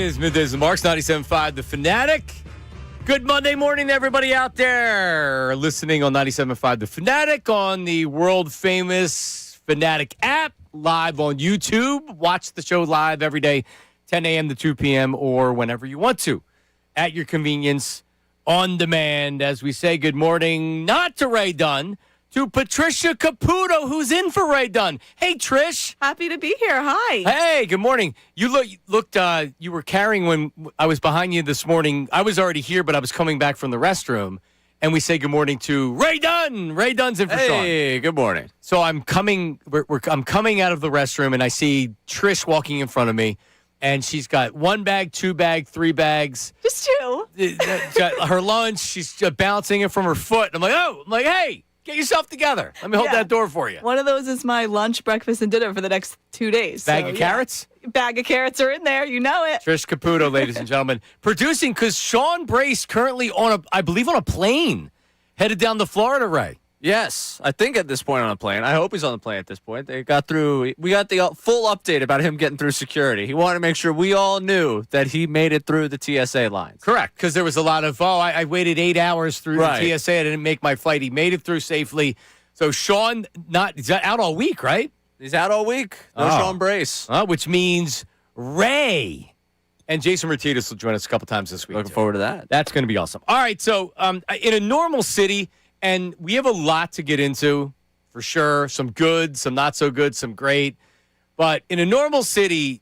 is Middays and Marks, 97.5 The Fanatic. Good Monday morning to everybody out there listening on 97.5 The Fanatic, on the world-famous Fanatic app, live on YouTube. Watch the show live every day, 10 a.m. to 2 p.m., or whenever you want to, at your convenience, on demand. As we say good morning, not to Ray Dunn, to Patricia Caputo, who's in for Ray Dunn. Hey, Trish. Happy to be here. Hi. Hey, good morning. You looked. You were carrying when I was behind you this morning. I was already here, but I was coming back from the restroom, and we say good morning to Ray Dunn. Ray Dunn's in for Sean. Hey, good morning. So I'm coming. I'm coming out of the restroom, and I see Trish walking in front of me, and she's got 1 bag, 2 bag, 3 bags. Just 2. Got her lunch. She's bouncing it from her foot. I'm like, hey. Get yourself together. Let me hold that door for you. One of those is my lunch, breakfast, and dinner for the next 2 days. Bag of carrots? Bag of carrots are in there. You know it. Trish Caputo, ladies and gentlemen. Producing, because Sean Bryce currently on a plane, headed down to Florida, Ray. Yes, I think at this point on a plane. I hope he's on the plane at this point. We got the full update about him getting through security. He wanted to make sure we all knew that he made it through the TSA lines. Correct, because there was a lot of, I waited 8 hours through the TSA. I didn't make my flight. He made it through safely. So Sean, he's out all week, right? He's out all week. No Sean Bryce. Which means Ray and Jason Martinez will join us a couple times this week. Looking forward to that. That's going to be awesome. All right, so in a normal city, and we have a lot to get into, for sure. Some good, some not so good, some great. But in a normal city,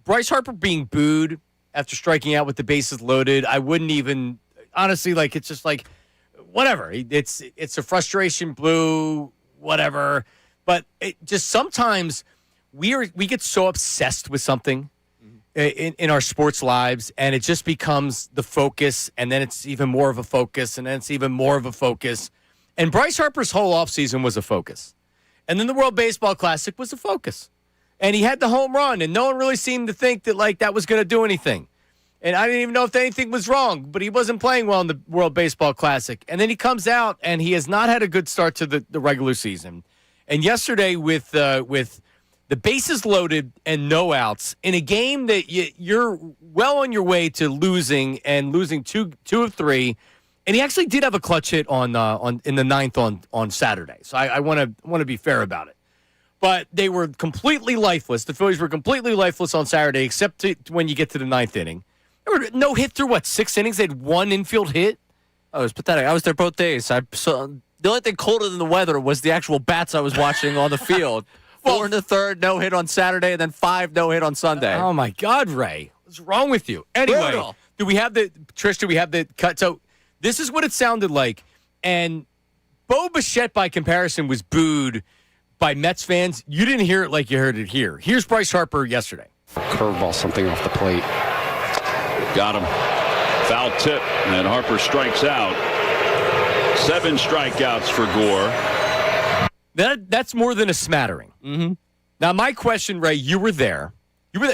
Bryce Harper being booed after striking out with the bases loaded, I wouldn't even, honestly, it's just whatever. It's a frustration blue, whatever. But it just sometimes we get so obsessed with something in our sports lives, and it just becomes the focus, and then it's even more of a focus, and then it's even more of a focus. And Bryce Harper's whole offseason was a focus. And then the World Baseball Classic was a focus. And he had the home run, and no one really seemed to think that, that was going to do anything. And I didn't even know if anything was wrong, but he wasn't playing well in the World Baseball Classic. And then he comes out, and he has not had a good start to the regular season. And yesterday with the bases loaded and no outs in a game that you're well on your way to losing two of 3, and he actually did have a clutch hit on in the ninth on Saturday. So I want to be fair about it, but they were completely lifeless. The Phillies were completely lifeless on Saturday, except when you get to the ninth inning. There were no hit through 6 innings. They had 1 infield hit. Oh, it was pathetic. I was there both days. The only thing colder than the weather was the actual bats I was watching on the field. 4 in the third, no hit on Saturday, and then 5 no hit on Sunday. Oh my God, Ray, what's wrong with you? Anyway, Brutal. Do we have the cut? So this is what it sounded like, and Bo Bichette, by comparison, was booed by Mets fans. You didn't hear it like you heard it here. Here's Bryce Harper yesterday. Curveball, something off the plate. Got him. Foul tip, and Harper strikes out. 7 strikeouts for Gore. That's more than a smattering. Mm-hmm. Now, my question, Ray, you were there.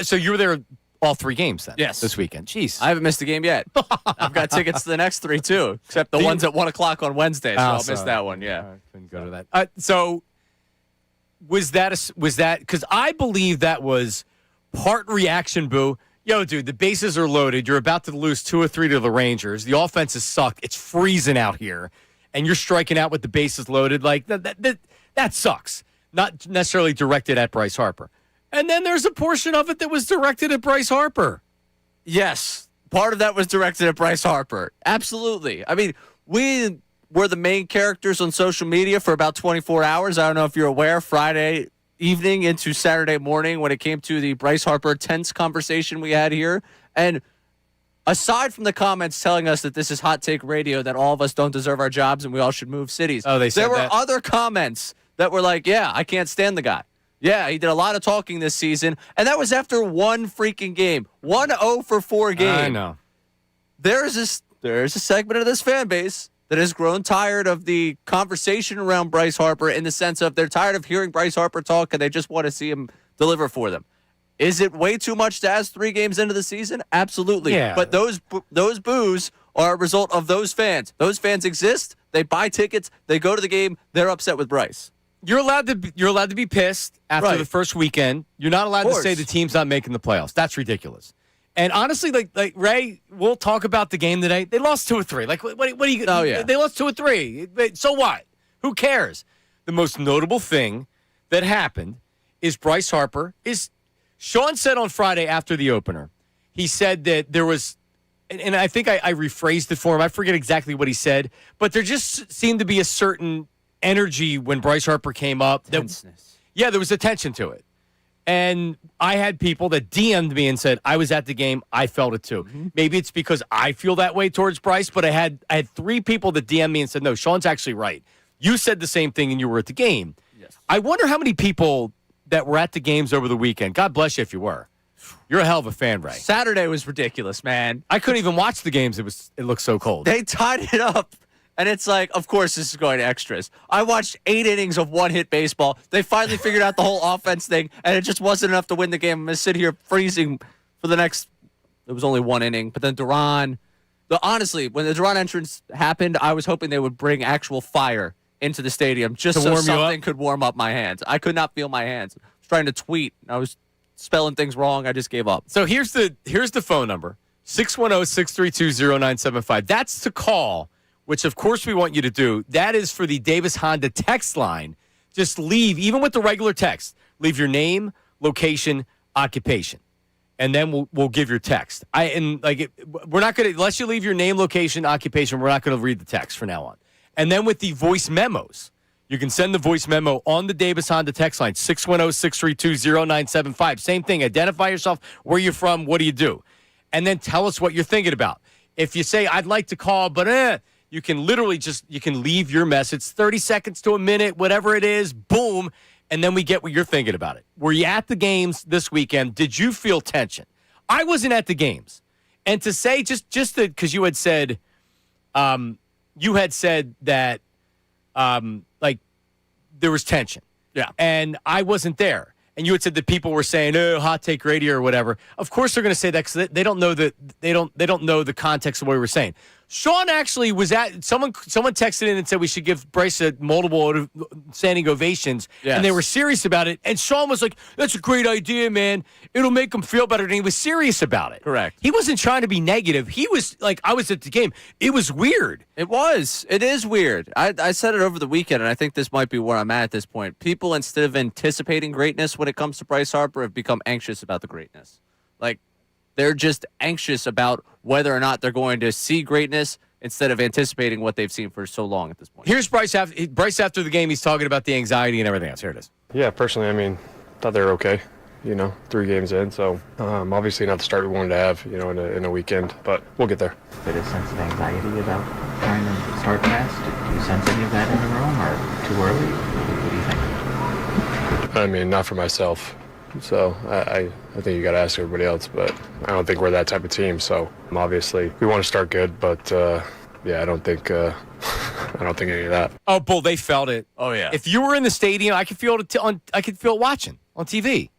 So you were there all 3 games then? Yes. This weekend. Jeez. I haven't missed a game yet. I've got tickets to the next 3, too, except the ones at 1 o'clock on Wednesday, so I'll miss that one, yeah. I couldn't go to that. So was that because I believe that was part reaction boo. Yo, dude, the bases are loaded. You're about to lose 2 or 3 to the Rangers. The offenses suck. It's freezing out here, and you're striking out with the bases loaded. That sucks. Not necessarily directed at Bryce Harper. And then there's a portion of it that was directed at Bryce Harper. Yes, part of that was directed at Bryce Harper. Absolutely. I mean, we were the main characters on social media for about 24 hours. I don't know if you're aware, Friday evening into Saturday morning when it came to the Bryce Harper tense conversation we had here. And aside from the comments telling us that this is hot take radio, that all of us don't deserve our jobs and we all should move cities. Oh, they said there were that? Other comments that were like, yeah, I can't stand the guy. Yeah, he did a lot of talking this season, and that was after 1 freaking game. 1-0 for 4 game. I know. There's a segment of this fan base that has grown tired of the conversation around Bryce Harper, in the sense of they're tired of hearing Bryce Harper talk and they just want to see him deliver for them. Is it way too much to ask 3 games into the season? Absolutely. Yeah. But those boos are a result of those fans. Those fans exist. They buy tickets. They go to the game. They're upset with Bryce. You're allowed to be pissed after Right. the first weekend. You're not allowed to say the team's not making the playoffs. That's ridiculous. And honestly, like Ray, we'll talk about the game today. They lost 2 or 3. Like, what are you? Oh, yeah. They lost 2 or 3. So what? Who cares? The most notable thing that happened is Bryce Harper Sean said on Friday after the opener, he said that there was, and I think I rephrased it for him. I forget exactly what he said, but there just seemed to be a certain energy when Bryce Harper came up. Tenseness. Yeah, there was a tension to it. And I had people that DM'd me and said, I was at the game. I felt it too. Mm-hmm. Maybe it's because I feel that way towards Bryce, but I had 3 people that DM'd me and said, no, Sean's actually right. You said the same thing and you were at the game. Yes. I wonder how many people that were at the games over the weekend. God bless you if you were. You're a hell of a fan, Ray. Saturday was ridiculous, man. I couldn't even watch the games. It looked so cold. They tied it up. And it's like, of course, this is going to extras. I watched 8 innings of one-hit baseball. They finally figured out the whole offense thing, and it just wasn't enough to win the game. I'm going to sit here freezing for the next – it was only 1 inning. But then Duran – honestly, when the Duran entrance happened, I was hoping they would bring actual fire into the stadium just To so warm you up? something could warm up my hands. I could not feel my hands. I was trying to tweet. I was spelling things wrong. I just gave up. So here's the phone number, 610-632-0975. That's to call, which of course we want you to do. That is for the Davis Honda text line. Just leave, even with the regular text, leave your name, location, occupation, and then we'll give your text. We're not going to, unless you leave your name, location, occupation, we're not going to read the text from now on. And then with the voice memos, you can send the voice memo on the Davis Honda text line, 610-632-0975. Same thing. Identify yourself, where you're from, what do you do? And then tell us what you're thinking about. If you say, I'd like to call, but you can literally you can leave your message, 30 seconds to a minute, whatever it is, boom, and then we get what you're thinking about it. Were you at the games this weekend? Did you feel tension? I wasn't at the games. And to say, just because you had said that there was tension. Yeah. And I wasn't there. And you had said that people were saying, hot take radio or whatever. Of course they're going to say that because they don't know they don't know the context of what we were saying. Sean actually was at someone texted in and said we should give Bryce multiple standing ovations, Yes. and they were serious about it. And Sean was like, "That's a great idea, man. It'll make him feel better." And he was serious about it. Correct. He wasn't trying to be negative. He was like, "I was at the game. It was weird." It was. It is weird. I said it over the weekend, and I think this might be where I'm at this point. People, instead of anticipating greatness when it comes to Bryce Harper, have become anxious about the greatness. Like, they're just anxious about whether or not they're going to see greatness instead of anticipating what they've seen for so long at this point. Here's Bryce after the game. He's talking about the anxiety and everything else. Here it is. Yeah, personally, I mean, thought they were okay. 3 games in, so obviously not the start we wanted to have, in a weekend, but we'll get there. Bit of sense of anxiety about trying to start fast. Do you sense any of that in the room, or too early? What do you think? I mean, not for myself. So I think you got to ask everybody else, but I don't think we're that type of team. So obviously we want to start good, but I don't think I don't think any of that. Oh, Bull, they felt it. Oh, yeah. If you were in the stadium, I could feel it. I could feel it watching on TV.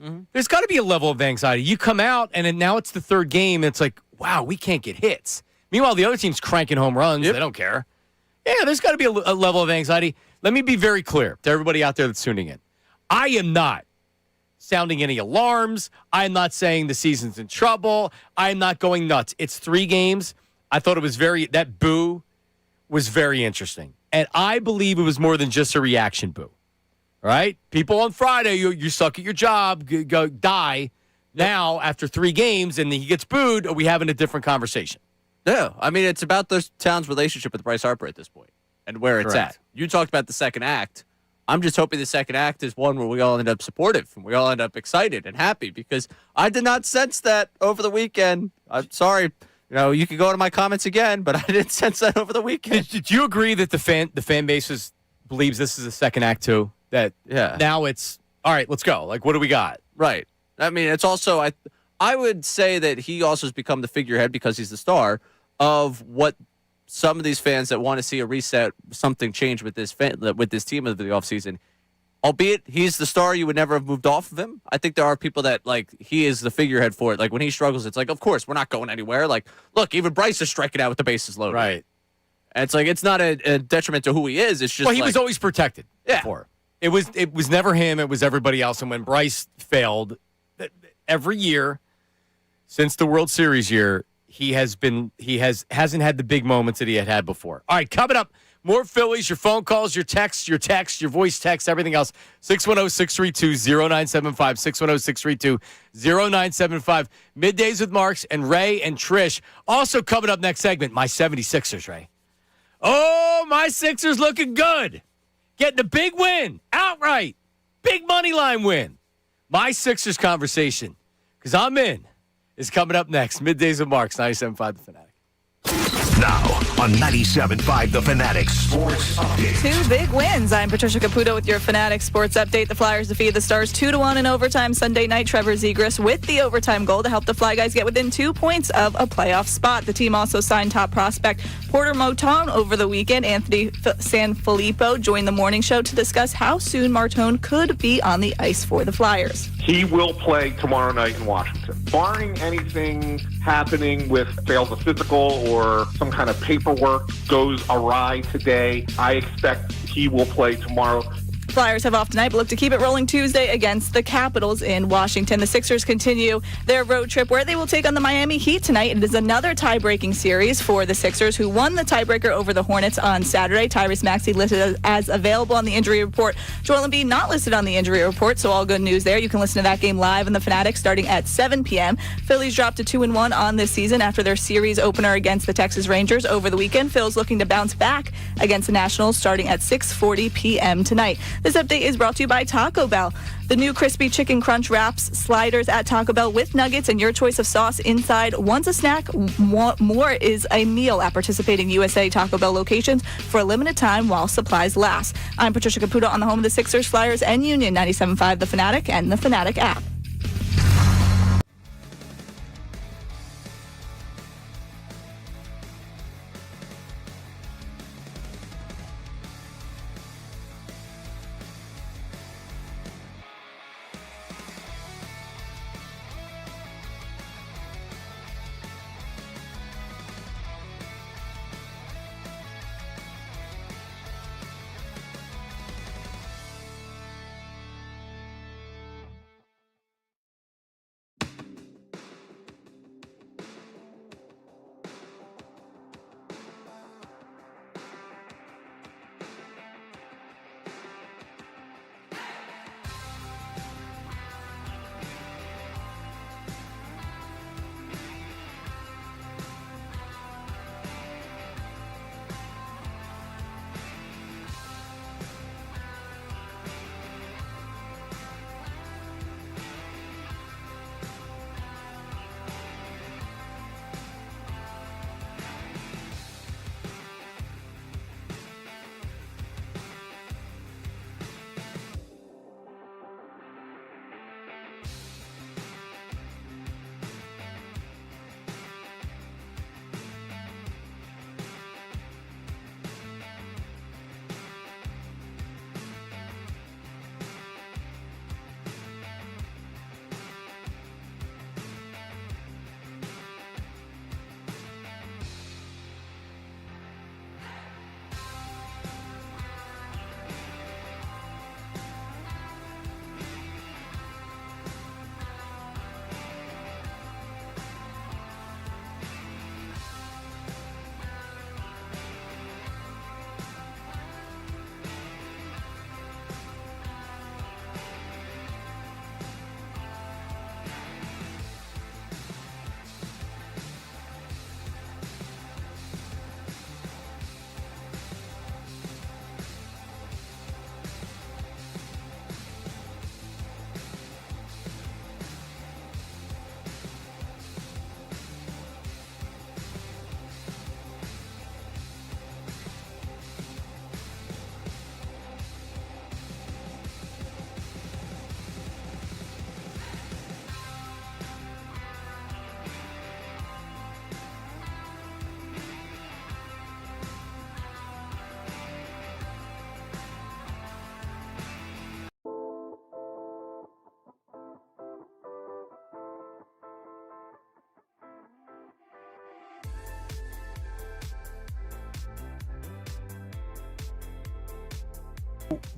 Mm-hmm. There's got to be a level of anxiety. You come out, and then now it's the third game. And it's like, wow, we can't get hits. Meanwhile, the other team's cranking home runs. Yep. They don't care. Yeah, there's got to be a level of anxiety. Let me be very clear to everybody out there that's tuning in. I am not sounding any alarms. I'm not saying the season's in trouble. I'm not going nuts. It's 3 games. I thought it was that boo was very interesting. And I believe it was more than just a reaction boo. All right? People on Friday, you suck at your job, go die. Now, after 3 games and he gets booed, are we having a different conversation? No, I mean, it's about the town's relationship with Bryce Harper at this point and where it's Correct. at. You talked about the second act. I'm just hoping the second act is one where we all end up supportive and we all end up excited and happy, because I did not sense that over the weekend. I'm sorry. You can go to my comments again, but I didn't sense that over the weekend. Did you agree that the fan base believes this is a second act too? That now it's, all right, let's go. Like, what do we got? Right. I mean, it's also, I would say that he also has become the figurehead, because he's the star of what some of these fans that want to see a reset, something change with this team of the offseason. Albeit he's the star, you would never have moved off of him. I think there are people that, he is the figurehead for it. Like, when he struggles, it's like, of course, we're not going anywhere. Like, look, even Bryce is striking out with the bases loaded. Right. And it's like, it's not a detriment to who he is. It's just he was always protected before. It was never him. It was everybody else. And when Bryce failed, every year, since the World Series year, hasn't had the big moments that he had before. All right, coming up, more Phillies, your phone calls, your texts, your voice text, everything else. 610-632-0975, 610-632-0975. Middays with Marks and Ray and Trish. Also coming up next segment, my 76ers, Ray. Oh, my Sixers looking good. Getting a big win, outright. Big money line win. My Sixers conversation, because I'm in, is coming up next. Middays with Marks, 97.5 The Fanatic. Now on 97.5 The Fanatic Sports Update. Two big wins. I'm Patricia Caputo with your Fanatic Sports Update. The Flyers defeated the Stars 2-1 in overtime Sunday night. Trevor Zegras with the overtime goal to help the Fly Guys get within 2 points of a playoff spot. The team also signed top prospect Porter Martone over the weekend. Anthony Sanfilippo joined the morning show to discuss how soon Martone could be on the ice for the Flyers. He will play tomorrow night in Washington. Barring anything happening with fails of physical or some kind of paperwork goes awry today, I expect he will play tomorrow. Flyers have off tonight, but look to keep it rolling Tuesday against the Capitals in Washington. The Sixers continue their road trip where they will take on the Miami Heat tonight. It is another tie-breaking series for the Sixers, who won the tiebreaker over the Hornets on Saturday. Tyrese Maxey listed as available on the injury report. Joel Embiid not listed on the injury report, so all good news there. You can listen to that game live in the Fanatic starting at 7 p.m. Phillies dropped to 2-1 on this season after their series opener against the Texas Rangers over the weekend. Phil's looking to bounce back against the Nationals starting at 6:40 p.m. tonight. This update is brought to you by Taco Bell. The new crispy chicken crunch wraps sliders at Taco Bell with nuggets and your choice of sauce inside. One's a snack, more is a meal at participating USA Taco Bell locations for a limited time while supplies last. I'm Patricia Caputo on the home of the Sixers, Flyers, and Union, 97.5 The Fanatic and the Fanatic app.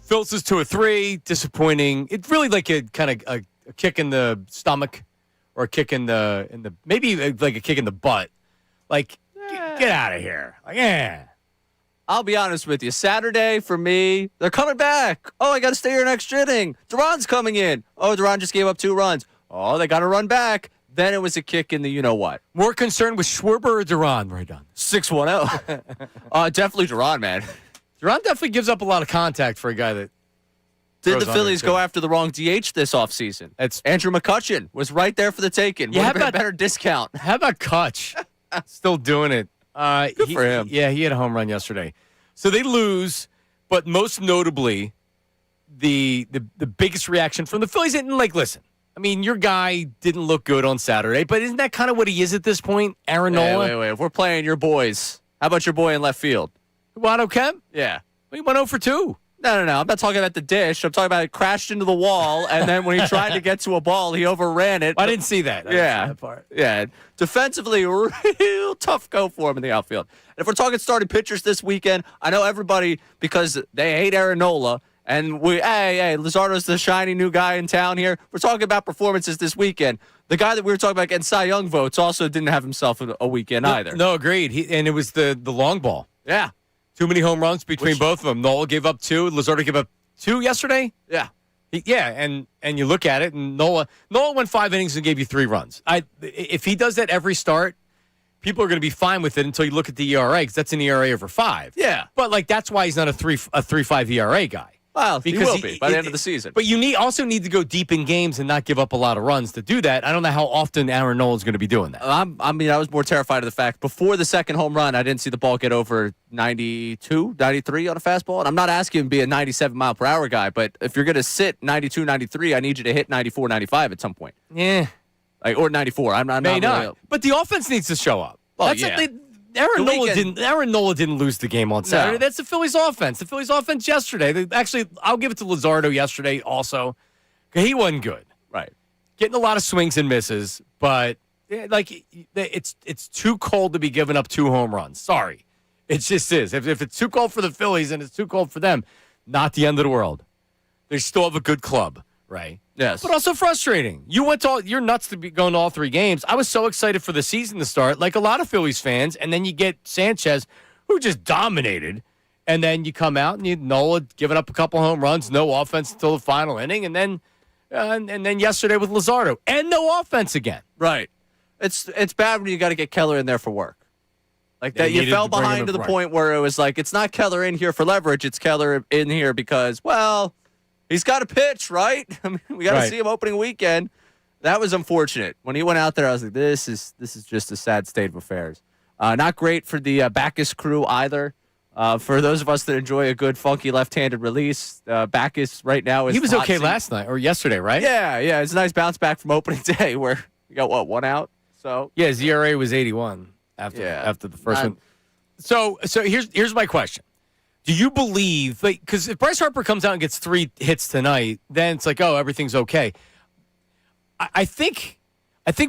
Phil's is 2-3, disappointing. It's really like a kind of a kick in the stomach or a kick in the maybe like a kick in the butt. Like, get out of here. Like, yeah. I'll be honest with you. Saturday, for me, they're coming back. Oh, I got to stay here next inning. Duran's coming in. Oh, Duran just gave up 2 runs. Oh, they got to run back. Then it was a kick in the you-know-what. More concerned with Schwarber or Duran right on? 6-1-0. Definitely Duran, man. Duran definitely gives up a lot of contact for a guy that Did the throws Phillies under, go too. after the wrong DH this offseason? It's Andrew McCutchen was right there for the taking. Yeah, Would how have been a about- better discount. How about Kutch? Still doing it. Good for him. Yeah, he had a home run yesterday. So they lose, but most notably, the biggest reaction from the Phillies isn't like, listen, I mean, your guy didn't look good on Saturday, but isn't that kind of what he is at this point, Aaron Nola? Wait. If we're playing your boys, how about your boy in left field? Wado Kemp? Yeah. He went 0 for 2. No. I'm not talking about the dish. I'm talking about it crashed into the wall, and then when he tried to get to a ball, he overran it. I didn't see that. I didn't see that part. Yeah. Defensively, real tough go for him in the outfield. And if we're talking starting pitchers this weekend, I know everybody, because they hate Aaron Nola, and hey, Luzardo's the shiny new guy in town here. We're talking about performances this weekend. The guy that we were talking about getting Cy Young votes also didn't have himself a weekend either. No, agreed. And it was the long ball. Yeah. Too many home runs between both of them. Nola gave up 2. Luzardo gave up 2 yesterday. Yeah. And you look at it, and Nola went 5 innings and gave you 3 runs. If he does that every start, people are going to be fine with it until you look at the ERA, because that's an ERA over 5. Yeah. But like that's why he's not a 3.5 ERA guy. Well, Because he will be by the end of the season. But you also need to go deep in games and not give up a lot of runs to do that. I don't know how often Aaron Nola is going to be doing that. I was more terrified of the fact before the second home run, I didn't see the ball get over 92, 93 on a fastball. And I'm not asking him to be a 97 mile per hour guy, but if you're going to sit 92, 93, I need you to hit 94, 95 at some point. Yeah. Or 94. I'm not. May not. Really, But the offense needs to show up. Well, Aaron The Nola weekend- didn't lose the game on Saturday. No. That's the Phillies offense. The Phillies offense yesterday. Actually, I'll give it to Luzardo yesterday also. He wasn't good. right. Getting a lot of swings and misses, but it's too cold to be giving up 2 home runs. Sorry. It just is. If it's too cold for the Phillies and it's too cold for them, not the end of the world. They still have a good club, right? Yes. But also frustrating. You're nuts to be going to all 3 games. I was so excited for the season to start, like a lot of Phillies fans, and then you get Sanchez, who just dominated, and then you come out and Nola giving up a couple home runs, no offense until the final inning, and then yesterday with Luzardo, and no offense again. Right. It's bad when you got to get Keller in there for work. Like that, you fell behind to the point where it was like, it's not Keller in here for leverage, it's Keller in here because, well, he's got to pitch, right? I mean, we got to see him opening weekend. That was unfortunate. When he went out there, I was like, this is just a sad state of affairs. Not great for the Backus crew either. For those of us that enjoy a good, funky left-handed release, Backus right now is. He was hot okay seat. last night or yesterday, right? Yeah. It's a nice bounce back from opening day where you got, 1 out? So Yeah, his ERA was 81 after the first one. So here's my question. Do you believe, because if Bryce Harper comes out and gets 3 hits tonight, then it's like, oh, everything's okay. I think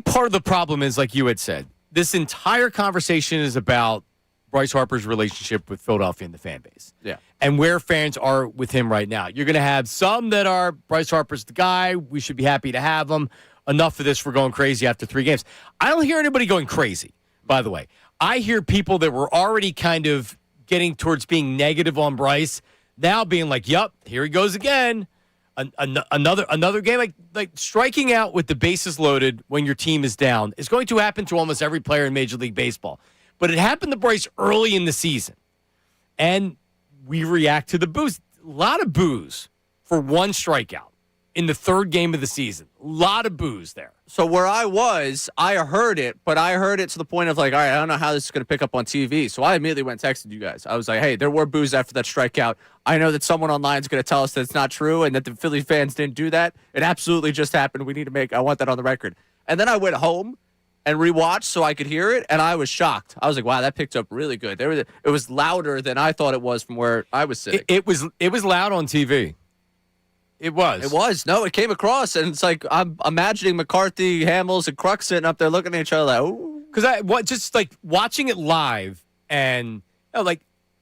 part of the problem is, like you had said, this entire conversation is about Bryce Harper's relationship with Philadelphia and the fan base. Yeah. And where fans are with him right now. You're going to have some that are, Bryce Harper's the guy, we should be happy to have him. Enough of this, we're going crazy after 3 games. I don't hear anybody going crazy, by the way. I hear people that were already kind of getting towards being negative on Bryce now being like, yep, here he goes again. Another game. Like striking out with the bases loaded when your team is down is going to happen to almost every player in Major League Baseball. But it happened to Bryce early in the season. And we react to the boos. A lot of boos for 1 strikeout in the 3rd game of the season. A lot of boos there. So where I was, I heard it, but I heard it to the point of like, all right, I don't know how this is going to pick up on TV. So I immediately went and texted you guys. I was like, hey, there were boos after that strikeout. I know that someone online is going to tell us that it's not true and that the Philly fans didn't do that. It absolutely just happened. I want that on the record. And then I went home and rewatched so I could hear it, and I was shocked. I was like, wow, that picked up really good. It was louder than I thought it was from where I was sitting. It was loud on TV. It was. It was. No, it came across, and it's like I'm imagining McCarthy, Hamels, and Kruk sitting up there looking at each other like, ooh. Because just like watching it live, and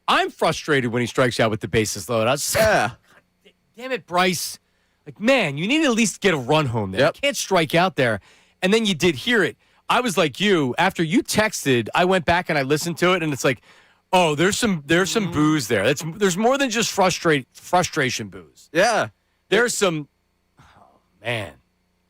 I'm frustrated when he strikes out with the bases loaded. I was just damn it, Bryce. Like, man, you need to at least get a run home there. Yep. You can't strike out there. and then you did hear it. I was like you. After you texted, I went back and I listened to it, and it's like, oh, there's some booze there. There's more than just frustration booze. Yeah. There's some, oh, man.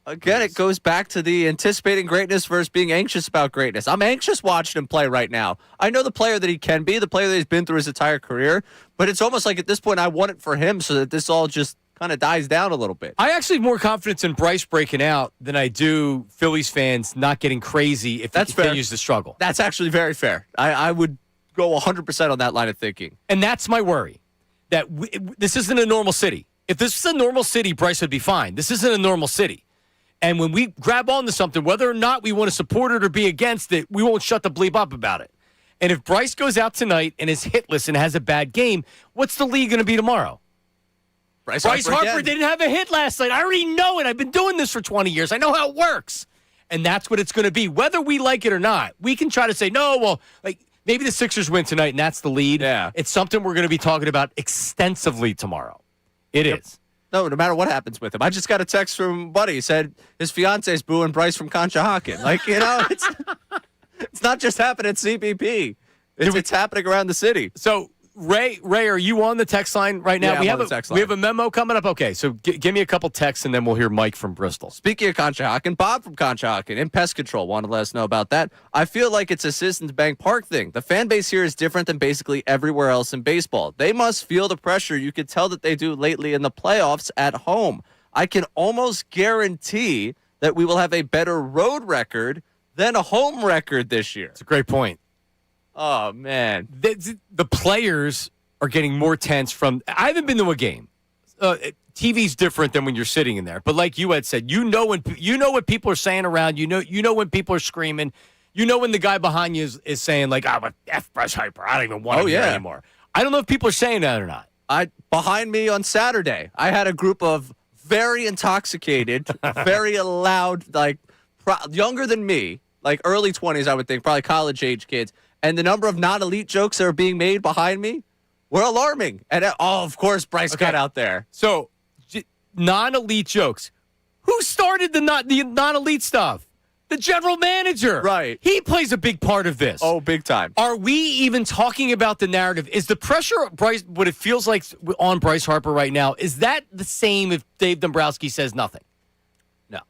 Again, it goes back to the anticipating greatness versus being anxious about greatness. I'm anxious watching him play right now. I know the player that he can be, the player that he's been through his entire career, but it's almost like at this point I want it for him so that this all just kind of dies down a little bit. I actually have more confidence in Bryce breaking out than I do Phillies fans not getting crazy if he continues to struggle. That's actually very fair. I would go 100% on that line of thinking. And that's my worry, that this isn't a normal city. If this is a normal city, Bryce would be fine. This isn't a normal city. And when we grab onto something, whether or not we want to support it or be against it, we won't shut the bleep up about it. And if Bryce goes out tonight and is hitless and has a bad game, what's the league going to be tomorrow? Bryce Harper didn't have a hit last night. I already know it. I've been doing this for 20 years. I know how it works. And that's what it's going to be. Whether we like it or not, we can try to say, no, well, like maybe the Sixers win tonight and that's the lead. Yeah. It's something we're going to be talking about extensively tomorrow. It is. No matter what happens with him. I just got a text from a buddy. He said his fiance's booing Bryce from Conshohocken. Like, it's not just happening at CBP. It's happening around the city. So, Ray, are you on the text line right now? Yeah, I'm on the text line. We have a memo coming up. Okay, so give me a couple texts, and then we'll hear Mike from Bristol. Speaking of Conshohocken, Bob from Conshohocken in pest control wanted to let us know about that. I feel like it's a Citizens Bank Park thing. The fan base here is different than basically everywhere else in baseball. They must feel the pressure. You could tell that they do lately in the playoffs at home. I can almost guarantee that we will have a better road record than a home record this year. It's a great point. Oh, man. The players are getting more tense from – I haven't been to a game. TV's different than when you're sitting in there. But like you had said, you know what people are saying around. You know when people are screaming. You know when the guy behind you is saying, like, oh, but F Bryce Harper. I don't even want him here anymore. I don't know if people are saying that or not. Behind me on Saturday, I had a group of very intoxicated, very loud, like younger than me, like early 20s, I would think, probably college-age kids. And the number of non-elite jokes that are being made behind me were alarming. And, of course, Bryce got out there. So, non-elite jokes. Who started the non-elite stuff? The general manager. Right. He plays a big part of this. Oh, big time. Are we even talking about the narrative? Is the pressure, Bryce, what it feels like on Bryce Harper right now, is that the same if Dave Dombrowski says nothing? No.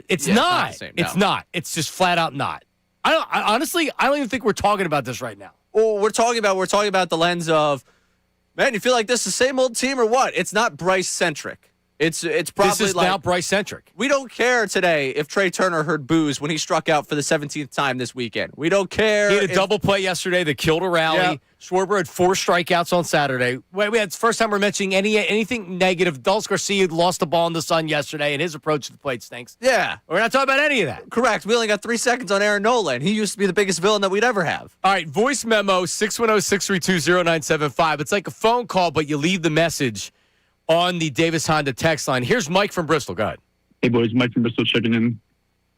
It's not. not. The same, no. It's not. It's just flat out not. Honestly, I don't even think we're talking about this right now. Well, we're talking about the lens of, man, you feel like this is the same old team or what? It's not Bryce-centric. It's probably this is like, now Bryce-centric. We don't care today if Trey Turner heard boos when he struck out for the 17th time this weekend. We don't care. He had a double play yesterday that killed a rally. Yeah. Schwarber had 4 strikeouts on Saturday. We had the first time we're mentioning anything negative. Dulce Garcia lost the ball in the sun yesterday, and his approach to the plate stinks. Yeah. We're not talking about any of that. Correct. We only got 3 seconds on Aaron Nola, and he used to be the biggest villain that we'd ever have. All right, voice memo, 610-632-0975. It's like a phone call, but you leave the message on the Davis Honda text line. Here's Mike from Bristol. Go ahead. Hey, boys. Mike from Bristol checking in.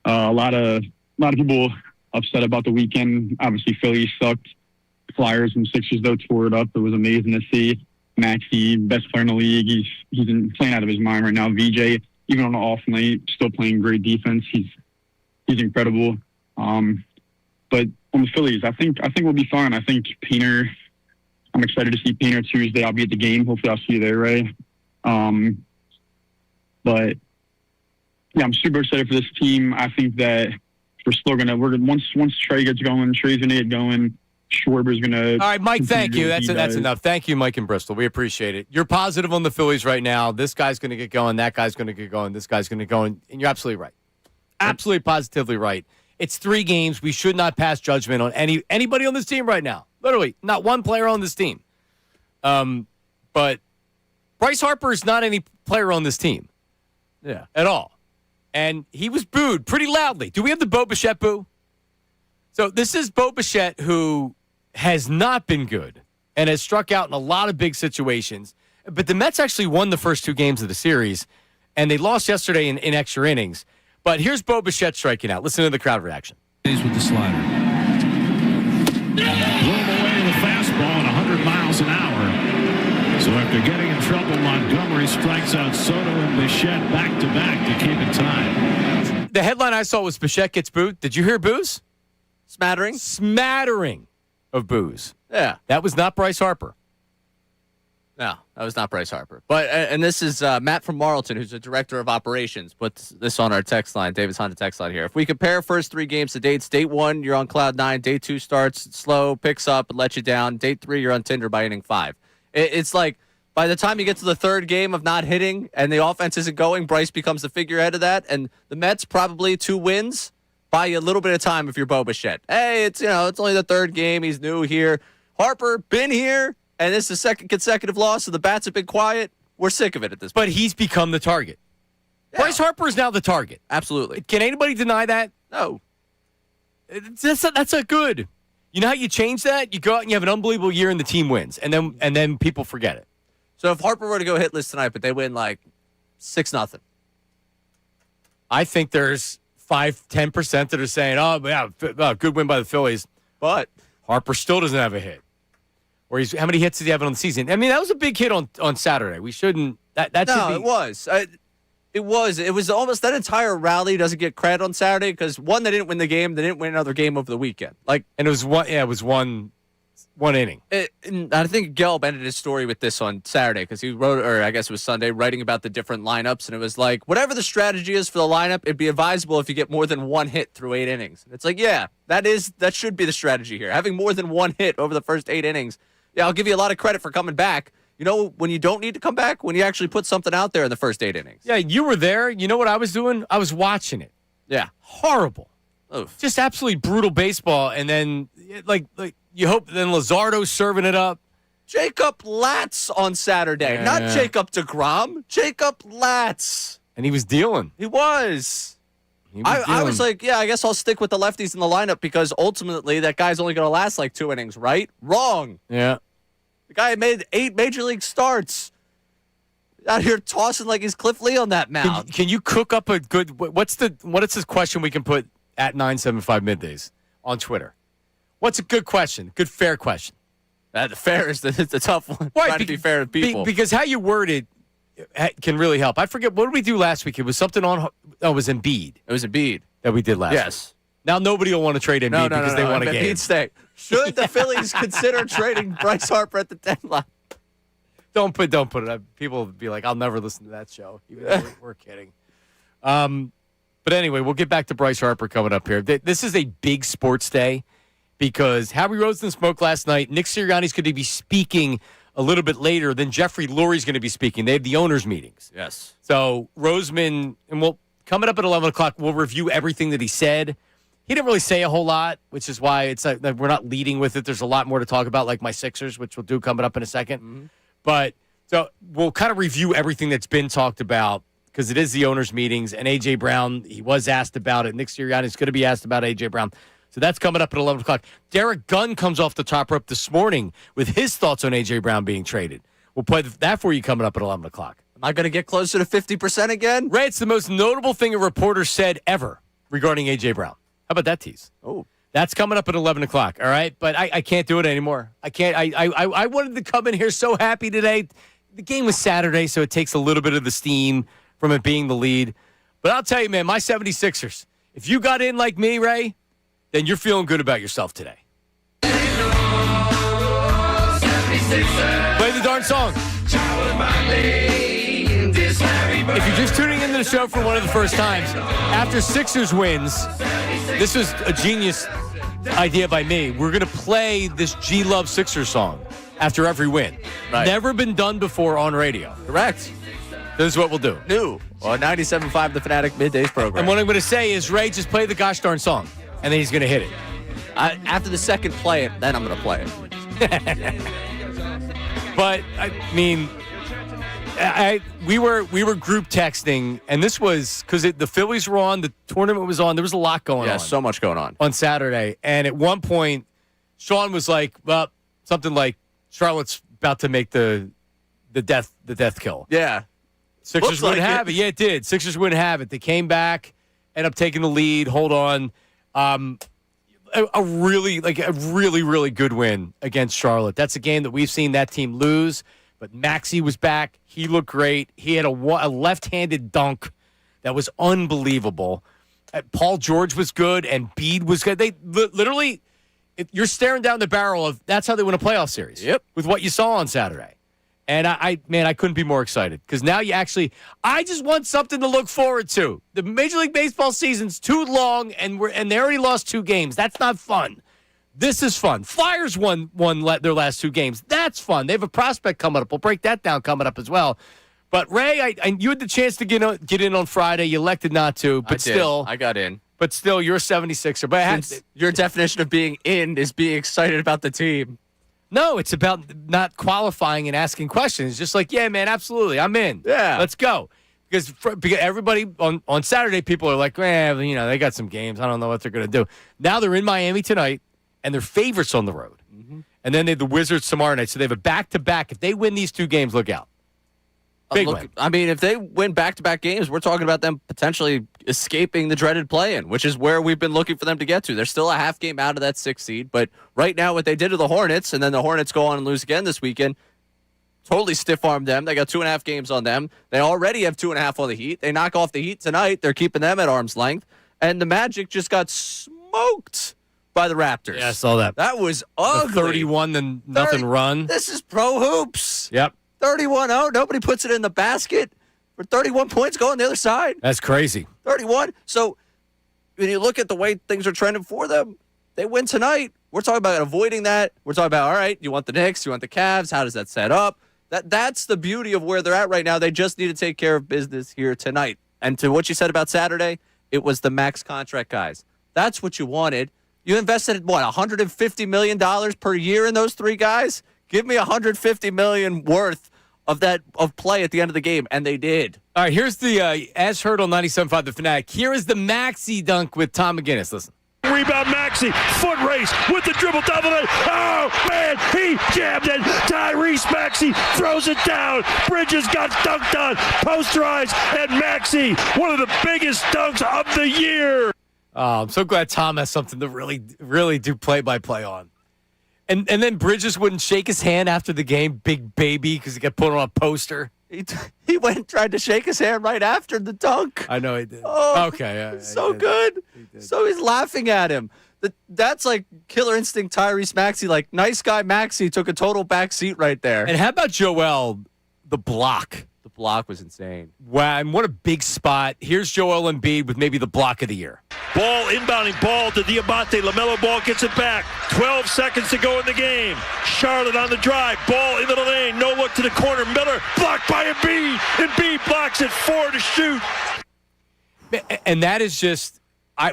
A lot of people upset about the weekend. Obviously, Phillies sucked. Flyers and Sixers, though, tore it up. It was amazing to see. Maxey, best player in the league. He's playing out of his mind right now. VJ, even on the off night, still playing great defense. He's incredible. But on the Phillies, I think we'll be fine. I think Painter. I'm excited to see Painter Tuesday. I'll be at the game. Hopefully, I'll see you there, Ray. But yeah, I'm super excited for this team. I think that once Trey gets going, Trey's gonna get going. Schwarber's gonna. All right, Mike. Thank you. That's enough. Thank you, Mike in Bristol. We appreciate it. You're positive on the Phillies right now. This guy's gonna get going. That guy's gonna get going. This guy's gonna go. And you're absolutely right. Absolutely, positively right. It's 3 games. We should not pass judgment on anybody on this team right now. Literally, not one player on this team. But Bryce Harper is not any player on this team. Yeah. At all. And he was booed pretty loudly. Do we have the Bo Bichette boo? So this is Bo Bichette, who has not been good and has struck out in a lot of big situations. But the Mets actually won the first 2 games of the series, and they lost yesterday in extra innings. But here's Bo Bichette striking out. Listen to the crowd reaction. With the slider. Blew away the fastball at 100 miles an hour. So after getting in trouble, Montgomery strikes out Soto and Bichette back-to-back to keep it tied. the headline I saw was Bichette gets booed. Did you hear boos? Smattering of boos. Yeah. That was not Bryce Harper. No, that was not Bryce Harper. But and this is Matt from Marlton, who's the director of operations, put this on our text line, David's Honda text line here. If we compare first 3 games to dates, date 1, you're on cloud 9. Date 2 starts slow, picks up, and lets you down. Date 3, you're on Tinder by inning 5. It's like by the time you get to the 3rd game of not hitting and the offense isn't going, Bryce becomes the figurehead of that. And the Mets probably 2 wins buy you a little bit of time if you're Bo Bichette. Hey, it's only the 3rd game. He's new here. Harper, been here. And this is the 2nd consecutive loss, so the bats have been quiet. We're sick of it at this point. But he's become the target. Yeah. Bryce Harper is now the target. Absolutely. Can anybody deny that? No. That's a good. You know how you change that? You go out and you have an unbelievable year and the team wins, and then people forget it. So if Harper were to go hitless tonight, but they win like 6-0. I think there's 5-10% that are saying, "Oh, yeah, good win by the Phillies," but Harper still doesn't have a hit. Or how many hits did he have on the season? I mean, that was a big hit on Saturday. We shouldn't. That should be. It was. It was almost that entire rally doesn't get credit on Saturday because one, they didn't win the game. They didn't win another game over the weekend. And it was one. Yeah, it was one inning. And I think Gelb ended his story with this on Saturday because he wrote, or I guess it was Sunday, writing about the different lineups, and it was like whatever the strategy is for the lineup, it'd be advisable if you get more than 1 hit through 8 innings. And it's like, yeah, that should be the strategy here. Having more than 1 hit over the first 8 innings. Yeah, I'll give you a lot of credit for coming back. You know when you don't need to come back? When you actually put something out there in the first 8 innings. Yeah, you were there. You know what I was doing? I was watching it. Yeah. Horrible. Oof. Just absolutely brutal baseball. And then, like you hope then Luzardo's serving it up. Jacob Latz on Saturday. Not Jacob deGrom. Jacob Latz. And he was dealing. He was. I was like, yeah, I guess I'll stick with the lefties in the lineup because ultimately that guy's only going to last like 2 innings, right? Wrong. Yeah. The guy made 8 major league starts. Out here tossing like he's Cliff Lee on that mound. Can you cook up a good? What is this question we can put at 975 Middays on Twitter? What's a good question? Good fair question. The fair is the tough one. Right, Trying to be fair to people. Because how you word it can really help. I forget, what did we do last week? It was something on. Oh, it was Embiid. It was Embiid that we did last week. Now nobody will want to trade Embiid because they want a game. Embiid stay. Should the Phillies consider trading Bryce Harper at the deadline? Don't put it. People will be like, I'll never listen to that show. Even though we're kidding. But anyway, we'll get back to Bryce Harper coming up here. This is a big sports day because Howie Roseman spoke last night. Nick Sirianni's going to be speaking a little bit later. Then Jeffrey Lurie's going to be speaking. They have the owners' meetings. Yes. So Roseman, and coming up at 11 o'clock, we'll review everything that he said. He didn't really say a whole lot, which is why it's like we're not leading with it. There's a lot more to talk about, like my Sixers, which we'll do coming up in a second. Mm-hmm. But so we'll kind of review everything that's been talked about because it is the owners' meetings. And A.J. Brown, he was asked about it. Nick Sirianni's going to be asked about A.J. Brown. So that's coming up at 11 o'clock. Derek Gunn comes off the top rope this morning with his thoughts on A.J. Brown being traded. We'll play that for you coming up at 11 o'clock. Am I going to get closer to 50% again? Ray, it's the most notable thing a reporter said ever regarding A.J. Brown. How about that tease? Oh. That's coming up at 11 o'clock, all right? But I can't do it anymore. I can't. I wanted to come in here so happy today. The game was Saturday, so it takes a little bit of the steam from it being the lead. But I'll tell you, man, my 76ers, if you got in like me, Ray, then you're feeling good about yourself today. Play the darn song. If you're just tuning into the show for one of the first times, after Sixers wins, this was a genius idea by me. We're going to play this G-Love Sixers song after every win. Right. Never been done before on radio. Correct. This is what we'll do. New on 97.5 The Fanatic Middays program. And what I'm going to say is, Ray, just play the gosh darn song, and then he's going to hit it. After the second play it, then I'm going to play it. But, I mean, we were group texting, and this was because the Phillies were on, the tournament was on. There was a lot going on. Yeah, so much going on Saturday. And at one point, Sean was like, well, something like Charlotte's about to make the death kill. Yeah. Sixers wouldn't have it. Yeah, it did. Sixers wouldn't have it. They came back, ended up taking the lead. Hold on. A really good win against Charlotte. That's a game that we've seen that team lose. But Maxey was back. He looked great. He had a left-handed dunk that was unbelievable. Paul George was good, and Embiid was good. They literally, you're staring down the barrel of that's how they win a playoff series. Yep. With what you saw on Saturday. And I couldn't be more excited because now I just want something to look forward to. The Major League Baseball season's too long, and they already lost 2 games. That's not fun. This is fun. Flyers won their last 2 games. That's fun. They have a prospect coming up. We'll break that down coming up as well. But Ray, you had the chance to get in on Friday. You elected not to, but still, I got in. But still, you're a 76er. But your definition of being in is being excited about the team. No, it's about not qualifying and asking questions. Just like, yeah, man, absolutely, I'm in. Yeah. Let's go. Because everybody on Saturday, people are like, they got some games. I don't know what they're going to do. Now they're in Miami tonight, and they're favorites on the road. Mm-hmm. And then they have the Wizards tomorrow night. So they have a back-to-back. If they win these 2 games, look out. Big win. I mean, if they win back-to-back games, we're talking about them potentially escaping the dreaded play-in, which is where we've been looking for them to get to. They're still a half game out of that 6th seed, but right now what they did to the Hornets, and then the Hornets go on and lose again this weekend, totally stiff-armed them. They got 2.5 games on them. They already have 2.5 on the Heat. They knock off the Heat tonight. They're keeping them at arm's length. And the Magic just got smoked by the Raptors. Yeah, I saw that. That was ugly. The 31 nothing run. This is pro hoops. Yep. 31-0. Nobody puts it in the basket for 31 points going the other side. That's crazy. 31. So when you look at the way things are trending for them, they win tonight. We're talking about avoiding that. We're talking about, all right, you want the Knicks, you want the Cavs. How does that set up? That's the beauty of where they're at right now. They just need to take care of business here tonight. And to what you said about Saturday, it was the max contract guys. That's what you wanted. You invested, $150 million per year in those 3 guys? Give me $150 million worth of play at the end of the game, and they did. All right, here's the as heard on 97.5 The Fanatic. Here is the Maxey dunk with Tom McGinnis. Listen. Rebound Maxey, foot race with the dribble down the lane. Oh, man, he jammed it. Tyrese Maxey throws it down. Bridges got dunked on, posterized, and Maxey, one of the biggest dunks of the year. Oh, I'm so glad Tom has something to really, really do play-by-play on. And then Bridges wouldn't shake his hand after the game, big baby, because he got put on a poster. He went and tried to shake his hand right after the dunk. I know he did. Oh, okay. So good. So he's laughing at him. That's like Killer Instinct Tyrese Maxey. Like, nice guy Maxey took a total back seat right there. And how about Joel, the block? The block was insane. Wow, and what a big spot. Here's Joel Embiid with maybe the block of the year. Ball, inbounding ball to Diamante. LaMelo Ball gets it back. 12 seconds to go in the game. Charlotte on the drive. Ball into the lane. No look to the corner. Miller blocked by Embiid. Embiid blocks it. 4 to shoot. And that is just,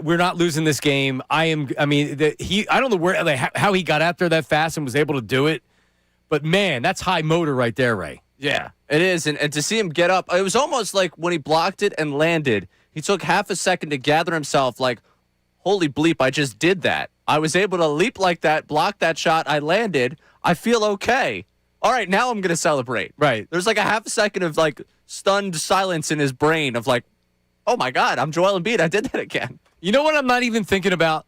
we're not losing this game. I don't know how he got out there that fast and was able to do it. But, man, that's high motor right there, Ray. Yeah, it is. And to see him get up, it was almost like when he blocked it and landed, he took half a second to gather himself like, holy bleep, I just did that. I was able to leap like that, block that shot, I landed. I feel okay. All right, now I'm going to celebrate. Right. There's like a half a second of like stunned silence in his brain of like, oh my God, I'm Joel Embiid. I did that again. You know what I'm not even thinking about?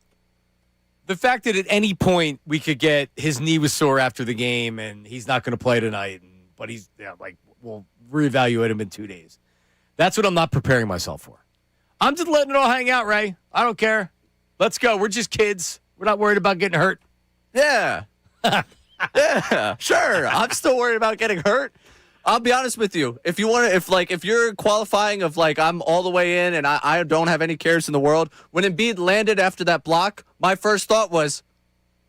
The fact that at any point we could get his knee was sore after the game and he's not going to play tonight. But we'll reevaluate him in 2 days. That's what I'm not preparing myself for. I'm just letting it all hang out, Ray. I don't care. Let's go. We're just kids. We're not worried about getting hurt. Yeah. Yeah, sure. I'm still worried about getting hurt. I'll be honest with you. If you're qualifying of like I'm all the way in and I don't have any cares in the world, when Embiid landed after that block, my first thought was,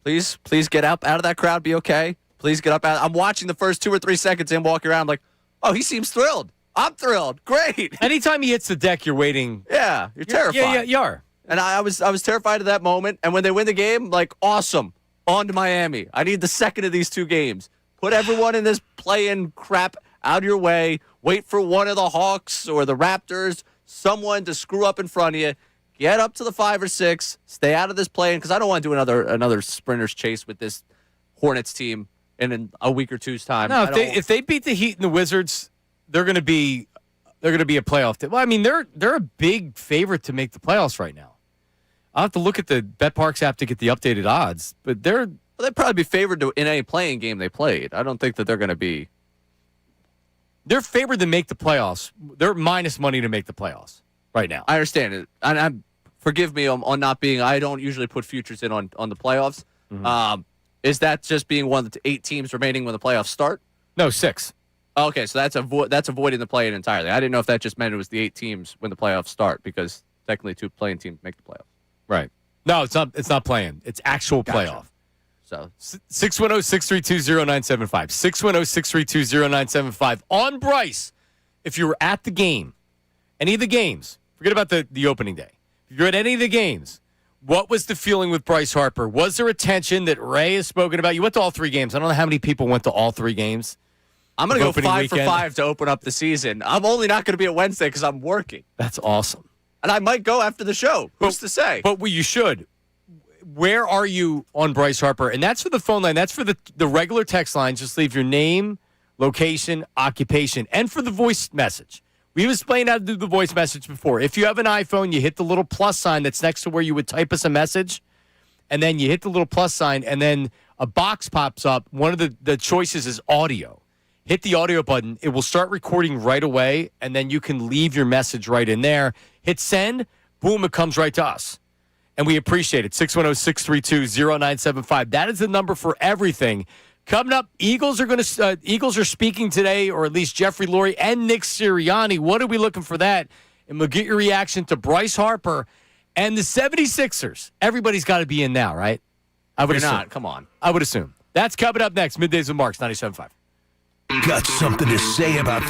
please get out of that crowd, be okay. Please get up out. I'm watching the first 2 or 3 seconds and walking around. I'm like, oh, he seems thrilled. I'm thrilled. Great. Anytime he hits the deck, you're waiting. Yeah, you're terrified. Yeah, you are. And I was terrified of that moment. And when they win the game, like, awesome. On to Miami. I need the second of these 2 games. Put everyone in this play-in crap out of your way. Wait for one of the Hawks or the Raptors, someone to screw up in front of you. Get up to the 5 or 6. Stay out of this play-in because I don't want to do another sprinter's chase with this Hornets team in a week or two's time. No, if they beat the Heat and the Wizards, they're going to be a playoff team. Well, I mean, they're a big favorite to make the playoffs right now. I'll have to look at the BetParks app to get the updated odds, but they'd probably be favored in any playing game they played. I don't think that they're going to be. They're favored to make the playoffs. They're minus money to make the playoffs right now. I understand it, and forgive me on not being. I don't usually put futures in on the playoffs. Is that just being one of the 8 teams remaining when the playoffs start? No, 6. Okay, so that's avoiding the play-in entirely. I didn't know if that just meant it was the 8 teams when the playoffs start, because technically 2 play-in teams make the playoffs. Right. No, it's not. It's not playing. It's actual playoff. So 610-632-0975. 610-632-0975. On Bryce, if you were at the game, any of the games, forget about the opening day. If you're at any of the games, what was the feeling with Bryce Harper? Was there a tension that Ray has spoken about? You went to all 3 games. I don't know how many people went to all 3 games. I'm going to go Opening 5 weekend. for 5 to open up the season. I'm only not going to be at Wednesday because I'm working. That's awesome. And I might go after the show. Who's to say? But you should. Where are you on Bryce Harper? And that's for the phone line. That's for the regular text line. Just leave your name, location, occupation, and for the voice message. We explained how to do the voice message before. If you have an iPhone, you hit the little plus sign that's next to where you would type us a message, and then you hit the little plus sign, and then a box pops up. One of the choices is audio. Hit the audio button. It will start recording right away, and then you can leave your message right in there. Hit send. Boom, it comes right to us. And we appreciate it. 610-632-0975. That is the number for everything. Coming up, Eagles are speaking today, or at least Jeffrey Lurie and Nick Sirianni. What are we looking for that? And we'll get your reaction to Bryce Harper and the 76ers. Everybody's got to be in now, right? I would assume. Not. Come on. I would assume. That's coming up next. Middays with Marks, 97.5. Got something to say about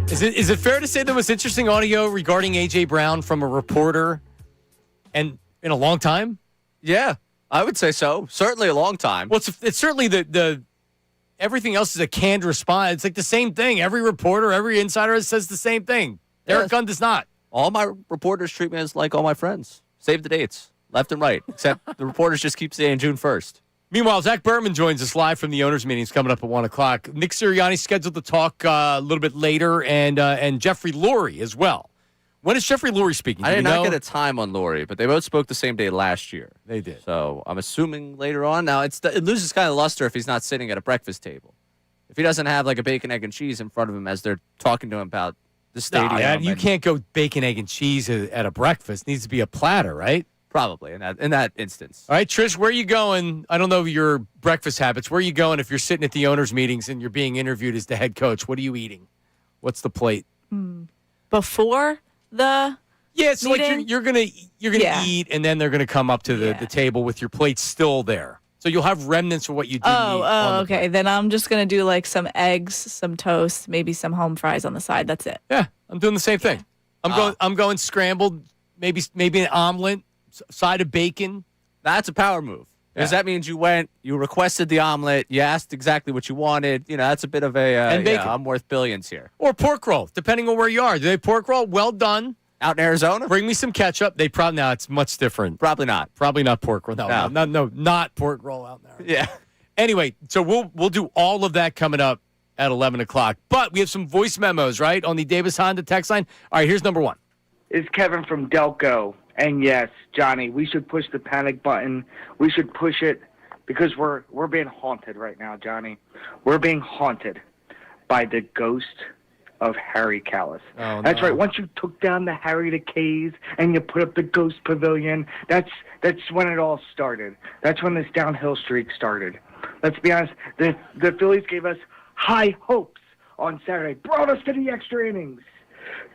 Is it fair to say the most interesting audio regarding A.J. Brown from a reporter and in a long time? Yeah, I would say so. Certainly a long time. Well, it's certainly the everything else is a canned response. It's like the same thing. Every reporter, every insider says the same thing. Derek Gunn does not. All my reporters treat me as like all my friends. Save the dates, left and right. Except the reporters just keep saying June 1st. Meanwhile, Zach Berman joins us live from the owners' meetings coming up at 1 o'clock. Nick Sirianni scheduled to talk a little bit later, and Jeffrey Lurie as well. When is Jeffrey Lurie speaking? I did not get a time on Lurie, but they both spoke the same day last year. They did. So I'm assuming later on. Now, it loses kind of luster if he's not sitting at a breakfast table. If he doesn't have like a bacon, egg, and cheese in front of him as they're talking to him about the stadium. You can't go bacon, egg, and cheese at a breakfast. It needs to be a platter, right? Probably in that instance. All right, Trish, where are you going? I don't know your breakfast habits. Where are you going if you're sitting at the owners' meetings and you're being interviewed as the head coach? What are you eating? What's the plate? Before the so meeting? like you're gonna eat, and then they're gonna come up to the table with your plate still there. So you'll have remnants of what you did. Okay. Then I'm just gonna do like some eggs, some toast, maybe some home fries on the side. That's it. Yeah, I'm doing the same thing. I'm going scrambled, maybe an omelet. Side of bacon. That's a power move. Because that means you requested the omelet, you asked exactly what you wanted. You know, that's a bit of and bacon. I'm worth billions here. Or pork roll, depending on where you are. Do they pork roll? Well done. Out in Arizona? Bring me some ketchup. They probably now it's much different. Probably not. Probably not pork roll. No, not pork roll out there. Yeah. Anyway, so we'll do all of that coming up at 11 o'clock. But we have some voice memos, right, on the Davis Honda text line. All right, here's number one. It's Kevin from Delco. And yes, Johnny, we should push the panic button. We should push it because we're being haunted right now, Johnny. We're being haunted by the ghost of Harry Callis. Oh, that's no. right. Once you took down the Harry the K's and you put up the ghost pavilion, that's when it all started. That's when this downhill streak started. Let's be honest, the Phillies gave us high hopes on Saturday, brought us to the extra innings.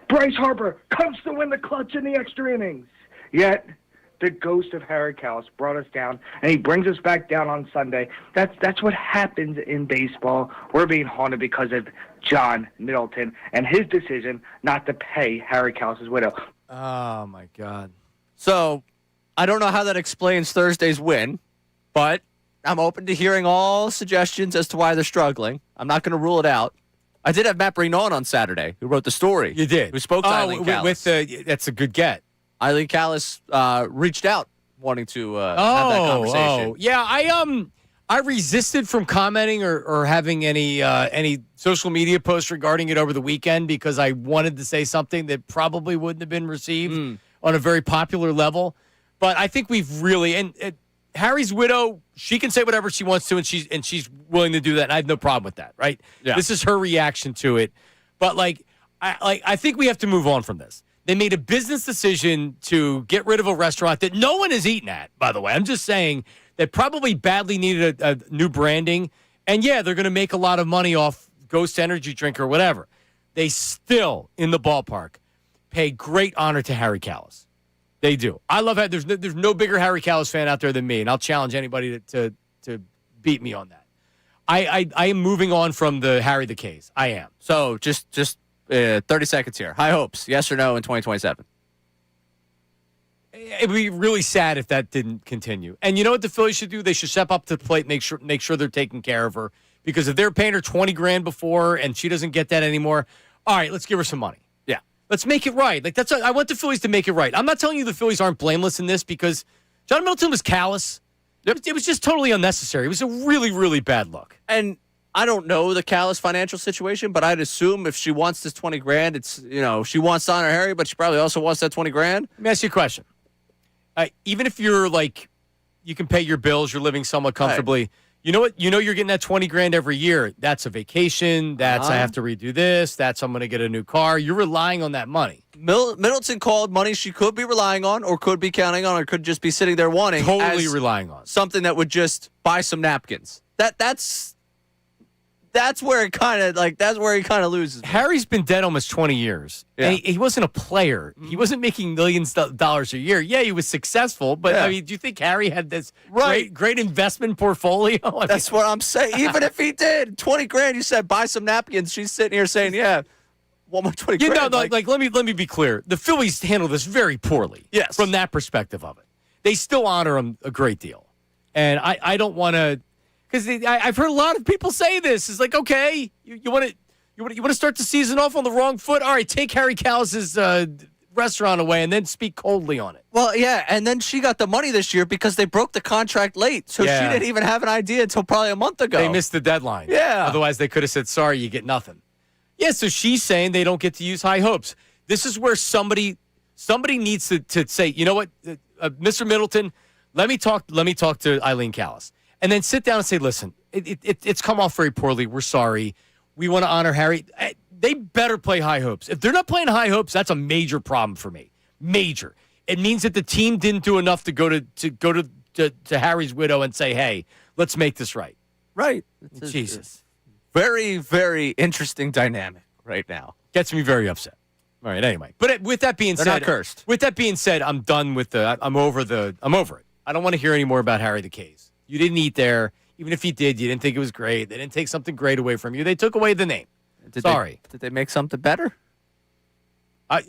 Bryce Harper comes to win the clutch in the extra innings. Yet, the ghost of Harry Callis brought us down, and he brings us back down on Sunday. That's what happens in baseball. We're being haunted because of John Middleton and his decision not to pay Harry Callis' widow. Oh, my God. So, I don't know how that explains Thursday's win, but I'm open to hearing all suggestions as to why they're struggling. I'm not going to rule it out. I did have Matt Brignon on Saturday, who wrote the story. You did? Who spoke to Eileen Callis. That's a good get. Eileen Callis reached out wanting to have that conversation. Yeah, I resisted from commenting or having any social media posts regarding it over the weekend because I wanted to say something that probably wouldn't have been received on a very popular level. But I think we've really and Harry's widow, she can say whatever she wants to, and she's willing to do that. And I have no problem with that, right? Yeah. This is her reaction to it. But I think we have to move on from this. They made a business decision to get rid of a restaurant that no one has eaten at, by the way. I'm just saying that probably badly needed a new branding. And, yeah, they're going to make a lot of money off Ghost Energy Drink or whatever. They still, in the ballpark, pay great honor to Harry Callis. They do. I love how there's no bigger Harry Callis fan out there than me, and I'll challenge anybody to beat me on that. I am moving on from the Harry the K's. I am. So just 30 seconds here. High hopes, yes or no in 2027? It would be really sad if that didn't continue. And you know what the Phillies should do? They should step up to the plate, make sure they're taking care of her. Because if they're paying her $20,000 before and she doesn't get that anymore, all right, let's give her some money. Yeah, let's make it right. I want the Phillies to make it right. I'm not telling you the Phillies aren't blameless in this because John Middleton was callous. It was just totally unnecessary. It was a really, really bad look. And I don't know the Callis financial situation, but I'd assume if she wants this $20,000, it's she wants to honor Harry, but she probably also wants that $20,000. Let me ask you a question. Even if you're you can pay your bills, you're living somewhat comfortably. Right. You know what? You're getting that $20,000 every year. That's a vacation. That's I have to redo this. That's I'm going to get a new car. You're relying on that money. Middleton called money she could be relying on, or could be counting on, or could just be sitting there wanting. Totally relying on something that would just buy some napkins. That's That's where it kind of loses. Harry's been dead almost 20 years. Yeah. And he wasn't a player. He wasn't making millions of dollars a year. Yeah, he was successful, but I mean, do you think Harry had this great investment portfolio? That's what I'm saying. Even if he did, 20 grand, you said buy some napkins. She's sitting here saying, yeah, one more 20 grand. Let me be clear. The Phillies handle this very poorly. Yes. From that perspective of it. They still honor him a great deal. And I don't want to, because I've heard a lot of people say this. It's like, okay, you want to start the season off on the wrong foot? All right, take Harry Callis's restaurant away and then speak coldly on it. Well, yeah, and then she got the money this year because they broke the contract late. So she didn't even have an idea until probably a month ago. They missed the deadline. Yeah. Otherwise, they could have said, sorry, you get nothing. Yeah, so she's saying they don't get to use high hopes. This is where somebody needs to say, you know what, Mr. Middleton, let me talk to Eileen Callis. And then sit down and say, listen, it's come off very poorly. We're sorry. We want to honor Harry. They better play high hopes. If they're not playing high hopes, that's a major problem for me. Major. It means that the team didn't do enough to go to Harry's widow and say, hey, let's make this right. Right. Jesus. Very, very interesting dynamic right now. Gets me very upset. All right, anyway. But with that being They're said, not cursed. With that being said, I'm done with I'm over it. I don't want to hear any more about Harry the K's. You didn't eat there. Even if you did, you didn't think it was great. They didn't take something great away from you. They took away the name. Sorry. Did they make something better? I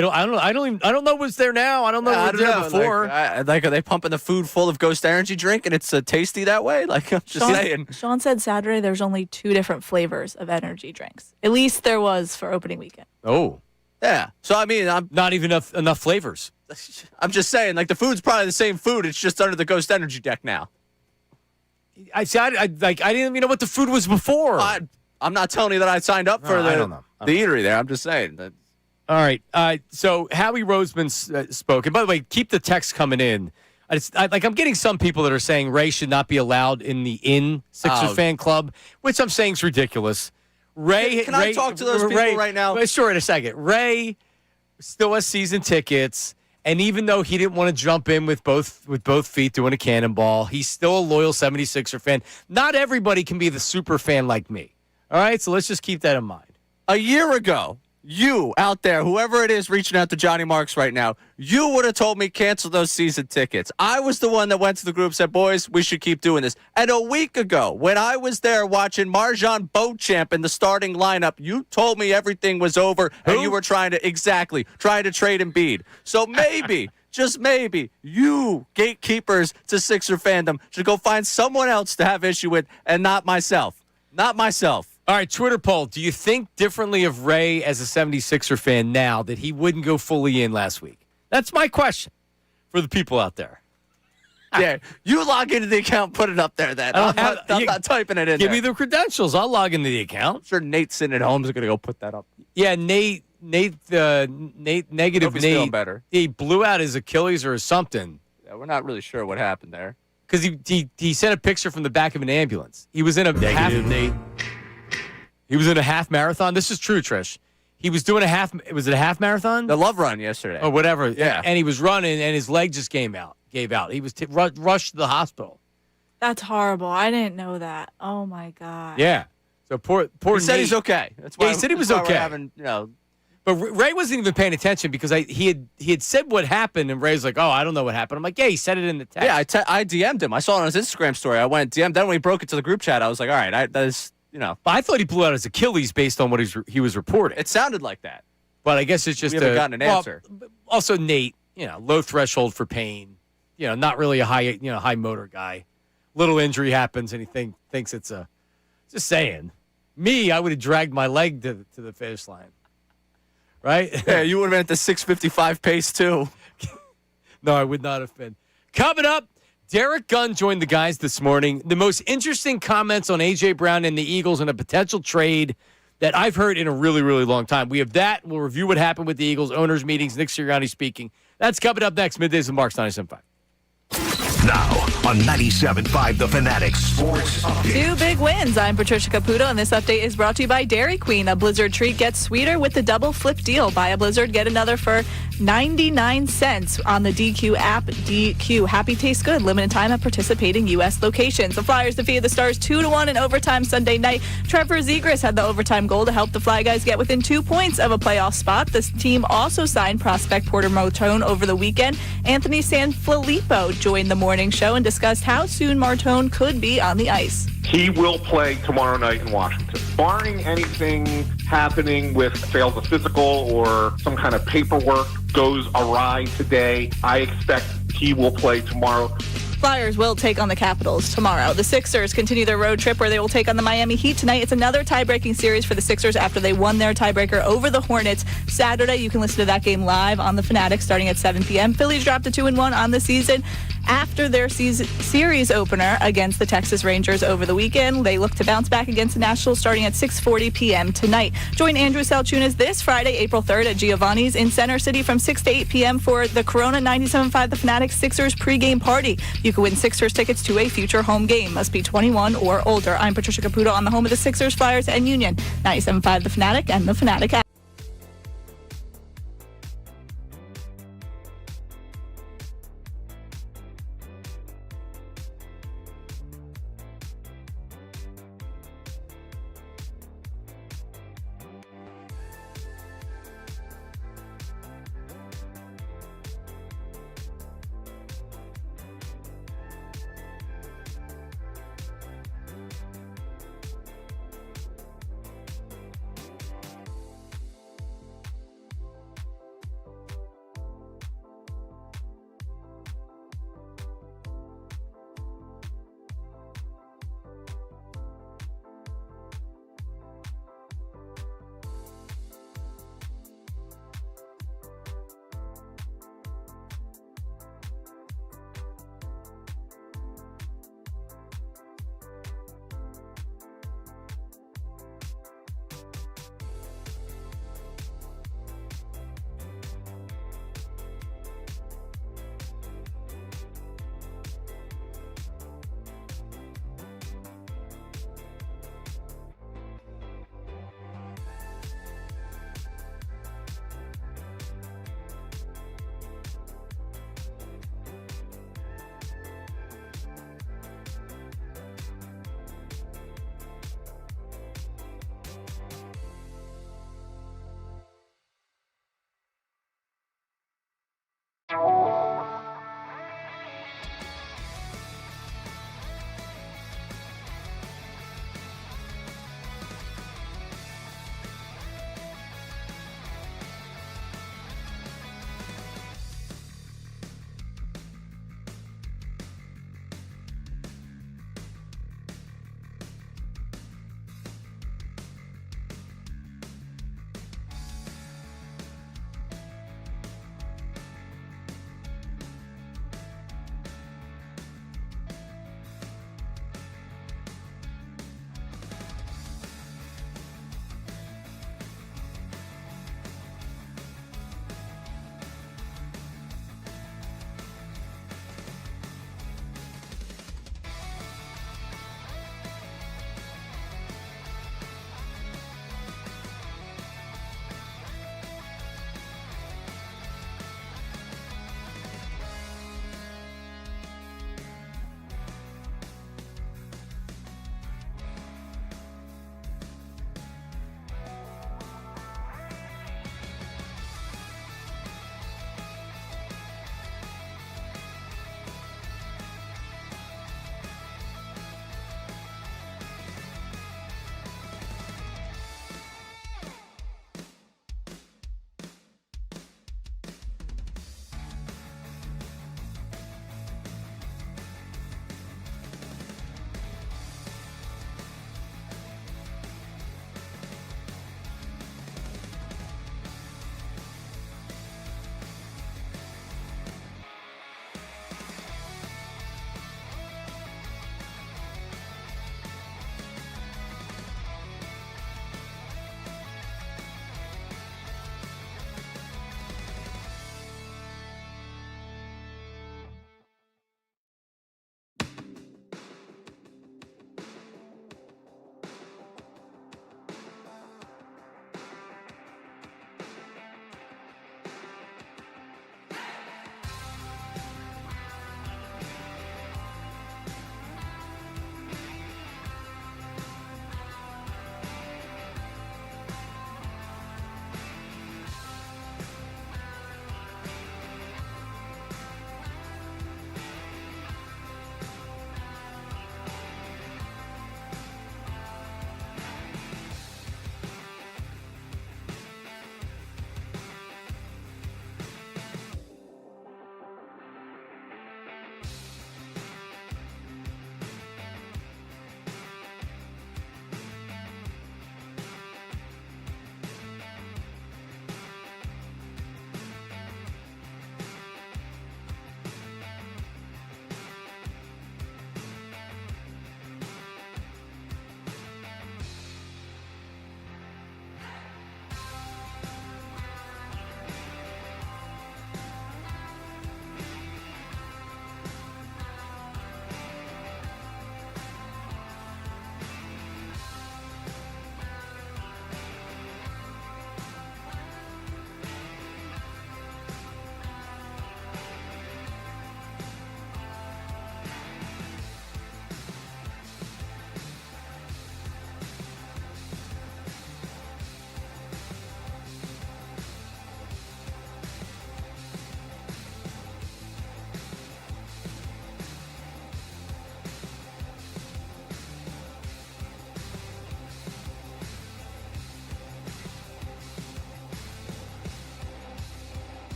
don't know what's there now. I don't know what was there before. Like, are they pumping the food full of Ghost Energy drink and it's tasty that way? Like, I'm just saying. Sean said Saturday there's only 2 different flavors of energy drinks. At least there was for opening weekend. Oh. Yeah. So, I mean, I'm not even enough flavors. I'm just saying, like, the food's probably the same food. It's just under the Ghost Energy deck now. I didn't even know what the food was before. I'm not telling you that I signed up for the eatery there. I'm just saying that. All right. So Howie Roseman spoke. And by the way, keep the text coming in. I'm getting some people that are saying Ray should not be allowed in the Sixers fan club, which I'm saying is ridiculous. Ray, can I talk to those people right now? Sure, in a second. Ray still has season tickets, and even though he didn't want to jump in with both feet doing a cannonball, he's still a loyal 76er fan. Not everybody can be the super fan like me. All right, so let's just keep that in mind. A year ago, you out there, whoever it is reaching out to Johnny Marks right now, you would have told me cancel those season tickets. I was the one that went to the group and said, boys, we should keep doing this. And a week ago, when I was there watching Marjan Beauchamp in the starting lineup, you told me everything was over and you were trying to trade Embiid. So maybe, just maybe, you gatekeepers to Sixer fandom should go find someone else to have issue with and not myself. Not myself. All right, Twitter poll. Do you think differently of Ray as a 76er fan now that he wouldn't go fully in last week? That's my question for the people out there. Yeah, you log into the account, put it up there then. I'm not typing it in Give me the credentials. I'll log into the account. I'm sure Nate sitting at home is going to go put that up. Yeah, Nate, negative Nate. Feeling better. He blew out his Achilles or something. Yeah, we're not really sure what happened there. Because he sent a picture from the back of an ambulance. He was in a Nate. He was in a half marathon. This is true, Trish. He was doing was it a half marathon? The Love Run yesterday. Or whatever. Yeah. And he was running, and his leg just gave out. He was rushed to the hospital. That's horrible. I didn't know that. Oh, my God. Yeah. So poor He said Nate. he's okay. That's why he said he was okay. But Ray wasn't even paying attention because he had said what happened, and Ray's like, oh, I don't know what happened. I'm like, yeah, he said it in the text. Yeah, I DM'd him. I saw it on his Instagram story. I went DM'd. Then when he broke it to the group chat, I was like, all right, that is, But I thought he blew out his Achilles based on what he was reporting. It sounded like that. But I guess it's just we haven't gotten an answer. Also, Nate, low threshold for pain. Not really a high motor guy. Little injury happens, and he thinks it's a. Just saying. Me, I would have dragged my leg to the finish line. Right? Yeah, you would have been at the 6:55 pace too. No, I would not have been. Coming up, Derek Gunn joined the guys this morning. The most interesting comments on A.J. Brown and the Eagles and a potential trade that I've heard in a really, really long time. We have that. We'll review what happened with the Eagles owners meetings. Nick Sirianni speaking. That's coming up next. Middays with Marks 97.5. Now on 97.5 The Fanatic Sports Update. 2 big wins. I'm Patricia Caputo, and this update is brought to you by Dairy Queen. A Blizzard treat gets sweeter with the double flip deal. Buy a Blizzard, get another for 99 cents on the DQ app. DQ. Happy tastes good. Limited time at participating U.S. locations. The Flyers defeated the Stars 2-1 in overtime Sunday night. Trevor Zegras had the overtime goal to help the Fly Guys get within 2 points of a playoff spot. This team also signed prospect Porter Martone over the weekend. Anthony Sanfilippo joined the morning show and discussed how soon Martone could be on the ice. He will play tomorrow night in Washington. Barring anything happening with fails a physical or some kind of paperwork goes awry today, I expect he will play tomorrow. Flyers will take on the Capitals tomorrow. The Sixers continue their road trip where they will take on the Miami Heat tonight. It's another tie-breaking series for the Sixers after they won their tiebreaker over the Hornets Saturday. You can listen to that game live on the Fanatic starting at 7 p.m. Phillies dropped to 2-1 on the season after their series opener against the Texas Rangers over the weekend. They look to bounce back against the Nationals starting at 6:40 p.m. tonight. Join Andrew Salciunas this Friday, April 3rd at Giovanni's in Center City from 6 to 8 p.m. for the Corona 97.5 The Fanatic Sixers pregame party. You can win Sixers tickets to a future home game. Must be 21 or older. I'm Patricia Caputo on the home of the Sixers, Flyers, and Union. 97.5 The Fanatic and The Fanatic app.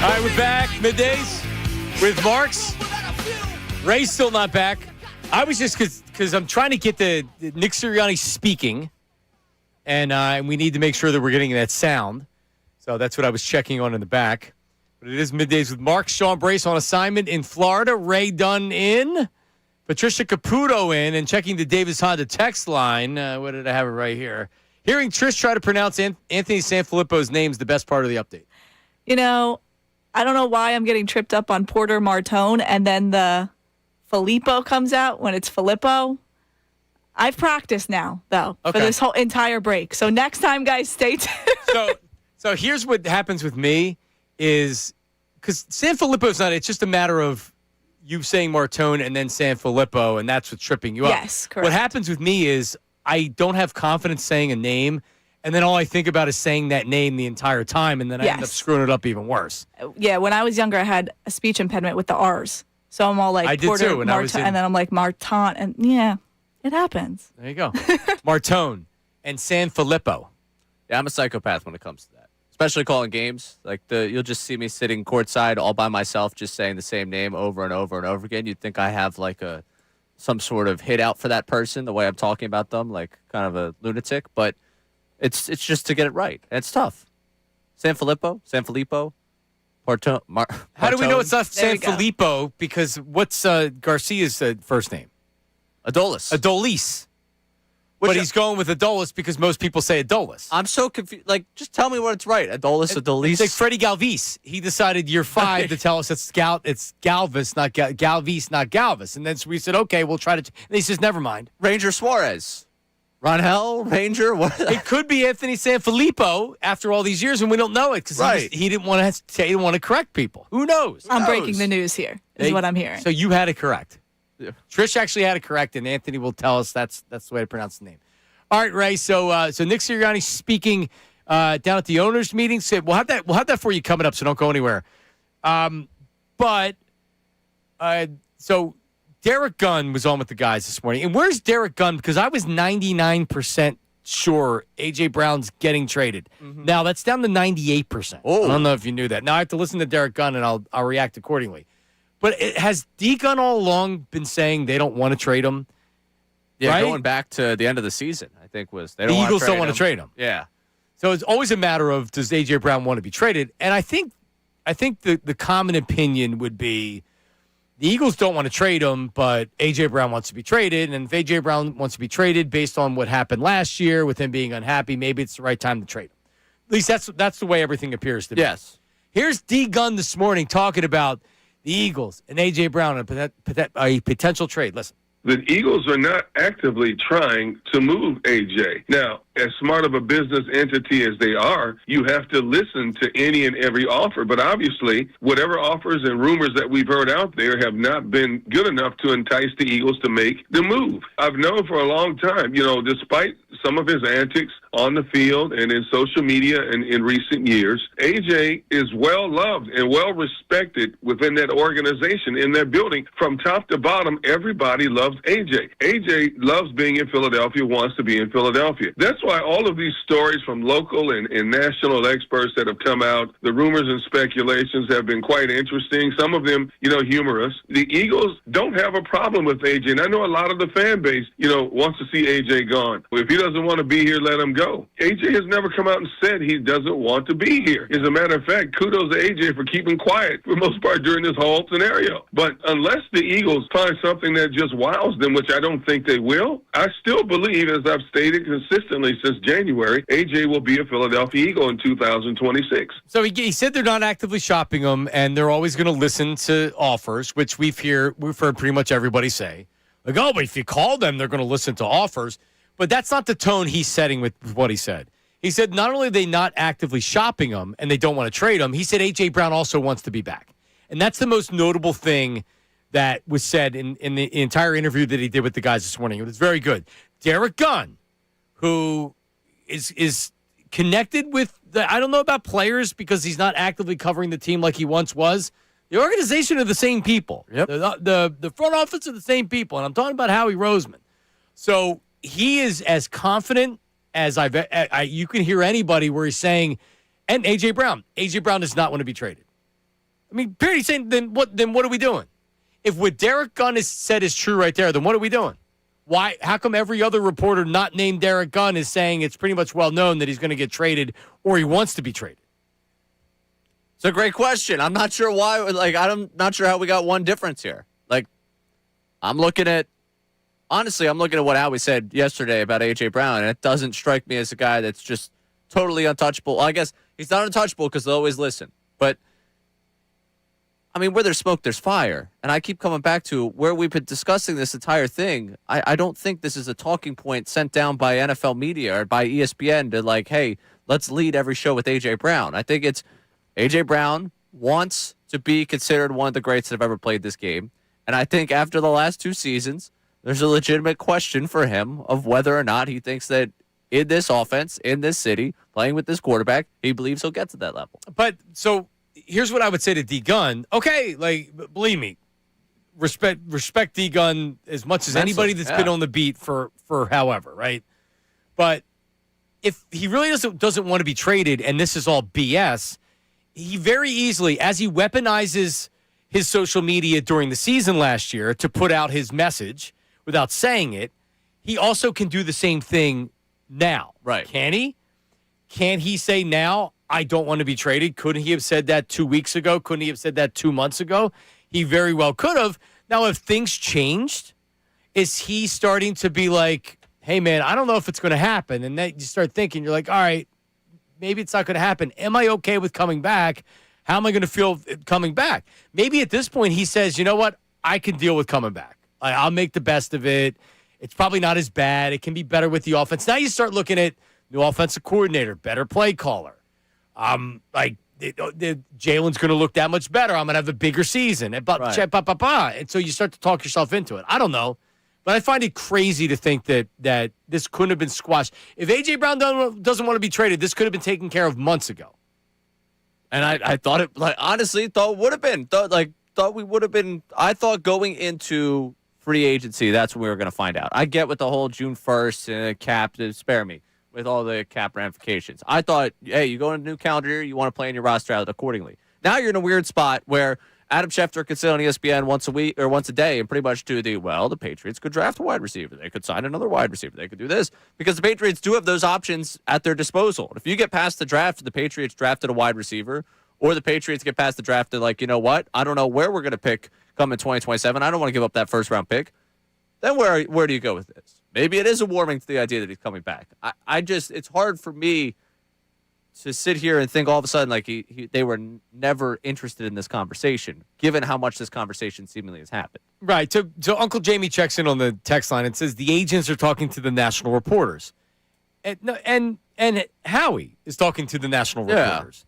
All right, we're back. Middays with Marks. Ray's still not back. I was just because I'm trying to get the Nick Sirianni speaking, and we need to make sure that we're getting that sound. So that's what I was checking on in the back. But it is Middays with Mark. Sean Bryce on assignment in Florida. Ray Dunn in. Patricia Caputo in. And checking the Davis Honda text line. What did I have it right here? Hearing Trish try to pronounce Anthony Sanfilippo's name is the best part of the update. You know, I don't know why I'm getting tripped up on Porter Martone, and then the Filippo comes out when it's Filippo. I've practiced now, though, for this whole entire break. So next time, guys, stay tuned. So here's what happens with me is because Sanfilippo's not, it's just a matter of you saying Martone and then Sanfilippo, and that's what's tripping you up. Yes, correct. What happens with me is I don't have confidence saying a name, and then all I think about is saying that name the entire time, and then I end up screwing it up even worse. Yeah, when I was younger, I had a speech impediment with the R's. So I'm all like, I did Porter, too, and and then I'm like, Marton, and yeah, it happens. There you go. Martone and Sanfilippo. Yeah, I'm a psychopath when it comes to that, especially calling games. Like you'll just see me sitting courtside all by myself, just saying the same name over and over and over again. You'd think I have like some sort of hit out for that person, the way I'm talking about them, like kind of a lunatic. But it's just to get it right. And it's tough. Sanfilippo, How do we know it's not Sanfilippo? Because what's Garcia's first name? Adolis. But he's going with Adolis because most people say Adolis. I'm so confused. Like, just tell me what it's right. Adolis. It's like Freddie Galvis. He decided year 5 to tell us it's Galvis, not Galvis, not Galvis. And then we said, okay, we'll try to. And he says, never mind. Ranger Suarez. Ronhell, Ranger. What? It could be Anthony Sanfilippo after all these years, and we don't know it because he didn't want to correct people. Who knows? I'm breaking the news here, is what I'm hearing. So you had it correct. Yeah. Trish actually had it correct, and Anthony will tell us that's the way to pronounce the name. All right, Ray. So Nick Sirianni speaking down at the owners' meeting. So we'll have that for you coming up. So don't go anywhere. So Derek Gunn was on with the guys this morning, and where's Derek Gunn? Because I was 99% sure A.J. Brown's getting traded. Mm-hmm. Now that's down to 98%. Oh. I don't know if you knew that. Now I have to listen to Derek Gunn, and I'll react accordingly. But has D. Gunn all along been saying they don't want to trade him? Yeah, right? Going back to the end of the season, I think the Eagles don't want to trade him. Yeah. So it's always a matter of, does A.J. Brown want to be traded? And I think the common opinion would be the Eagles don't want to trade him, but A.J. Brown wants to be traded. And if A.J. Brown wants to be traded based on what happened last year with him being unhappy, maybe it's the right time to trade him. At least that's the way everything appears to be. Yes. Here's D. Gunn this morning talking about the Eagles and A.J. Brown and a potential trade. Listen. The Eagles are not actively trying to move A.J. Now, as smart of a business entity as they are, you have to listen to any and every offer. But obviously, whatever offers and rumors that we've heard out there have not been good enough to entice the Eagles to make the move. I've known for a long time, despite some of his antics on the field and in social media and in recent years, A.J. is well loved and well respected within that organization, in that building. From top to bottom, everybody loves A.J. A.J. loves being in Philadelphia, wants to be in Philadelphia. That's why all of these stories from local and national experts that have come out, the rumors and speculations have been quite interesting. Some of them, humorous. The Eagles don't have a problem with A.J. And I know a lot of the fan base, wants to see A.J. gone. If he doesn't want to be here, let him go. A.J. has never come out and said he doesn't want to be here. As a matter of fact, kudos to A.J. for keeping quiet for the most part during this whole scenario. But unless the Eagles find something that just wows them, which I don't think they will, I still believe, as I've stated consistently since January, A.J. will be a Philadelphia Eagle in 2026. So he said they're not actively shopping him, and they're always going to listen to offers, which we've heard pretty much everybody say. Like, oh, but if you call them, they're going to listen to offers. But that's not the tone he's setting with what he said. He said not only are they not actively shopping him and they don't want to trade him, he said A.J. Brown also wants to be back. And that's the most notable thing that was said in the entire interview that he did with the guys this morning. It was very good. Derek Gunn, who is connected with I don't know about players because he's not actively covering the team like he once was. The organization are the same people. Yep. The front office are the same people. And I'm talking about Howie Roseman. So he is as confident as you can hear anybody where he's saying, and A.J. Brown. A.J. Brown does not want to be traded. I mean, period. He's saying, then what are we doing? If what Derek Gunn has said is true right there, then what are we doing? Why? How come every other reporter not named Derek Gunn is saying it's pretty much well known that he's going to get traded or he wants to be traded? It's a great question. I'm not sure why. I'm not sure how we got one difference here. I'm looking at what Howie said yesterday about A.J. Brown, and it doesn't strike me as a guy that's just totally untouchable. Well, I guess he's not untouchable because they'll always listen. But, I mean, where there's smoke, there's fire. And I keep coming back to where we've been discussing this entire thing. I don't think this is a talking point sent down by NFL media or by ESPN to hey, let's lead every show with A.J. Brown. I think it's A.J. Brown wants to be considered one of the greats that have ever played this game. And I think after the last 2 seasons, there's a legitimate question for him of whether or not he thinks that in this offense, in this city, playing with this quarterback, he believes he'll get to that level. But so here's what I would say to D Gunn. Okay, believe me, respect D Gunn as much as anybody that's been on the beat for however, right? But if he really doesn't want to be traded and this is all BS, he very easily, as he weaponizes his social media during the season last year to put out his message without saying it, he also can do the same thing now. Right. Can he? Can he say now, I don't want to be traded? Couldn't he have said that 2 weeks ago? Couldn't he have said that 2 months ago? He very well could have. Now, if things changed, is he starting to be like, hey, man, I don't know if it's going to happen? And then you start thinking, you're like, all right, maybe it's not going to happen. Am I okay with coming back? How am I going to feel coming back? Maybe at this point he says, you know what? I can deal with coming back. I'll make the best of it. It's probably not as bad. It can be better with the offense. Now you start looking at new offensive coordinator, better play caller. Jalen's going to look that much better. I'm going to have a bigger season. And so you start to talk yourself into it. I don't know. But I find it crazy to think that this couldn't have been squashed. If A.J. Brown doesn't want to be traded, this could have been taken care of months ago. And I thought it, honestly, thought it would have been. Thought we would have been. I thought going into free agency, that's when we were going to find out. I get with the whole June 1st cap, spare me, with all the cap ramifications. I thought, hey, you go into a new calendar year, you want to plan your roster out accordingly. Now you're in a weird spot where Adam Schefter could sit on ESPN once a week or once a day and pretty much do the Patriots could draft a wide receiver. They could sign another wide receiver. They could do this because the Patriots do have those options at their disposal. If you get past the draft, the Patriots drafted a wide receiver, or the Patriots get past the draft, they're like, you know what? I don't know where we're going to pick come in 2027. I don't want to give up that first-round pick. Then where do you go with this? Maybe it is a warming to the idea that he's coming back. It's hard for me to sit here and think all of a sudden they were never interested in this conversation, given how much this conversation seemingly has happened. Right. So Uncle Jamie checks in on the text line and says the agents are talking to the national reporters. And Howie is talking to the national reporters.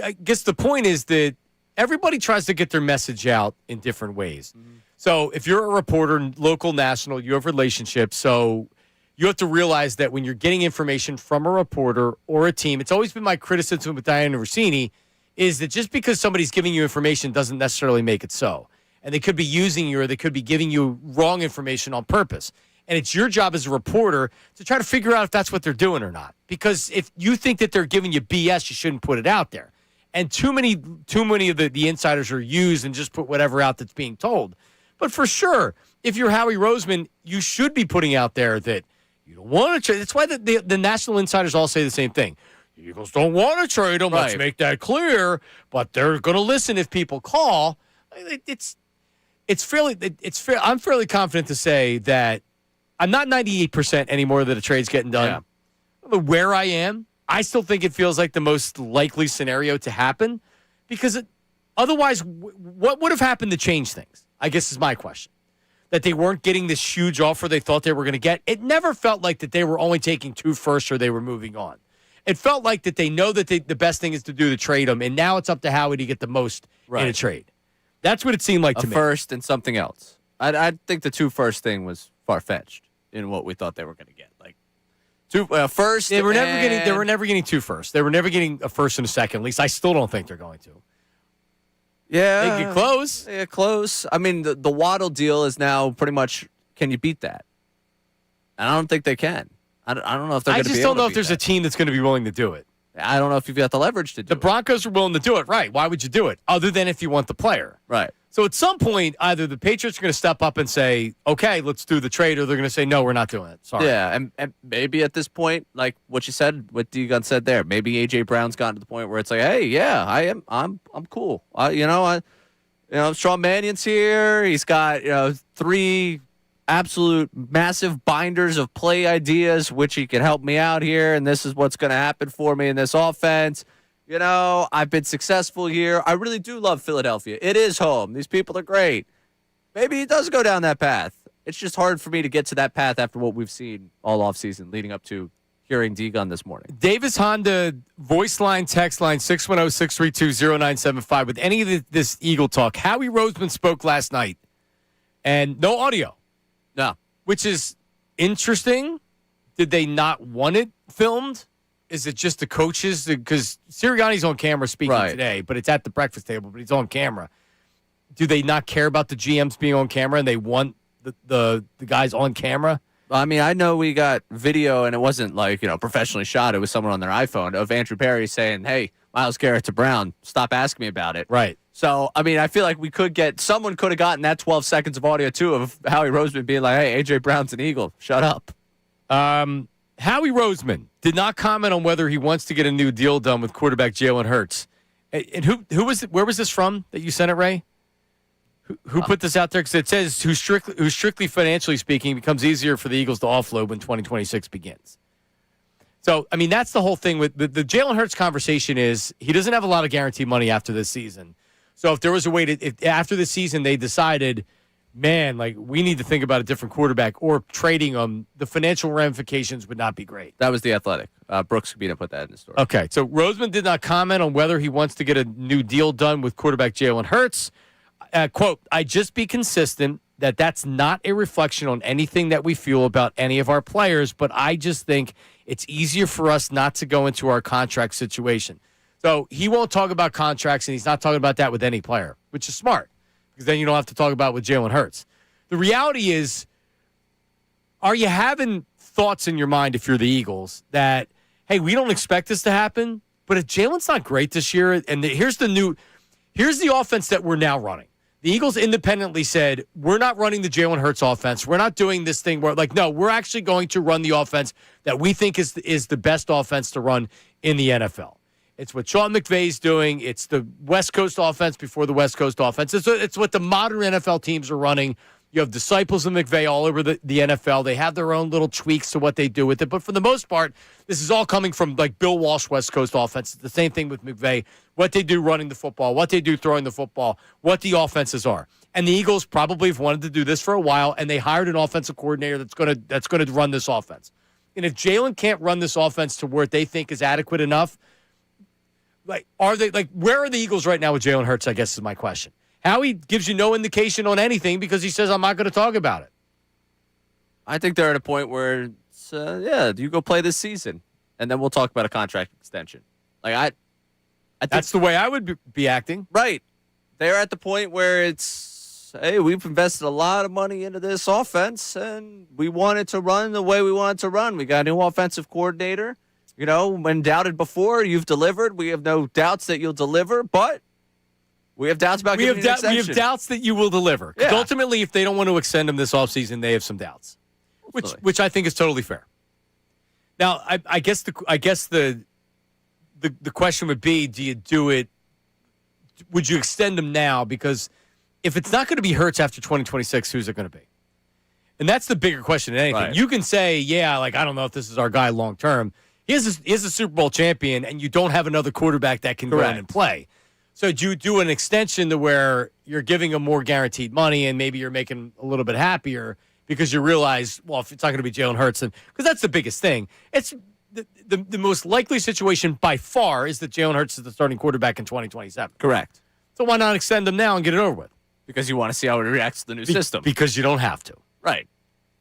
I guess the point is that everybody tries to get their message out in different ways. Mm-hmm. So if you're a reporter, local, national, you have relationships. So you have to realize that when you're getting information from a reporter or a team, it's always been my criticism with Diana Rossini, is that just because somebody's giving you information doesn't necessarily make it so. And they could be using you or they could be giving you wrong information on purpose. And it's your job as a reporter to try to figure out if that's what they're doing or not. Because if you think that they're giving you BS, you shouldn't put it out there. And too many of the insiders are used and just put whatever out that's being told. But for sure, if you're Howie Roseman, you should be putting out there that you don't want to trade. That's why the national insiders all say the same thing. The Eagles don't want to trade him. Right. Let's make that clear. But they're going to listen if people call. I'm fairly confident to say that I'm not 98% anymore that a trade's getting done. Yeah. But where I am, I still think it feels like the most likely scenario to happen because otherwise, what would have happened to change things? I guess is my question. That they weren't getting this huge offer they thought they were going to get. It never felt like that they were only taking 2 firsts or they were moving on. It felt like that they know that the best thing is to do to trade them, and now it's up to Howie to get the most in a trade. That's what it seemed like to me. A first and something else. I think the 2 first thing was far-fetched in what we thought they were going to get. First, they were never getting 2 firsts. They were never getting a first and a second. At least I still don't think they're going to. Yeah, they get close. Yeah, close. I mean, the Waddle deal is now pretty much. Can you beat that? And I don't think they can. I don't know if they're going to be able to. I just don't know if there's a team that's going to be willing to do it. I don't know if you've got the leverage to do The Broncos are willing to do it, right? Why would you do it? Other than if you want the player. Right. So at some point, either the Patriots are going to step up and say, okay, let's do the trade, or they're going to say, no, we're not doing it. Sorry. Yeah, and maybe at this point, like what you said, what D-Gun said there, maybe A.J. Brown's gotten to the point where it's like, hey, yeah, I'm cool. Sean Mannion's here. He's got, 3 absolute massive binders of play ideas, which he can help me out here, and this is what's going to happen for me in this offense. I've been successful here. I really do love Philadelphia. It is home. These people are great. Maybe he does go down that path. It's just hard for me to get to that path after what we've seen all offseason leading up to hearing D-Gun this morning. Davis Honda voice line, text line, 610-632-0975. With any of this Eagle talk, Howie Roseman spoke last night, and no audio. No. Which is interesting. Did they not want it filmed? Is it just the coaches? Because Sirianni's on camera speaking today, but it's at the breakfast table, but he's on camera. Do they not care about the GMs being on camera, and they want the guys on camera? I mean, I know we got video, and it wasn't like, professionally shot. It was someone on their iPhone of Andrew Perry saying, hey, Myles Garrett to Brown, stop asking me about it. Right. So, I mean, I feel like someone could have gotten that 12 seconds of audio, too, of Howie Roseman being like, hey, A.J. Brown's an Eagle. Shut up. Howie Roseman did not comment on whether he wants to get a new deal done with quarterback Jalen Hurts. And who was it? Where was this from that you sent it, Ray? Who put this out there? Because it says, who's strictly financially speaking, becomes easier for the Eagles to offload when 2026 begins. So, I mean, that's the whole thing with the Jalen Hurts conversation is he doesn't have a lot of guaranteed money after this season. So if there was a way if after the season they decided, man, like we need to think about a different quarterback or trading him, the financial ramifications would not be great. That was The Athletic. Brooks Sabina put that in the story. Okay, so Roseman did not comment on whether he wants to get a new deal done with quarterback Jalen Hurts. Quote, I just be consistent that that's not a reflection on anything that we feel about any of our players, but I just think it's easier for us not to go into our contract situation. So he won't talk about contracts, and he's not talking about that with any player, which is smart, because then you don't have to talk about it with Jalen Hurts. The reality is, are you having thoughts in your mind, if you're the Eagles, that, hey, we don't expect this to happen, but if Jalen's not great this year, and here's the offense that we're now running. The Eagles independently said, we're not running the Jalen Hurts offense. We're not doing this thing where, no, we're actually going to run the offense that we think is the best offense to run in the NFL. It's what Sean McVay's doing. It's the West Coast offense before the West Coast offense. It's what the modern NFL teams are running. You have disciples of McVay all over the NFL. They have their own little tweaks to what they do with it. But for the most part, this is all coming from Bill Walsh West Coast offense. It's the same thing with McVay. What they do running the football, what they do throwing the football, what the offenses are. And the Eagles probably have wanted to do this for a while, and they hired an offensive coordinator that's going to run this offense. And if Jalen can't run this offense to where they think is adequate enough, where are the Eagles right now with Jalen Hurts, I guess is my question. Howie gives you no indication on anything because he says, I'm not going to talk about it. I think they're at a point where it's, you go play this season, and then we'll talk about a contract extension. I think that's the way I would be acting. Right. They're at the point where it's, hey, we've invested a lot of money into this offense, and we want it to run the way we want it to run. We got a new offensive coordinator. When doubted before, you've delivered. We have no doubts that you'll deliver, but we have doubts about giving you an extension. We have doubts that you will deliver. Because ultimately, if they don't want to extend him this offseason, they have some doubts, which I think is totally fair. Now, I guess the question would be, do you do it? Would you extend him now? Because if it's not going to be Hurts after 2026, who's it going to be? And that's the bigger question than anything. Right. You can say, I don't know if this is our guy long term. He is a Super Bowl champion, and you don't have another quarterback that can go in and play. So do you do an extension to where you're giving him more guaranteed money and maybe you're making a little bit happier because you realize, well, if it's not going to be Jalen Hurts, because that's the biggest thing. It's the most likely situation by far is that Jalen Hurts is the starting quarterback in 2027. Correct. So why not extend him now and get it over with? Because you want to see how it reacts to the new system. Because you don't have to. Right.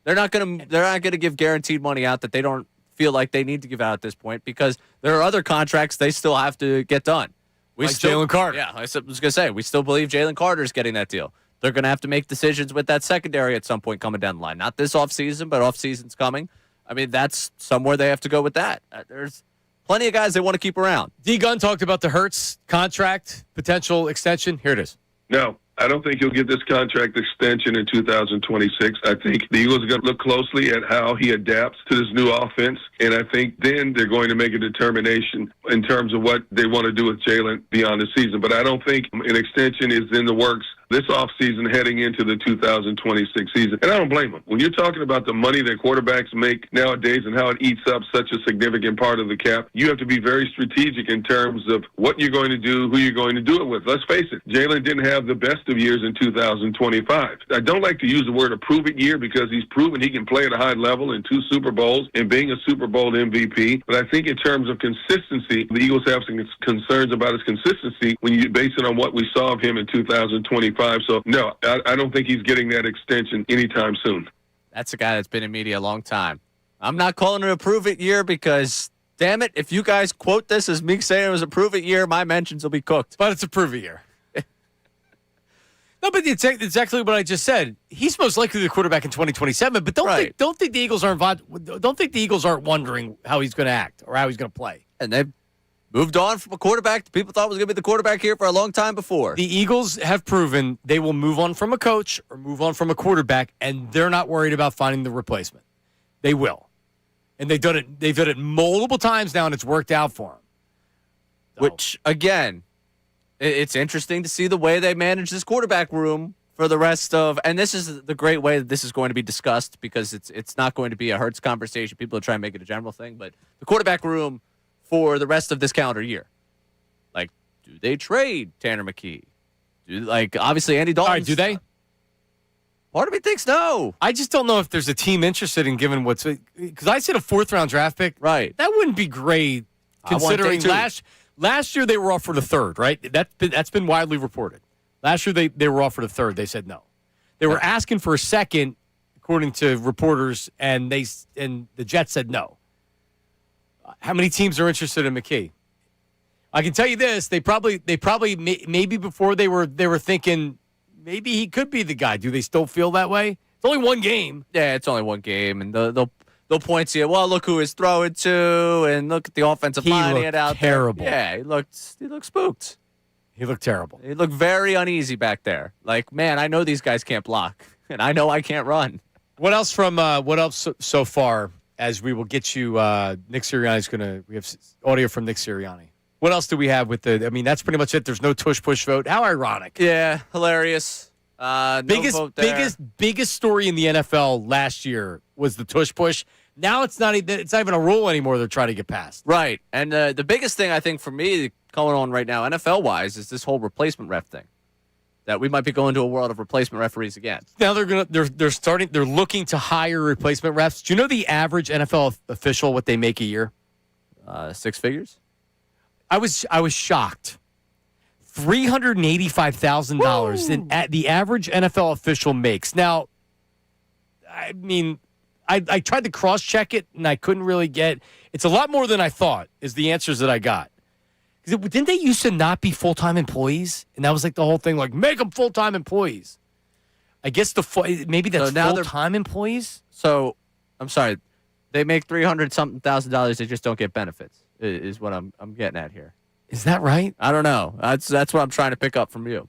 They're not going to give guaranteed money out that they don't feel like they need to give out at this point because there are other contracts they still have to get done. Jalen Carter. Yeah, I was going to say, we still believe Jalen Carter's getting that deal. They're going to have to make decisions with that secondary at some point coming down the line. Not this offseason, but offseason's coming. I mean, that's somewhere they have to go with that. plenty of guys they want to keep around. D. Gunn talked about the Hurts contract potential extension. Here it is. No, I don't think he'll get this contract extension in 2026. I think the Eagles are going to look closely at how he adapts to this new offense, and I think then they're going to make a determination in terms of what they want to do with Jalen beyond the season. But I don't think an extension is in the works this offseason heading into the 2026 season. And I don't blame them. When you're talking about the money that quarterbacks make nowadays and how it eats up such a significant part of the cap, you have to be very strategic in terms of what you're going to do, who you're going to do it with. Let's face it, Jalen didn't have the best of years in 2025. I don't like to use the word a prove-it year because he's proven he can play at a high level in 2 Super Bowls and being a Super Bowl MVP. But I think in terms of consistency, the Eagles have some concerns about his consistency when you base it on what we saw of him in 2025. So, no, I don't think he's getting that extension anytime soon. That's a guy that's been in media a long time. I'm not calling it a prove-it year because, damn it, if you guys quote this as me saying it was a prove-it year, my mentions will be cooked. But it's a prove-it year. No, but it's exactly what I just said. He's most likely the quarterback in 2027. But don't think the Eagles aren't wondering how he's going to act or how he's going to play. And they've moved on from a quarterback that people thought was going to be the quarterback here for a long time before. The Eagles have proven they will move on from a coach or move on from a quarterback, and they're not worried about finding the replacement. They will, and they've done it. They've done it multiple times now, and it's worked out for them. Which, again, it's interesting to see the way they manage this quarterback room for the rest of, and this is the great way that this is going to be discussed because it's not going to be a Hurts conversation. People are trying to make it a general thing, but the quarterback room for the rest of this calendar year. Like, do they trade Tanner McKee? Obviously Andy Dalton. All right, do they? Part of me thinks no. I just don't know if there's a team interested in giving because I said a 4th-round draft pick. Right. That wouldn't be great considering last year they were offered a 3rd, right? That's been widely reported. Last year they were offered a 3rd. They said no. They were asking for a 2nd, according to reporters, and the Jets said no. How many teams are interested in McKee? I can tell you this: they probably maybe before they were thinking maybe he could be the guy. Do they still feel that way? It's only one game. Yeah, it's only one game, and they'll point to you. Well, look who he's throwing to, and look at the offensive line he had out terrible. There. Yeah, he looked spooked. He looked terrible. He looked very uneasy back there. Like, man, I know these guys can't block, and I know I can't run. What else so far? As we will get you, Nick Sirianni's we have audio from Nick Sirianni. What else do we have with that's pretty much it. There's no tush-push vote. How ironic. Yeah, hilarious. Biggest story in the NFL last year was the tush-push. Now it's not even a rule anymore they're trying to get past. Right, and the biggest thing I think for me going on right now, NFL-wise, is this whole replacement ref thing. That we might be going to a world of replacement referees again. Now they're looking to hire replacement refs. Do you know the average NFL official what they make a year? 6 figures. I was shocked. $385,000 and the average NFL official makes. Now, I mean, I tried to cross check it and I couldn't really get. It's a lot more than I thought. Is the answers that I got. Didn't they used to not be full-time employees? And that was like the whole thing, like, make them full-time employees. I guess maybe that's full-time employees? So, I'm sorry. They make $300,000. They just don't get benefits, is what I'm getting at here. Is that right? I don't know. That's what I'm trying to pick up from you.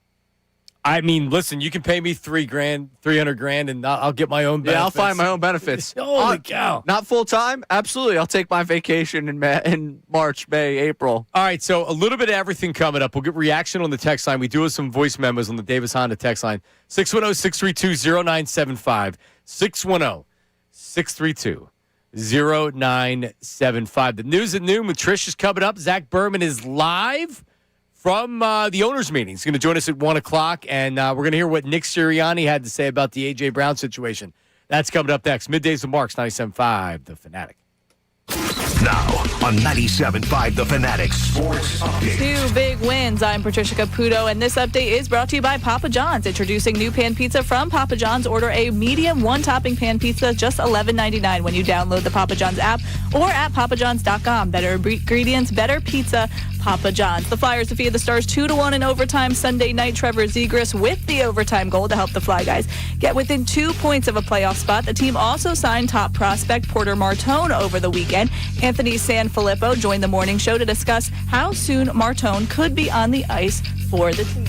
I mean, listen, you can pay me $300,000, and I'll get my own benefits. Yeah, I'll find my own benefits. Holy cow! Not full time? Absolutely. I'll take my vacation in March, May, April. All right, so a little bit of everything coming up. We'll get reaction on the text line. We do have some voice memos on the Davis Honda text line. 610-632-0975. 610-632-0975. The news at noon with Trish is coming up. Zach Berman is live from the owners' meeting. He's going to join us at 1 o'clock, and we're going to hear what Nick Sirianni had to say about the A.J. Brown situation. That's coming up next. Middays with Marks, 97.5, The Fanatic. Now on 97.5 The Fanatic Sports Update. 2 big wins. I'm Patricia Caputo, and this update is brought to you by Papa John's. Introducing new pan pizza from Papa John's. Order a medium 1-topping pan pizza, just $11.99 when you download the Papa John's app or at papajohns.com. Better ingredients, better pizza, Papa John's. The Flyers defeated the Stars 2-1 in overtime Sunday night. Trevor Zegras with the overtime goal to help the Fly Guys get within 2 points of a playoff spot. The team also signed top prospect Porter Martone over the weekend. Anthony Sanford Filippo joined the morning show to discuss how soon Martone could be on the ice for the team.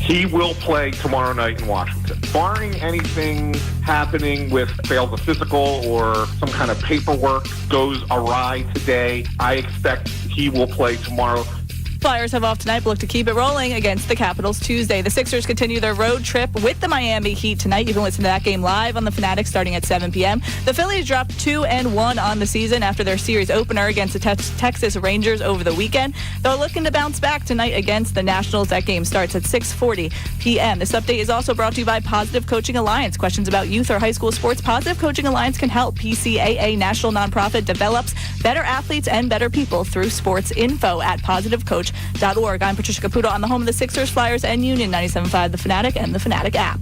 He will play tomorrow night in Washington. Barring anything happening with fails a physical or some kind of paperwork goes awry today, I expect he will play tomorrow. Flyers have off tonight, but look to keep it rolling against the Capitals Tuesday. The Sixers continue their road trip with the Miami Heat tonight. You can listen to that game live on the Fanatic starting at 7 p.m. The Phillies dropped 2-1 on the season after their series opener against the Texas Rangers over the weekend. They're looking to bounce back tonight against the Nationals. That game starts at 6:40 p.m. This update is also brought to you by Positive Coaching Alliance. Questions about youth or high school sports? Positive Coaching Alliance can help. PCAA national nonprofit develops better athletes and better people through sports. Info at positivecoach.org. I'm Patricia Caputo on the home of the Sixers, Flyers, and Union, 97.5 The Fanatic and the Fanatic app.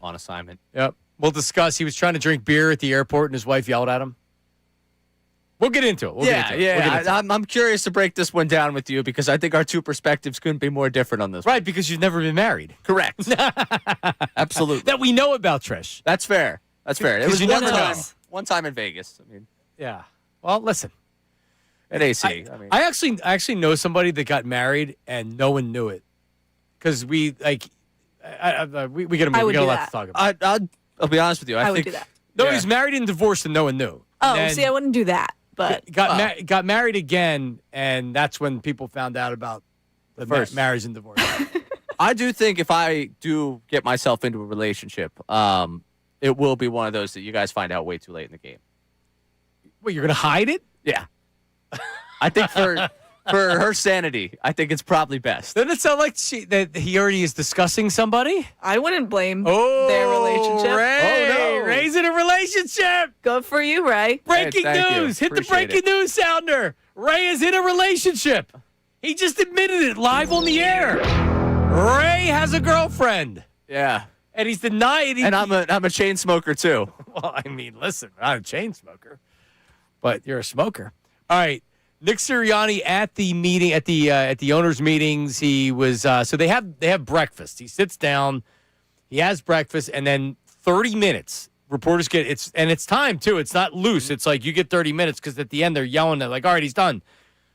on assignment. Yep. We'll discuss. He was trying to drink beer at the airport, and his wife yelled at him. We'll get into it. I'm curious to break this one down with you because I think our two perspectives couldn't be more different on this. Right, because you've never been married. Correct. Absolutely. That we know about, Trish. That's fair. It was one time in Vegas. I mean, yeah. Well, listen. At AC. I actually know somebody that got married and no one knew it because we got a lot to talk about. I'll be honest with you. I would do that. No, he was married and divorced and no one knew. Oh, see, I wouldn't do that. But got married again, and that's when people found out about the marriage and divorce. I do think if I do get myself into a relationship, it will be one of those that you guys find out way too late in the game. Wait, you're going to hide it? Yeah. I think for her sanity, I think it's probably best. Doesn't it sound like that he already is discussing somebody? I wouldn't blame their relationship. Ray, Ray's in a relationship. Good for you, Ray. Breaking news. Hit the breaking news sounder. Ray is in a relationship. He just admitted it live on the air. Ray has a girlfriend. Yeah. And he's denying it. And I'm a chain smoker, too. Well, I mean, listen, I'm not a chain smoker, but you're a smoker. All right. Nick Sirianni at the meeting at the owners' meetings. He was so they have breakfast. He sits down, he has breakfast, and then 30 minutes. Reporters get it's time too. It's not loose. It's like you get 30 minutes because at the end they're yelling at like, all right, he's done.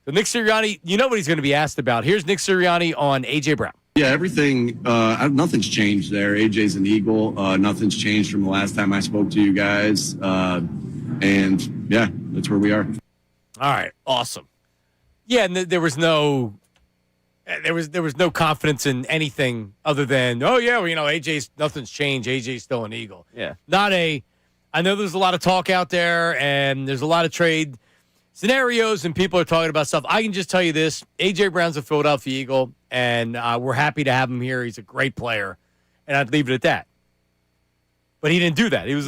So Nick Sirianni, you know what he's going to be asked about. Here's Nick Sirianni on AJ Brown. Yeah, everything. Nothing's changed there. AJ's an Eagle. Nothing's changed from the last time I spoke to you guys. And yeah, that's where we are. All right, awesome. Yeah, and there was no confidence in anything other than AJ's nothing's changed. AJ's still an Eagle. Yeah, I know there's a lot of talk out there, and there's a lot of trade scenarios, and people are talking about stuff. I can just tell you this: AJ Brown's a Philadelphia Eagle, and we're happy to have him here. He's a great player, and I'd leave it at that. But he didn't do that. He was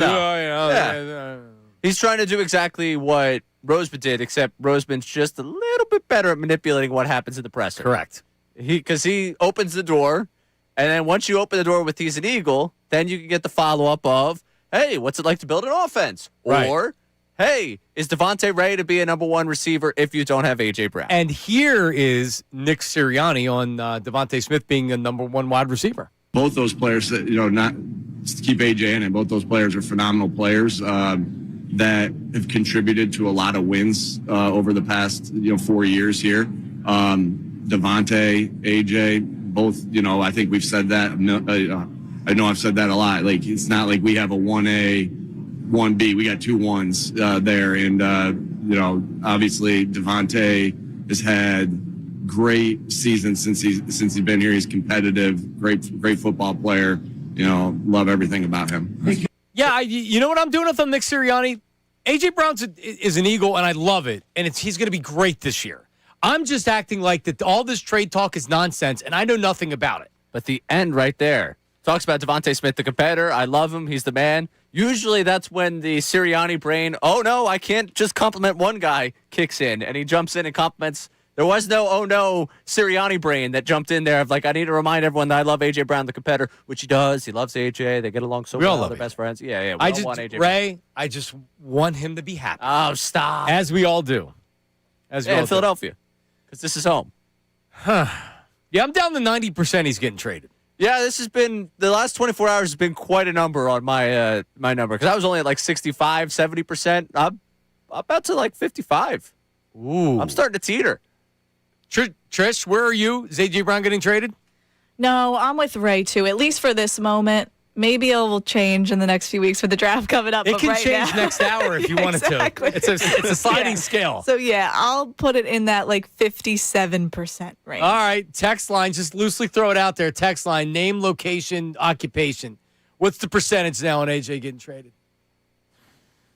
he's trying to do exactly what Roseman did, except Roseman's just a little bit better at manipulating what happens in the presser. Correct. Because he opens the door, and then once you open the door with he's an Eagle, then you can get the follow-up of, hey, what's it like to build an offense? Right. Or, hey, is Devontae ready to be a number one receiver if you don't have A.J. Brown? And here is Nick Sirianni on Devontae Smith being a number one wide receiver. Both those players, not to keep AJ in it, both those players are phenomenal players. That have contributed to a lot of wins over the past 4 years here. Devontae, AJ, both. I think we've said that. I know I've said that a lot. Like it's not like we have a 1A, 1B. We got 2 1s there, and obviously Devontae has had great seasons since he's been here. He's competitive, great football player. Love everything about him. Yeah, you know what I'm doing with him, Nick Sirianni? A.J. Brown is an Eagle, and I love it, and he's going to be great this year. I'm just acting like that all this trade talk is nonsense, and I know nothing about it. But the end right there talks about Devontae Smith, the competitor. I love him. He's the man. Usually that's when the Sirianni brain, oh, no, I can't just compliment one guy, kicks in, and he jumps in and compliments. There was no, oh, no, Sirianni brain that jumped in there of like, I need to remind everyone that I love A.J. Brown, the competitor, which he does. He loves A.J. They get along so well. They're best friends. Yeah. We all want A.J. Ray, I just want him to be happy. Oh, stop. As we all do. In Philadelphia, because this is home. Yeah, I'm down to 90% he's getting traded. Yeah, this has been, the last 24 hours has been quite a number on my my number, because I was only at like 65, 70%. I'm about to like 55. Ooh. I'm starting to teeter. Trish, where are you? Is A.J. Brown getting traded? No, I'm with Ray, too, at least for this moment. Maybe it will change in the next few weeks with the draft coming up. It can right change now, next hour if you wanted to. It's a sliding scale. So, yeah, I'll put it in that like 57% range. All right, text line, just loosely throw it out there. Text line, name, location, occupation. What's the percentage now on A.J. getting traded?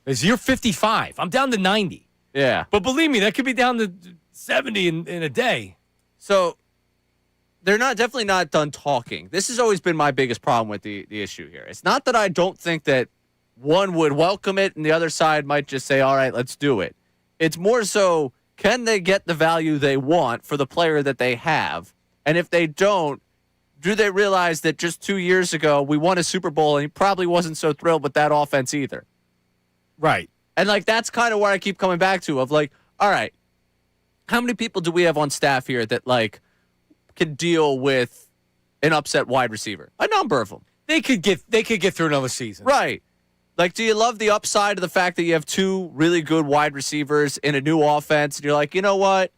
Because you're 55. I'm down to 90. Yeah. But believe me, that could be down to 70 in a day. So they're definitely not done talking. This has always been my biggest problem with the issue here. It's not that I don't think that one would welcome it and the other side might just say, all right, let's do it. It's more so, can they get the value they want for the player that they have? And if they don't, do they realize that just 2 years ago we won a Super Bowl and he probably wasn't so thrilled with that offense either? Right. And, like, that's kind of where I keep coming back to of, like, all right, how many people do we have on staff here that, like, can deal with an upset wide receiver? A number of them. They could get through another season. Right. Like, do you love the upside of the fact that you have two really good wide receivers in a new offense? And you're like, you know what?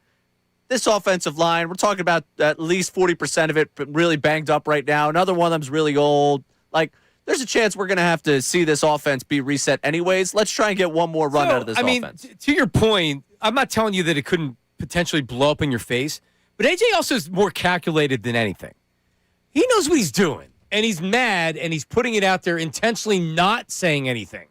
This offensive line, we're talking about at least 40% of it really banged up right now. Another one of them's really old. Like, there's a chance we're going to have to see this offense be reset anyways. Let's try and get one more run out of this offense. To your point, I'm not telling you that it couldn't potentially blow up in your face, but AJ also is more calculated than anything. He knows what he's doing, and he's mad, and he's putting it out there intentionally not saying anything.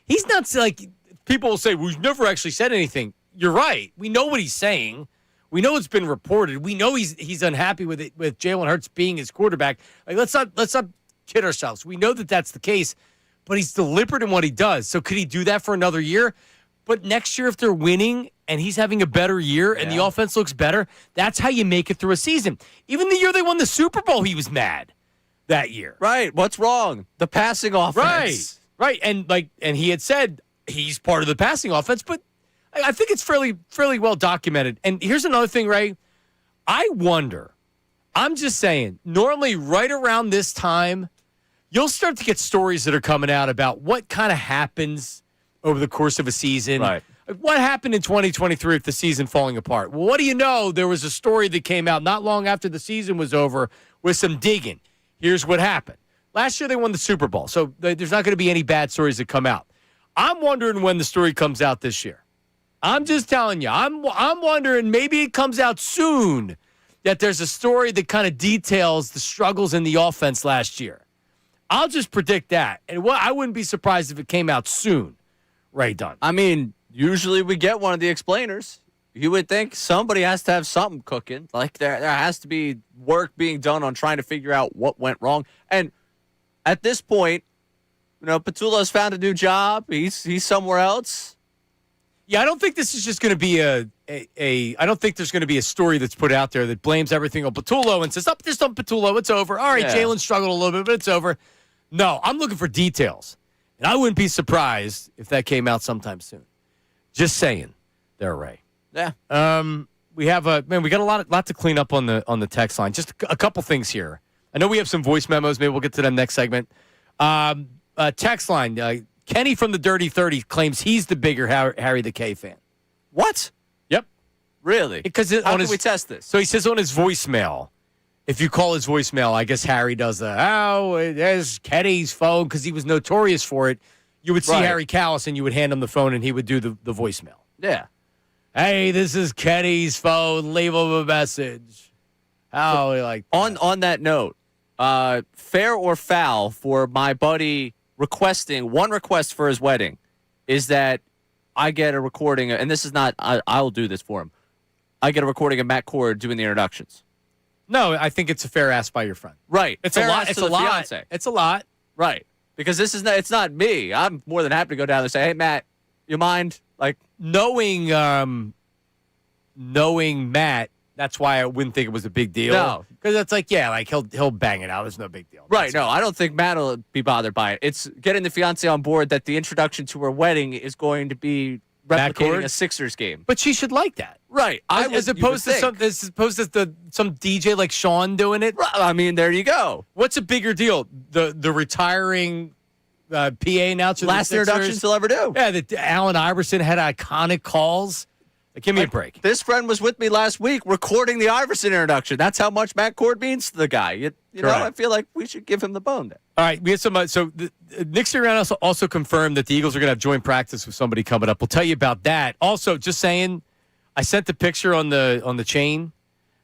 He's not like people will say, well, he's never actually said anything. You're right. We know what he's saying. We know it's been reported. We know he's unhappy with it, with Jalen Hurts being his quarterback. Like, let's not kid ourselves. We know that that's the case, but he's deliberate in what he does. So could he do that for another year? But next year, if they're winning and he's having a better year and the offense looks better, that's how you make it through a season. Even the year they won the Super Bowl, he was mad that year. Right. What's wrong? The passing offense. Right. And he had said he's part of the passing offense, but I think it's fairly well documented. And here's another thing, Ray. I wonder, I'm just saying, normally right around this time, you'll start to get stories that are coming out about what kind of happens over the course of a season. Right. Like, what happened in 2023 with the season falling apart? Well, what do you know? There was a story that came out not long after the season was over with some digging. Here's what happened. Last year they won the Super Bowl, so there's not going to be any bad stories that come out. I'm wondering when the story comes out this year. I'm just telling you. I'm wondering maybe it comes out soon that there's a story that kind of details the struggles in the offense last year. I'll just predict that. And I wouldn't be surprised if it came out soon. Ray Dunn. I mean, usually we get one of the explainers. You would think somebody has to have something cooking. Like there has to be work being done on trying to figure out what went wrong. And at this point, Petulo's found a new job. He's somewhere else. Yeah, I don't think this is just going to be I don't think there's going to be a story that's put out there that blames everything on Petulo and says, just on Petulo, it's over. All right, yeah. Jalen struggled a little bit, but it's over. No, I'm looking for details. And I wouldn't be surprised if that came out sometime soon. Just saying there, Ray. Yeah. We have we got a lot to clean up on the text line. Just a couple things here. I know we have some voice memos. Maybe we'll get to them next segment. Text line, Kenny from the Dirty 30 claims he's the bigger Harry the K fan. What? Yep. Really? Because how can we test this? So he says on his voicemail, if you call his voicemail, I guess Harry does there's Kenny's phone because he was notorious for it. You would see Harry Callis and you would hand him the phone and he would do the voicemail. Yeah. Hey, this is Kenny's phone. Leave him a message. How like that? On that note, fair or foul for my buddy requesting one request for his wedding is that I get a recording, and this is not, I'll do this for him. I get a recording of Matt Cord doing the introductions. No, I think it's a fair ask by your friend. Right. It's fair a lot. It's a lot. Fiance. It's a lot. Right. Because it's not me. I'm more than happy to go down there and say, hey, Matt, you mind? Like, knowing Matt, that's why I wouldn't think it was a big deal. No. Because it's like, yeah, like he'll bang it out. There's no big deal. Right. No, I don't think Matt will be bothered by it. It's getting the fiance on board that the introduction to her wedding is going to be replicating a Sixers game. But she should like that. Right. As opposed to some DJ like Sean doing it. I mean, there you go. What's a bigger deal? The retiring PA announcer. Last introductions he'll ever do. Yeah, that Allen Iverson had iconic calls. Give me a break. This friend was with me last week recording the Iverson introduction. That's how much Matt Cord means to the guy. You know, I feel like we should give him the bone there. All right, we have some. So Nick Sirianni also confirmed that the Eagles are going to have joint practice with somebody coming up. We'll tell you about that. Also, just saying, I sent the picture on the chain.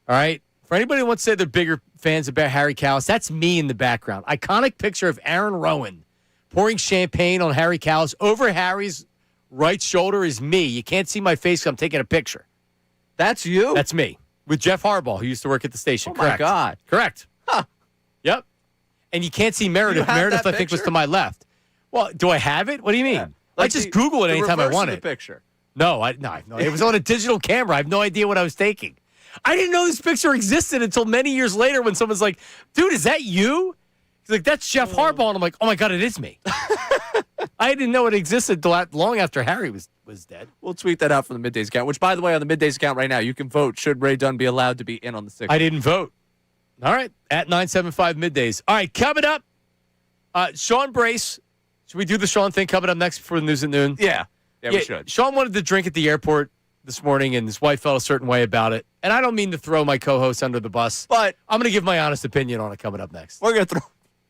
All right, for anybody who wants to say they're bigger fans of Harry Callis, that's me in the background. Iconic picture of Aaron Rowan pouring champagne on Harry Callis. Over Harry's right shoulder is me. You can't see my face because I'm taking a picture. That's you? That's me. With Jeff Harbaugh, who used to work at the station. Oh, my God. Correct. Huh. Yep. And you can't see Meredith. Meredith, I think, was to my left. Well, do I have it? What do you mean? Yeah. Like I just Google it anytime I want it. Picture. No, I have no. It was on a digital camera. I have no idea what I was taking. I didn't know this picture existed until many years later when someone's like, dude, is that you? He's like, that's Jeff Harper. And I'm like, oh, my God, it is me. I didn't know it existed till long after Harry was dead. We'll tweet that out from the Middays account, which, by the way, on the Middays account right now, you can vote. Should Ray Dunn be allowed to be in on the Sixers? I didn't vote. All right, at 975 Middays. All right, coming up, Sean Bryce. Should we do the Sean thing coming up next before the news at noon? Yeah, we should. Sean wanted to drink at the airport this morning, and his wife felt a certain way about it. And I don't mean to throw my co-host under the bus, but I'm going to give my honest opinion on it coming up next. We're going to throw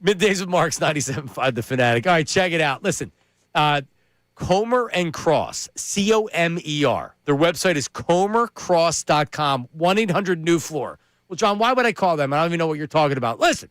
Middays with Marks, 97.5 The Fanatic. All right, check it out. Listen, Comer and Cross, C-O-M-E-R. Their website is comercross.com, 1-800-NEW-FLOOR. Well, John, why would I call them? I don't even know what you're talking about. Listen,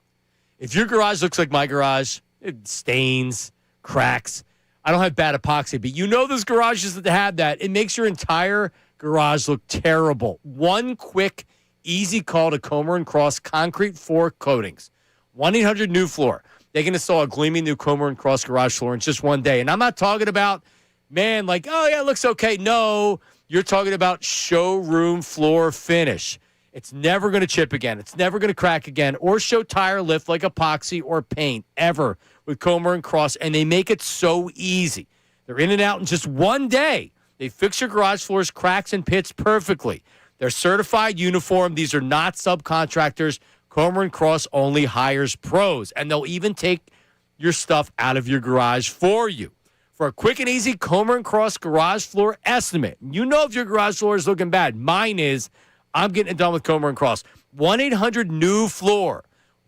if your garage looks like my garage, it stains, cracks. I don't have bad epoxy, but you know those garages that have that. It makes your entire garage look terrible. One quick, easy call to Comer and Cross Concrete Floor Coatings. 1-800-NEW-FLOOR. They can install a gleaming new Comer and Cross garage floor in just one day. And I'm not talking about, man, like, oh, yeah, it looks okay. No, you're talking about showroom floor finish. It's never going to chip again. It's never going to crack again or show tire lift like epoxy or paint ever with Comer and Cross. And they make it so easy. They're in and out in just one day. They fix your garage floors, cracks, and pits perfectly. They're certified uniform. These are not subcontractors. Comer and Cross only hires pros, and they'll even take your stuff out of your garage for you. For a quick and easy Comer and Cross garage floor estimate, you know if your garage floor is looking bad. Mine is. I'm getting it done with Comer and Cross. 1-800-NEW-FLOOR.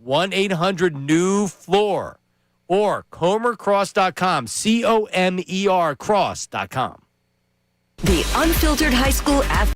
1-800-NEW-FLOOR. Or comercross.com. C-O-M-E-R cross.com. The Unfiltered High School Athlete.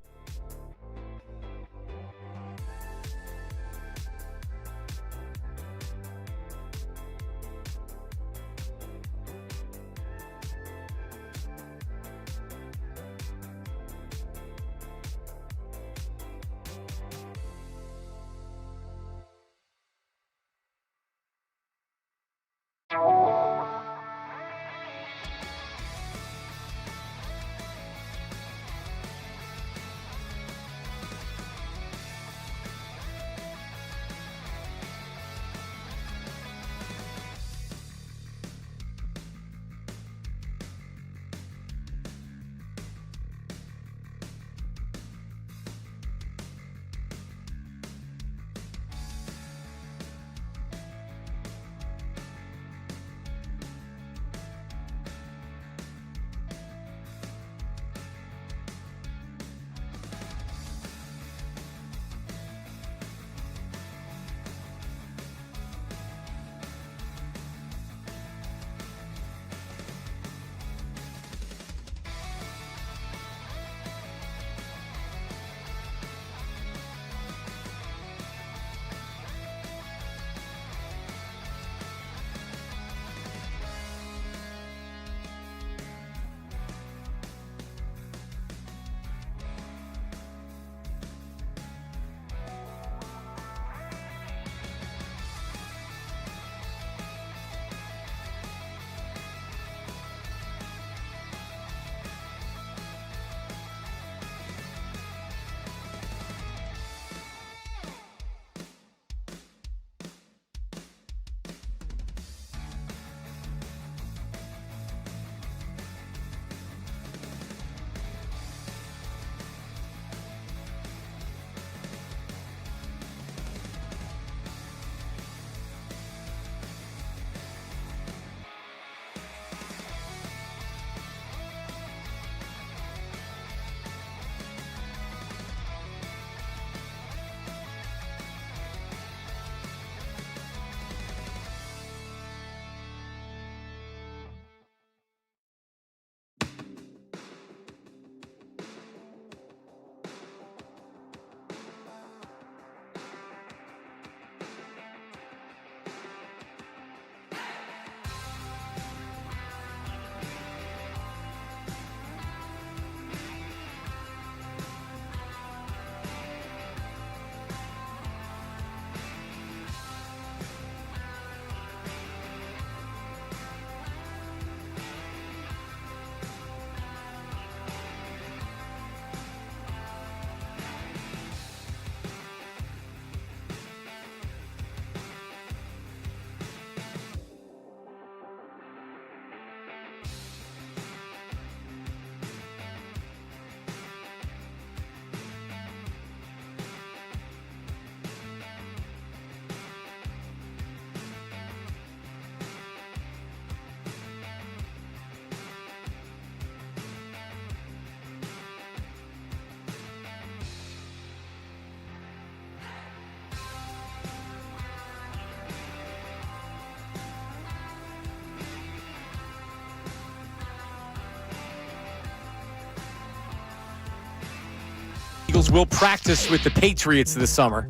Eagles will practice with the Patriots this summer.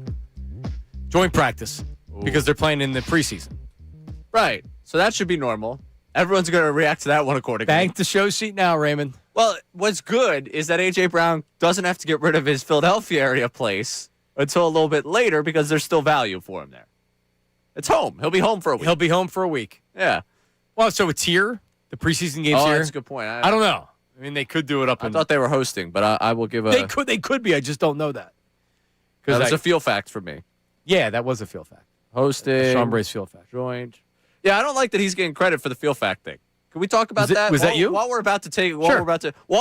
Joint practice because they're playing in the preseason. Right. So that should be normal. Everyone's going to react to that one accordingly. Bank the show sheet now, Raymond. Well, what's good is that A.J. Brown doesn't have to get rid of his Philadelphia area place until a little bit later because there's still value for him there. It's home. He'll be home for a week. He'll be home for a week. Yeah. Well, so it's here? The preseason game's here? That's a good point. I don't know. I mean, they could do it up I thought they were hosting, but I will give a... They could be. I just don't know that. That was a feel fact for me. Yeah, that was a feel fact. Hosting. Sean Bray's feel fact. Joined. Yeah, I don't like that he's getting credit for the feel fact thing. Can we talk about that? Was that you? While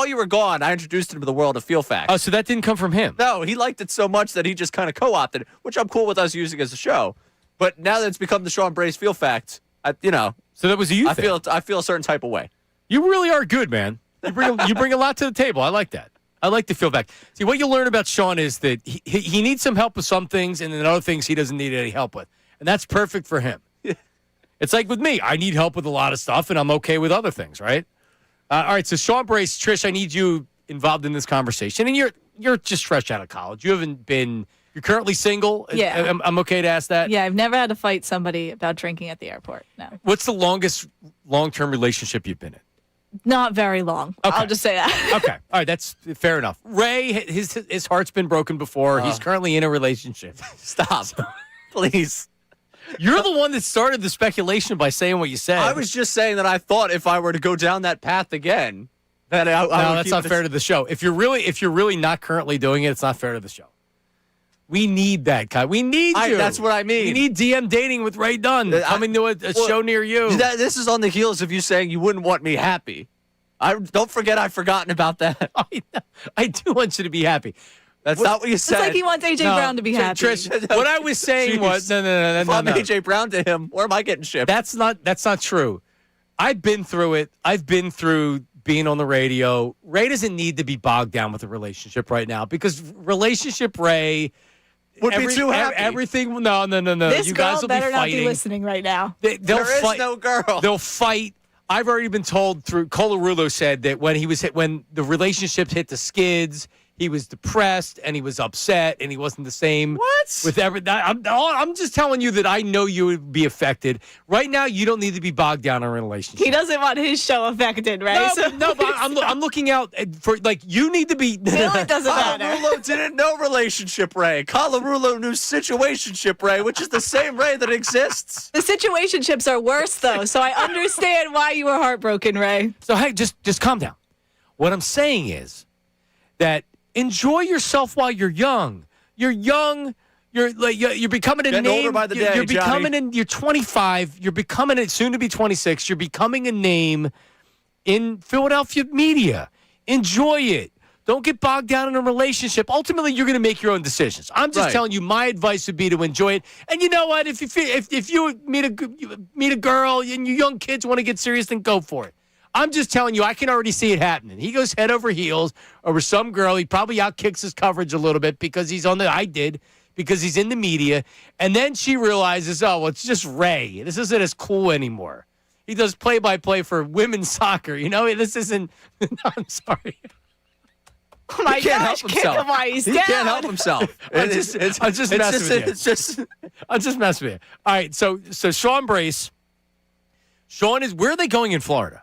you were gone, I introduced him to the world of feel fact. Oh, so that didn't come from him? No, he liked it so much that he just kind of co-opted it, which I'm cool with us using as a show. But now that it's become the Sean Bray's feel fact, So that was a you thing. I feel a certain type of way. You really are good, man. You bring a lot to the table. I like that. I like the feel back. See, what you'll learn about Sean is that he needs some help with some things, and then other things he doesn't need any help with. And that's perfect for him. It's like with me. I need help with a lot of stuff, and I'm okay with other things, right? All right, so Sean Brace, Trish, I need you involved in this conversation. And you're just fresh out of college. You're currently single? Yeah. I'm okay to ask that? Yeah, I've never had to fight somebody about drinking at the airport, no. What's the longest long-term relationship you've been in? Not very long. Okay. I'll just say that. Okay. All right. That's fair enough. Ray, his heart's been broken before. He's currently in a relationship. Stop. Please. You're the one that started the speculation by saying what you said. I was just saying that I thought if I were to go down that path again, that I would that's not fair to the show. If you're really not currently doing it, it's not fair to the show. We need that, Kai. We need you. That's what I mean. We need DM dating with Ray Dunn coming to a show near you. This is on the heels of you saying you wouldn't want me happy. Don't forget I've forgotten about that. I do want you to be happy. That's not what you said. It's like he wants A.J. Brown to be happy. Trish, what I was saying was no. If I'm A.J. Brown to him, where am I getting shipped? That's not true. I've been through it. I've been through being on the radio. Ray doesn't need to be bogged down with a relationship right now because relationship Ray would be too happy. Everything. No. This you girl guys will better be fighting. not be listening right now. They'll there fight. is no girl. They'll fight. I've already been told through Colarulo said that when the relationship hit the skids, he was depressed and he was upset and he wasn't the same. What? With I'm just telling you that I know you would be affected. Right now, you don't need to be bogged down in a relationship. He doesn't want his show affected, right? But I'm looking out for you need to be. It doesn't matter. Colarulo didn't know relationship Ray. Colarulo knew situationship Ray, which is the same Ray that exists. The situationships are worse though, so I understand why you were heartbroken, Ray. So hey, just calm down. What I'm saying is that. Enjoy yourself while you're young. You're young. You're becoming a Getting name. older by the day, you're becoming Johnny. you're 25. You're becoming soon to be 26. You're becoming a name in Philadelphia media. Enjoy it. Don't get bogged down in a relationship. Ultimately, you're going to make your own decisions. I'm just telling you. My advice would be to enjoy it. And you know what? If you meet a girl and your young kids want to get serious, then go for it. I'm just telling you, I can already see it happening. He goes head over heels over some girl. He probably outkicks his coverage a little bit because he's because he's in the media. And then she realizes, oh, well, it's just Ray. This isn't as cool anymore. He does play-by-play for women's soccer. This isn't. No, I'm sorry. Oh my gosh, kick him while he's down. He can't help himself. I'm just messing with you. I'm just messing with you. All right, so Sean Brace. Sean where are they going in Florida?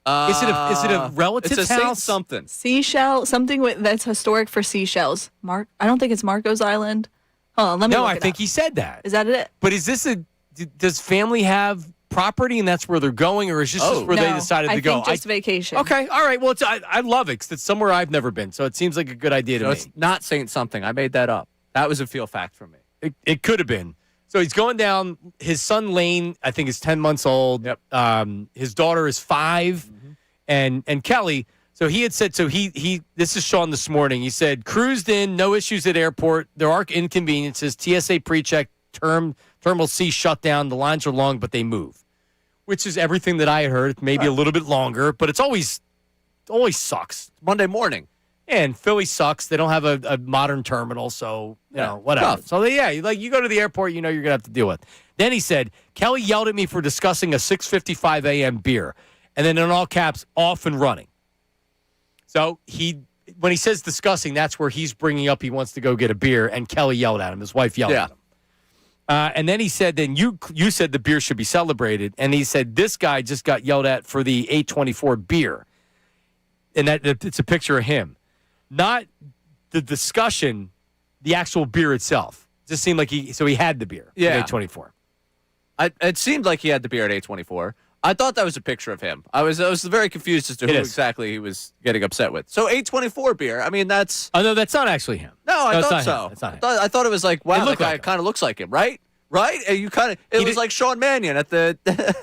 Is it a relative's it's a house? Something. Seashell, something that's historic for seashells. I don't think it's Marco's Island. Hold on, let me No, look I it think up. he said that. Is that it? But is this does family have property and that's where they're going, or is this just where they decided to go? I think just vacation. Okay, all right. Well, I love it because it's somewhere I've never been, so it seems like a good idea to me. It's not Saint something. I made that up. That was a feel fact for me. It could have been. So he's going down. His son Lane, I think, is 10 months old. Yep. His daughter is 5. And Kelly, so he had said, this is Sean this morning. He said, cruised in, no issues at airport. There are inconveniences. TSA pre-check, Terminal C shut down. The lines are long, but they move, which is everything that I had heard. Maybe a little bit longer, but it always sucks. Monday morning. And Philly sucks. They don't have a modern terminal, so, whatever. Tough. So, you go to the airport, you're going to have to deal with. Then he said, Kelly yelled at me for discussing a 6:55 a.m. beer. And then in all caps, off and running. So when he says discussing, that's where he's bringing up he wants to go get a beer, and Kelly yelled at him. His wife yelled at him. And then he said, then you said the beer should be celebrated. And he said, this guy just got yelled at for the 824 beer. And it's a picture of him. Not the discussion, the actual beer itself. It just seemed like he had the beer at 824. It seemed like he had the beer at 824. I thought that was a picture of him. I was very confused as to who exactly he was getting upset with. So 824 beer. I mean, that's. Oh no, that's not actually him. No, I thought not so. Him. It's not him. I thought it was like, wow, that guy like kind of looks like him, right? Right? And you kind of. It was like Sean Mannion at the.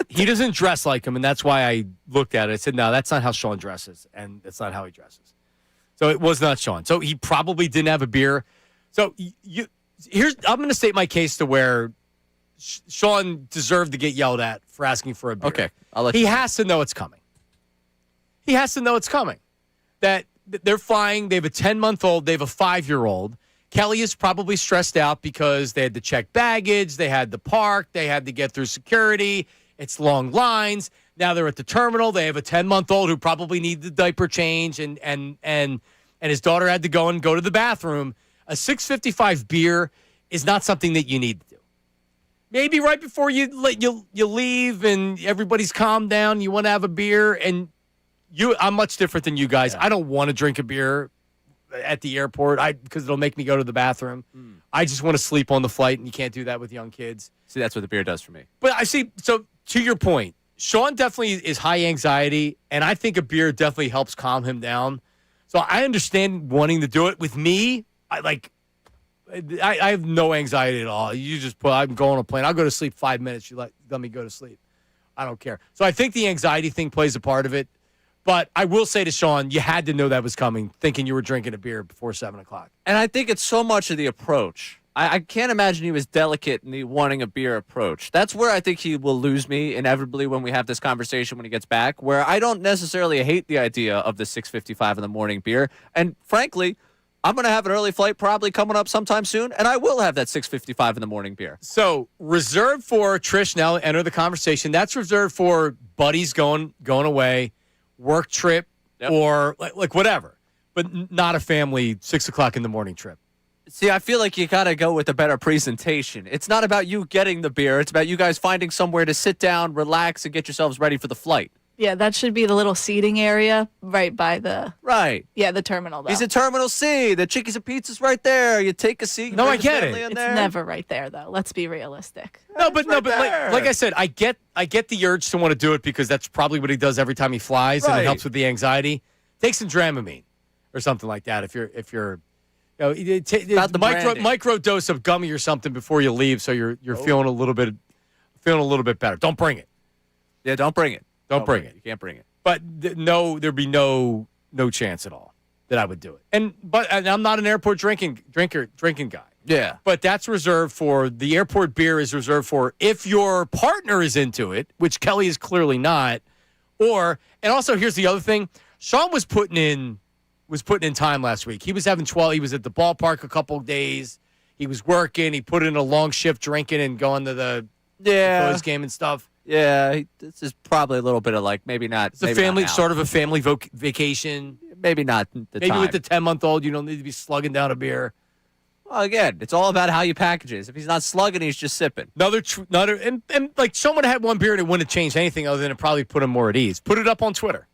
He doesn't dress like him, and that's why I looked at it. I said, no, that's not how Sean dresses, and that's not how he dresses. So it was not Sean. So he probably didn't have a beer. So I'm going to state my case to where Sean deserved to get yelled at for asking for a beer. Okay, I'll let he you has to know it's coming. He has to know it's coming. That they're flying. They have a 10-month-old. They have a 5-year-old. Kelly is probably stressed out because they had to check baggage. They had to park. They had to get through security. It's long lines. Now they're at the terminal. They have a 10-month-old who probably needs the diaper change, and his daughter had to go to the bathroom. A 655 beer is not something that you need to do. Maybe right before you leave and everybody's calmed down, you want to have a beer. And I'm much different than you guys. Yeah. I don't want to drink a beer at the airport because it'll make me go to the bathroom. I just want to sleep on the flight, and you can't do that with young kids. See, that's what the beer does for me. But I see. So to your point, Sean definitely is high anxiety, and I think a beer definitely helps calm him down. So I understand wanting to do it. With me, I have no anxiety at all. You just I'm going on a plane. I'll go to sleep 5 minutes. You let me go to sleep. I don't care. So I think the anxiety thing plays a part of it. But I will say to Sean, you had to know that was coming, thinking you were drinking a beer before 7 o'clock. And I think it's so much of the approach. I can't imagine he was delicate in the wanting a beer approach. That's where I think he will lose me inevitably when we have this conversation when he gets back, where I don't necessarily hate the idea of the 6:55 in the morning beer. And frankly, I'm going to have an early flight probably coming up sometime soon, and I will have that 6:55 in the morning beer. So reserved for Trish, now enter the conversation. That's reserved for buddies going away, work trip, or like whatever, but not a family 6 o'clock in the morning trip. See, I feel like you got to go with a better presentation. It's not about you getting the beer. It's about you guys finding somewhere to sit down, relax, and get yourselves ready for the flight. Yeah, that should be the little seating area right by the... Right. Yeah, the terminal, though. He's at Terminal C. The Chickies and Pizza's right there. You take a seat. No, I get it. It's never right there, though. Let's be realistic. But like I said, I get the urge to want to do it because that's probably what he does every time he flies, and it helps with the anxiety. Take some Dramamine or something like that if you're micro dose of gummy or something before you leave, so you're feeling a little bit better. Don't bring it. Yeah, don't bring it. Don't bring it. You can't bring it. But there'd be no chance at all that I would do it. And I'm not an airport drinking guy. Yeah. But that's reserved for the airport beer is reserved for if your partner is into it, which Kelly is clearly not. And also here's the other thing. Sean was putting in time last week. He was having 12. He was at the ballpark a couple of days. He was working. He put in a long shift drinking and going to the Phillies game and stuff. Yeah, this is probably a little bit of maybe not. It's a family, sort of a family vacation. Maybe not Maybe with the 10-month-old, you don't need to be slugging down a beer. Well, again, it's all about how you package it. If he's not slugging, he's just sipping. And like someone had one beer and it wouldn't have changed anything other than it probably put him more at ease. Put it up on Twitter.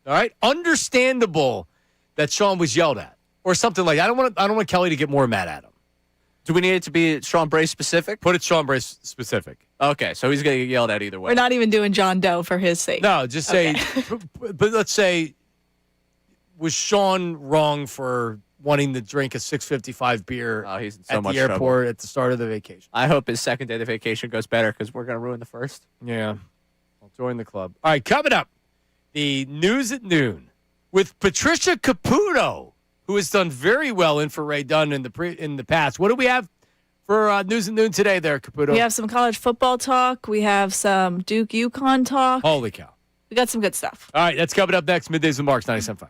All right, understandable that Sean was yelled at or something like that. I don't want Kelly to get more mad at him. Do we need it to be Sean Bryce specific? Put it Sean Bryce specific. Okay, so he's going to get yelled at either way. We're not even doing John Doe for his sake. No, just say, but let's say, was Sean wrong for wanting to drink a 6:55 beer he's in so at much the airport trouble. at the start of the vacation? I hope his second day of the vacation goes better because we're going to ruin the first. Yeah, I'll join the club. All right, coming up, the news at noon with Patricia Caputo, who has done very well in for Ray Dunn in the past. What do we have for news at noon today there, Caputo? We have some college football talk. We have some Duke UConn talk. Holy cow. We got some good stuff. All right, that's coming up next. Middays with Marks, 97.5.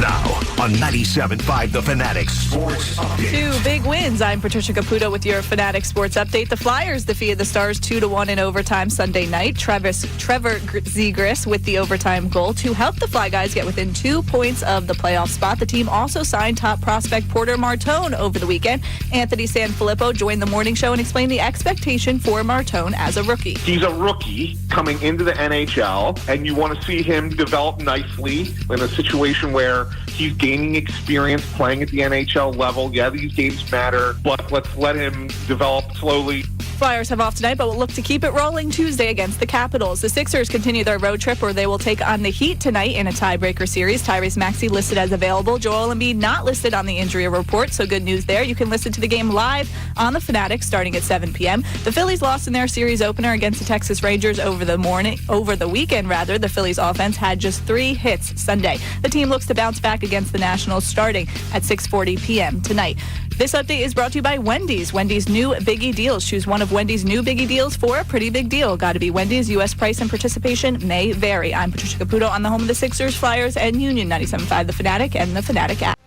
Now, on 97.5 The Fanatic Sports Update. Two big wins. I'm Patricia Caputo with your Fanatic Sports Update. The Flyers defeated the Stars 2-1 in overtime Sunday night. Trevor Zegras with the overtime goal to help the Fly Guys get within 2 points of the playoff spot. The team also signed top prospect Porter Martone over the weekend. Anthony Sanfilippo joined the morning show and explained the expectation for Martone as a rookie. He's a rookie coming into the NHL, and you want to see him develop nicely in a situation where he's gaining experience playing at the NHL level. Yeah, these games matter, but let's let him develop slowly. Flyers have off tonight, but will look to keep it rolling Tuesday against the Capitals. The Sixers continue their road trip where they will take on the Heat tonight in a tiebreaker series. Tyrese Maxey listed as available. Joel Embiid not listed on the injury report, so good news there. You can listen to the game live on the Fanatic starting at 7 p.m. The Phillies lost in their series opener against the Texas Rangers over the weekend. The Phillies offense had just 3 hits Sunday. The team looks to bounce back against the Nationals starting at 6:40 p.m. tonight. This update is brought to you by Wendy's. Wendy's new Biggie Deals. Choose one of Wendy's new Biggie Deals for a pretty big deal. Got to be Wendy's. U.S. price and participation may vary. I'm Patricia Caputo on the home of the Sixers, Flyers, and Union 97.5 The Fanatic and the Fanatic app.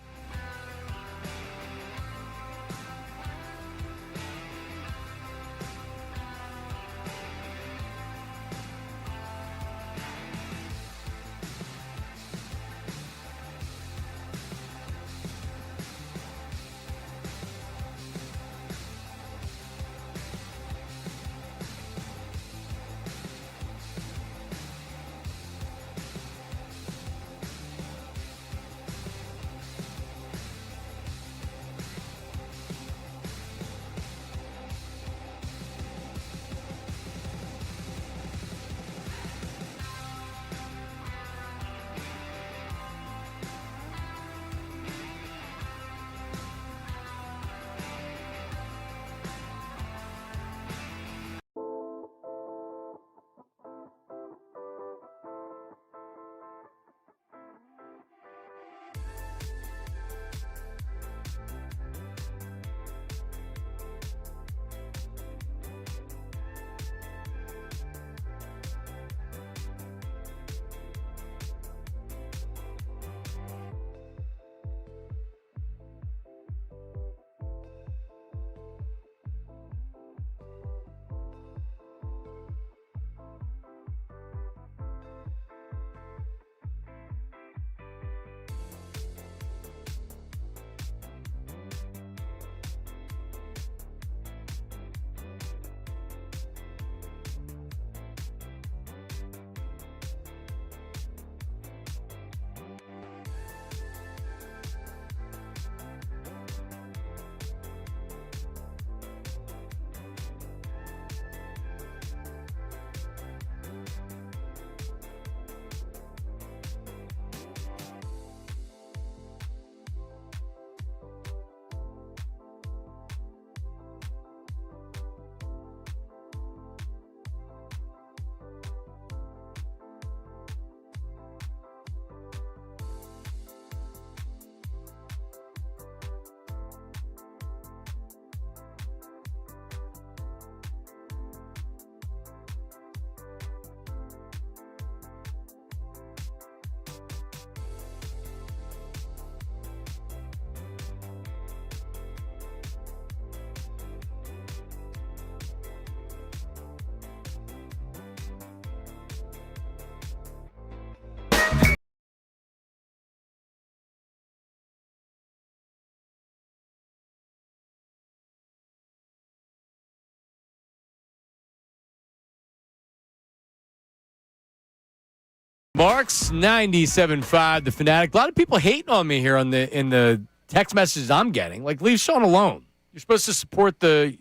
Marks 97.5 The Fanatic. A lot of people hating on me here in the text messages I'm getting. Like, leave Sean alone. You're supposed to support the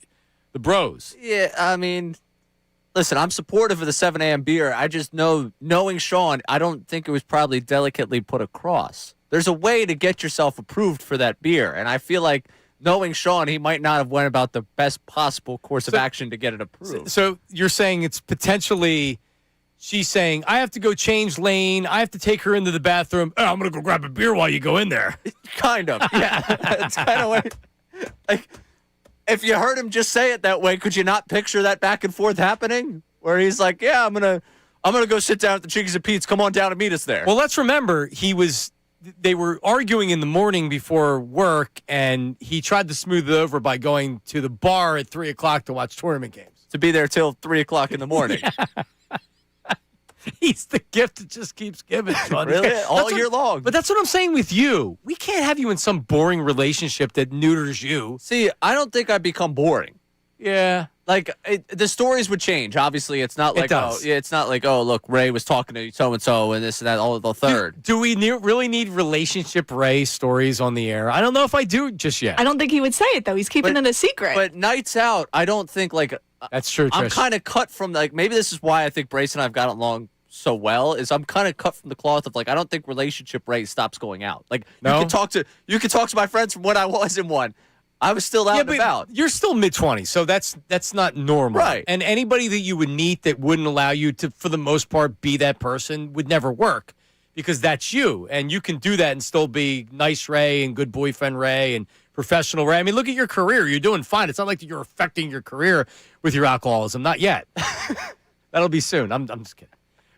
bros. Yeah, I mean, listen, I'm supportive of the 7 a.m. beer. I just knowing Sean, I don't think it was probably delicately put across. There's a way to get yourself approved for that beer, and I feel like knowing Sean, he might not have went about the best possible course of action to get it approved. So you're saying it's potentially... She's saying, I have to go change lane. I have to take her into the bathroom. Oh, I'm going to go grab a beer while you go in there. Kind of, yeah. It's kind of like, if you heard him just say it that way, could you not picture that back and forth happening? Where he's like, yeah, I'm gonna go sit down at the Chickies and Pete's. Come on down and meet us there. Well, let's remember, he was they were arguing in the morning before work, and he tried to smooth it over by going to the bar at 3 o'clock to watch tournament games. To be there till 3 o'clock in the morning. He's the gift that just keeps giving, Sean. Really? All year long. But that's what I'm saying with you. We can't have you in some boring relationship that neuters you. See, I don't think I'd become boring. Yeah. Like, the stories would change. Obviously, it's not like, it's not like, oh, look, Ray was talking to so-and-so and this and that, all of the third. Do we really need relationship Ray stories on the air? I don't know if I do just yet. I don't think he would say it, though. He's keeping it a secret. But nights out, I don't think, like... That's true, Trish. I'm kind of cut from, like, maybe this is why I think Bryce and I have gotten along so well, is I'm kind of cut from the cloth of, like, I don't think relationship Ray stops going out. Like, no? you can talk to my friends from when I was in one. I was still out and about. You're still mid-20s, so that's not normal. Right. And anybody that you would meet that wouldn't allow you to, for the most part, be that person would never work because that's you. And you can do that and still be nice Ray and good boyfriend Ray and professional Ray. I mean, look at your career. You're doing fine. It's not like you're affecting your career with your alcoholism. Not yet. That'll be soon. I'm just kidding.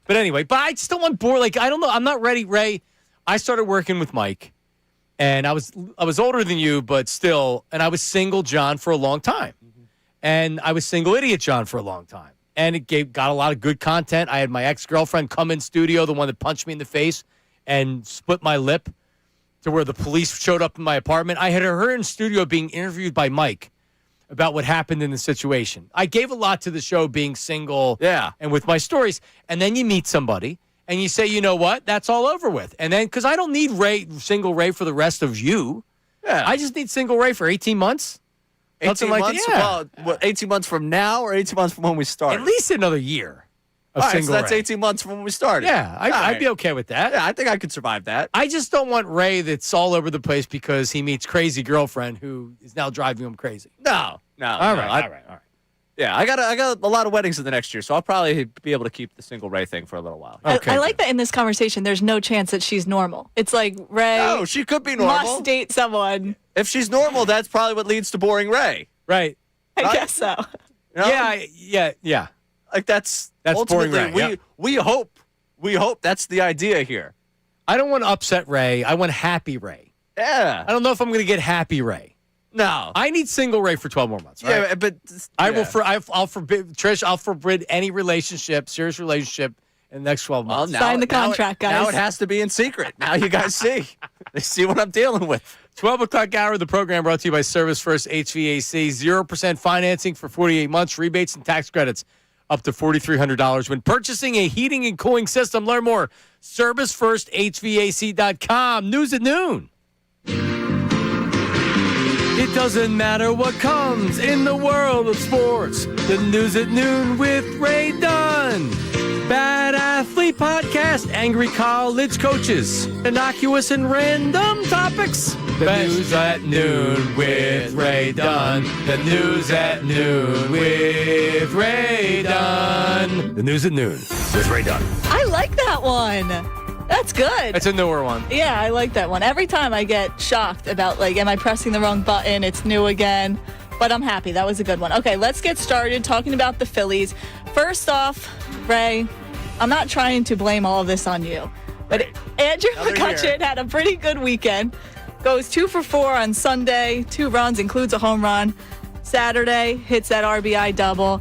But anyway, but I still want bored. Like, I don't know. I'm not ready, Ray. I started working with Mike. And I was older than you, but still, and I was single John for a long time. And I was single idiot John for a long time. And it got a lot of good content. I had my ex-girlfriend come in studio, the one that punched me in the face and split my lip to where the police showed up in my apartment. I had her in studio being interviewed by Mike about what happened in the situation. I gave a lot to the show being single and with my stories. And then you meet somebody. And you say, you know what? That's all over with. And then, because I don't need single Ray for the rest of you. Yeah. I just need single Ray for 18 months. 18 months? Well, what, 18 months from now or 18 months from when we started? At least another year of all right, single so that's Ray. 18 months from when we started. Yeah, I'd be okay with that. Yeah, I think I could survive that. I just don't want Ray that's all over the place because he meets crazy girlfriend who is now driving him crazy. No. All right. Yeah, I got a lot of weddings in the next year, so I'll probably be able to keep the single Ray thing for a little while. Okay, I like that in this conversation, there's no chance that she's normal. It's like Ray No, she could be normal. must date someone. If she's normal, that's probably what leads to boring Ray. Right. I guess so. You know? Yeah. Like that's boring Ray. We hope that's the idea here. I don't want to upset Ray. I want happy Ray. Yeah. I don't know if I'm going to get happy Ray. No. I need single Ray for 12 more months. Right? Yeah, but I'll forbid Trish. I'll forbid any serious relationship in the next 12 months. Well, Sign the contract, guys. Now it has to be in secret. Now you guys see. They see what I'm dealing with. 12 o'clock hour of the program brought to you by Service First HVAC. 0% financing for 48 months, rebates and tax credits up to $4,300 when purchasing a heating and cooling system. Learn more. ServiceFirstHVAC.com. News at noon. It doesn't matter what comes in the world of sports. The news at noon with Ray Dunn. Bad Athlete Podcast, angry college coaches, innocuous and random topics. The news at noon with Ray Dunn. The news at noon with Ray Dunn. The news at noon with Ray Dunn. I like that one. That's good. That's a newer one. Yeah, I like that one. Every time I get shocked about, like, am I pressing the wrong button? It's new again. But I'm happy. That was a good one. Okay, let's get started talking about the Phillies. First off, Ray, I'm not trying to blame all of this on you. But Andrew McCutchen had a pretty good weekend. Goes 2 for 4 on Sunday. 2 runs, includes a home run. Saturday, hits that RBI double.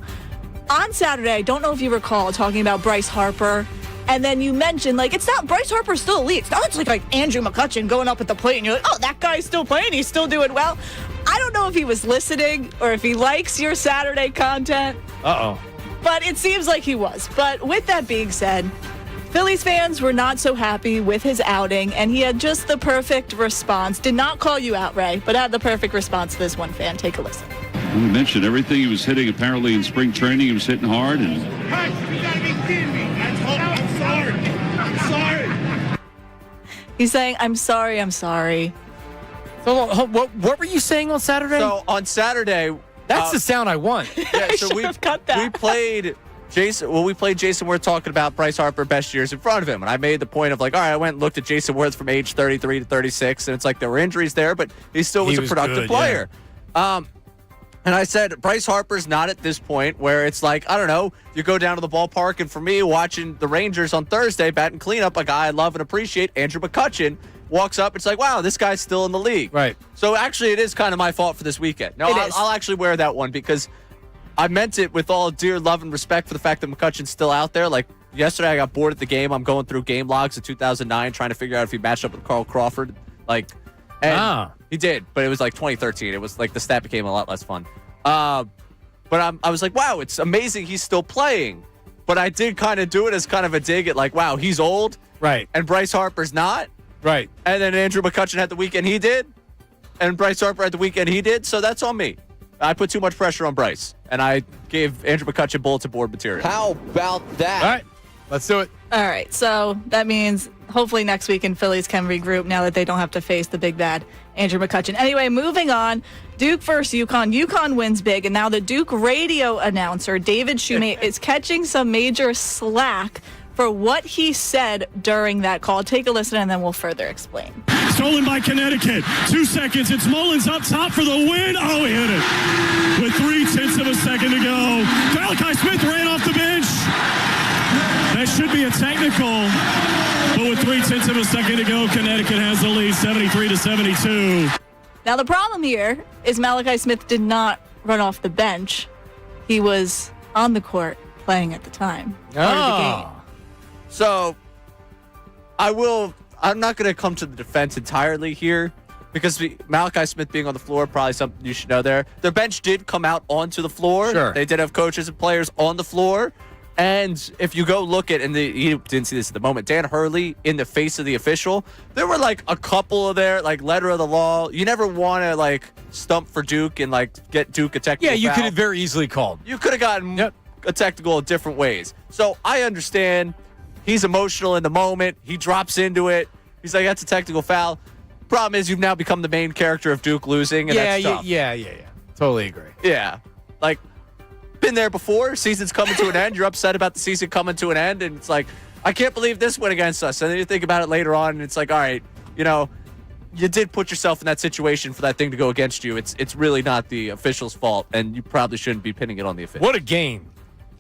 On Saturday, I don't know if you recall talking about Bryce Harper. And then you mentioned, like, it's not Bryce Harper's still elite. It's not like Andrew McCutchen going up at the plate and you're like, oh, that guy's still playing. He's still doing well. I don't know if he was listening or if he likes your Saturday content. Uh-oh. But it seems like he was. But with that being said, Phillies fans were not so happy with his outing, and he had just the perfect response. Did not call you out, Ray, but had the perfect response to this one fan. Take a listen. We mentioned everything he was hitting apparently in spring training. He was hitting hard. And You gotta be kidding me. I'm sorry. I'm sorry. He's saying, I'm sorry. So, what were you saying on Saturday? So on Saturday, that's the sound I want. Yeah, so we cut that. We played Jason. Well, we played Jason Worth talking about Bryce Harper best years in front of him, and I made the point of like, all right, I went and looked at Jason Worth from age 33 to 36, and it's like there were injuries there, but he still was a productive player. Yeah. And I said, Bryce Harper's not at this point where it's like, I don't know, you go down to the ballpark, and for me, watching the Rangers on Thursday, batting cleanup, a guy I love and appreciate, Andrew McCutchen, walks up. It's like, wow, this guy's still in the league. Right. So actually, it is kind of my fault for this weekend. No, I'll actually wear that one because I meant it with all dear love and respect for the fact that McCutcheon's still out there. Like yesterday, I got bored at the game. I'm going through game logs of 2009, trying to figure out if he matched up with Carl Crawford. And he did, but it was like 2013. It was like the stat became a lot less fun. But I was like, wow, it's amazing he's still playing. But I did kind of do it as kind of a dig at like, wow, he's old. Right. And Bryce Harper's not. Right. And then Andrew McCutcheon had the weekend he did. And Bryce Harper had the weekend he did. So that's on me. I put too much pressure on Bryce. And I gave Andrew McCutcheon bulletin board material. How about that? All right. Let's do it. All right. So that means hopefully next weekend Phillies can regroup now that they don't have to face the big bad Andrew McCutcheon. Anyway, moving on. Duke versus UConn. UConn wins big, and now the Duke radio announcer, David Shoemate, is catching some major slack for what he said during that call. Take a listen, and then we'll further explain. Stolen by Connecticut. 2 seconds. It's Mullins up top for the win. Oh, he hit it. With 0.3 of a second to go. Malachi Smith ran off the bench. That should be a technical. But with 0.3 of a second to go, Connecticut has the lead, 73-72. Now, the problem here is Malachi Smith did not run off the bench. He was on the court playing at the time. Part of the game. So, I'm not going to come to the defense entirely here because Malachi Smith being on the floor, probably something you should know there. Their bench did come out onto the floor. Sure. They did have coaches and players on the floor. And if you go look at, and you didn't see this at the moment, Dan Hurley in the face of the official, there were like a couple of there, like letter of the law. You never want to like stump for Duke and like get Duke a technical Yeah, you foul. could have very easily called. You could have gotten a technical in different ways. So I understand he's emotional in the moment. He drops into it. He's like, that's a technical foul. Problem is, you've now become the main character of Duke losing, and that's tough. Yeah. Totally agree. Yeah. Like, been there before. Season's coming to an end. You're upset about the season coming to an end, and it's like, I can't believe this went against us. And then you think about it later on, and it's like, all right, you did put yourself in that situation for that thing to go against you. It's really not the official's fault, and you probably shouldn't be pinning it on the official. What a game.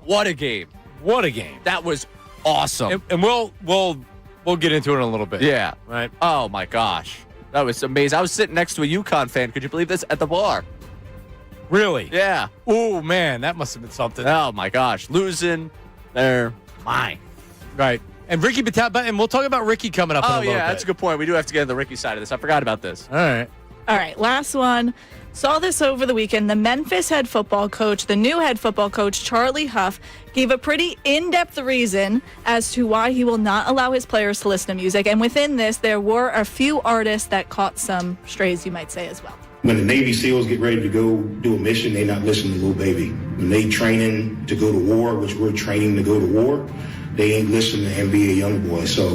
What a game. What a game. That was awesome. And we'll get into it in a little bit. Yeah. Right. Oh my gosh. That was amazing. I was sitting next to a UConn fan. Could you believe this? At the bar. Really? Yeah. Oh, man, that must have been something. Oh my gosh. Losing their mind. Right. And Ricky Batata, and we'll talk about Ricky coming up in a little bit. That's a good point. We do have to get to the Ricky side of this. I forgot about this. All right. All right, last one. Saw this over the weekend. The Memphis head football coach, the new head football coach, Charlie Huff, gave a pretty in-depth reason as to why he will not allow his players to listen to music. And within this, there were a few artists that caught some strays, you might say, as well. When the Navy SEALs get ready to go do a mission, they not listening to Lil Baby. When they training to go to war, which we're training to go to war, they ain't listening to NBA Youngboy. So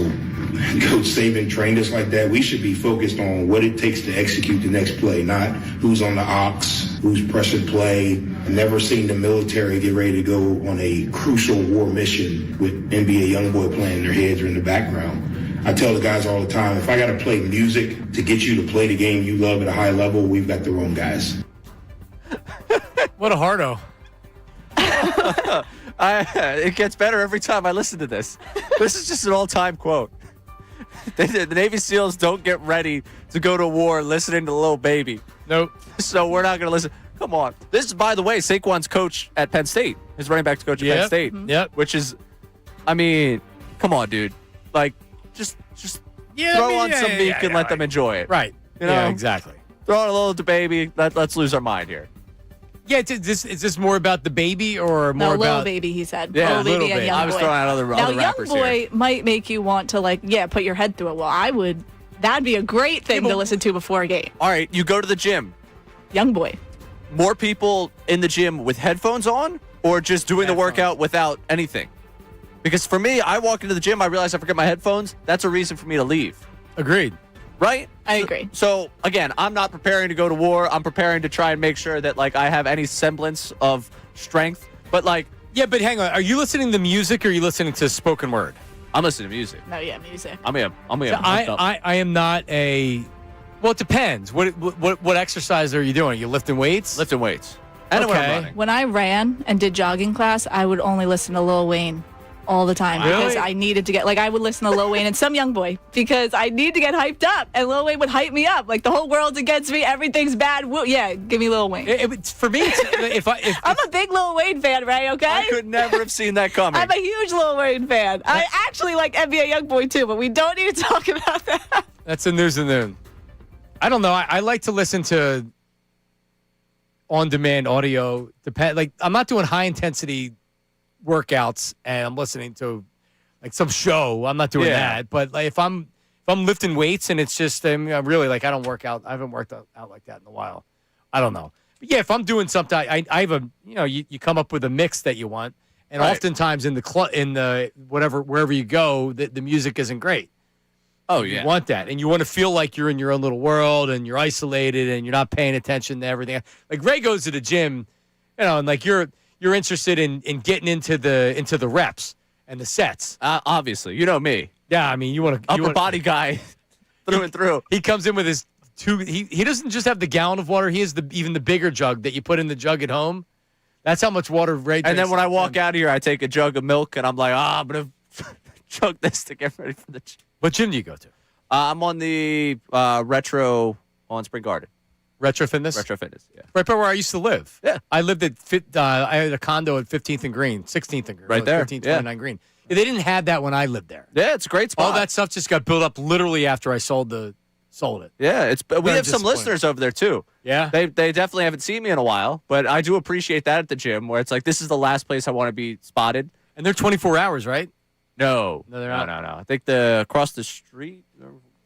Coach Saban trained us like that. We should be focused on what it takes to execute the next play, not who's on the ox, who's pressing play. I've never seen the military get ready to go on a crucial war mission with NBA Youngboy playing their heads or in the background. I tell the guys all the time, if I got to play music to get you to play the game you love at a high level, we've got the wrong guys. What a hardo. It gets better every time I listen to this. This is just an all-time quote. The Navy SEALs don't get ready to go to war listening to Lil Baby. Nope. So we're not going to listen. Come on. This is, by the way, Saquon's coach at Penn State. His running back's coach at Penn State. Yep. Which is, I mean, come on, dude. Like, just throw on some meek and let them enjoy it. Right. You know? Yeah, exactly. Throw on a little Baby. Let's lose our mind here. Yeah, is this more about the baby or more about... about... Lil Baby, he said. Yeah, Lil Baby and Young Boy. I was throwing out other now, rappers Young Boy here. might make you want to, put your head through it. Well, that'd be a great thing to listen to before a game. All right, you go to the gym. Young Boy. More people in the gym with headphones on or just doing the workout without anything? Because for me, I walk into the gym, I realize I forget my headphones. That's a reason for me to leave. Agreed. Right? I agree. So, again, I'm not preparing to go to war. I'm preparing to try and make sure that, I have any semblance of strength. But, Yeah, but hang on. Are you listening to music or are you listening to spoken word? I'm listening to music. No, yeah, music. I'm I am not a... Well, it depends. What exercise are you doing? Are you lifting weights? Lifting weights. And when I'm running. When I ran and did jogging class, I would only listen to Lil Wayne all the time because Really? I needed to get, like, I would listen to Lil Wayne and some young boy because I need to get hyped up, and Lil Wayne would hype me up. Like, the whole world's against me, everything's bad. Yeah, give me Lil Wayne. For me, I'm a big Lil Wayne fan, right? Okay. I could never have seen that coming. I'm a huge Lil Wayne fan. I actually like NBA YoungBoy too, but we don't need to talk about that. That's the news and noon. I don't know. I like to listen to on-demand audio. Like, I'm not doing high-intensity workouts and I'm listening to like some show. I'm not doing that. But like, if I'm lifting weights and it's just I'm really like I don't work out. I haven't worked out like that in a while. I don't know. But yeah, if I'm doing something, I have a you come up with a mix that you want, and oftentimes in the wherever you go, the music isn't great. Oh yeah, you want that, and you want to feel like you're in your own little world and you're isolated and you're not paying attention to everything. Like Ray goes to the gym, and like you're interested in getting into the reps and the sets. Obviously, you know me. Yeah, I mean, you want to upper body guy through and through. He comes in with his he doesn't just have the gallon of water. He has even the bigger jug that you put in the jug at home. That's how much water Ray drinks. And then when I walk out of here, I take a jug of milk and I'm like, I'm gonna chug this to get ready for the gym. What gym do you go to? I'm on the Retro on Spring Garden. Retro Fitness? Retro Fitness, yeah. Right by where I used to live. Yeah. I lived at I had a condo at 15th and Green, 16th and Green. Right there. 1529 Green. They didn't have that when I lived there. Yeah, it's a great spot. All that stuff just got built up literally after I sold it. Yeah, we have some listeners over there too. Yeah. They definitely haven't seen me in a while, but I do appreciate that at the gym where it's like this is the last place I want to be spotted. And they're 24 hours, right? No, they're not. No. I think the across the street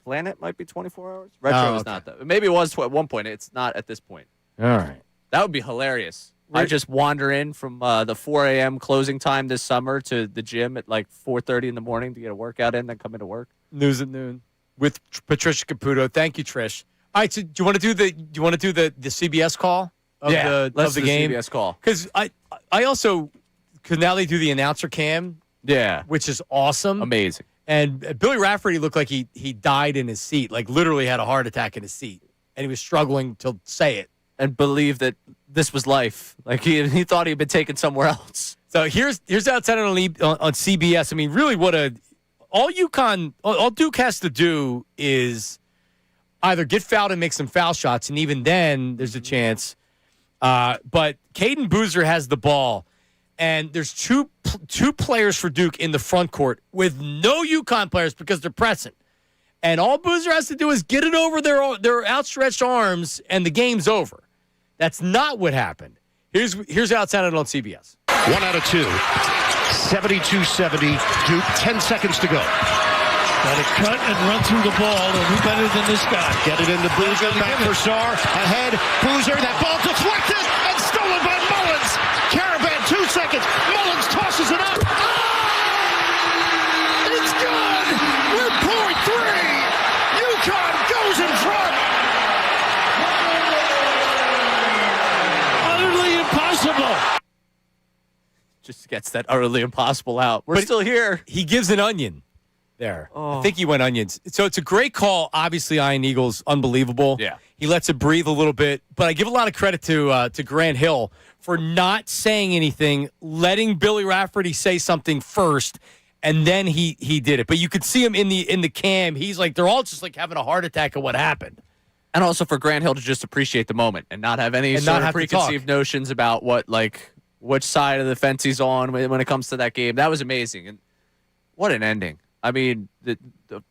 Planet might be 24 hours. Retro is not that. Maybe it was at one point. It's not at this point. All right. That would be hilarious. I just wander in from the 4 a.m. closing time this summer to the gym at like 4:30 in the morning to get a workout in, then come into work. News at noon with Patricia Caputo. Thank you, Trish. All right, so do you want to do the CBS call of let's the do game? CBS call. Because I also could now they do the announcer cam. Yeah, which is awesome, amazing. And Billy Rafferty looked like he died in his seat, like literally had a heart attack in his seat, and he was struggling to say it and believe that this was life. Like he thought he'd been taken somewhere else. So here's outside on CBS. I mean, really, all Duke has to do is either get fouled and make some foul shots, and even then, there's a chance. But Caden Boozer has the ball, and there's two players for Duke in the front court with no UConn players because they're pressing. And all Boozer has to do is get it over their outstretched arms, and the game's over. That's not what happened. Here's how it sounded on CBS. 1 out of 2. 72-70. Duke, 10 seconds to go. Got to cut and run through the ball. Who better than this guy? Get it into Boozer. Back for Sarr. Ahead. Boozer. That ball deflected and stolen by Mullins. Caravan, 2 seconds. Mullins tosses it up. Oh! It's good. We're point 3. UConn goes in front. Utterly impossible. Just gets that utterly impossible out. We're still here. He gives an onion there. Oh. I think he went onions. So it's a great call. Obviously, Iron Eagles, unbelievable. Yeah. He lets it breathe a little bit. But I give a lot of credit to Grant Hill for not saying anything, letting Billy Rafferty say something first, and then he did it. But you could see him in the cam. He's like, they're all just like having a heart attack at what happened. And also for Grant Hill to just appreciate the moment and not have any sort of preconceived notions about which side of the fence he's on when it comes to that game. That was amazing. And what an ending. I mean, the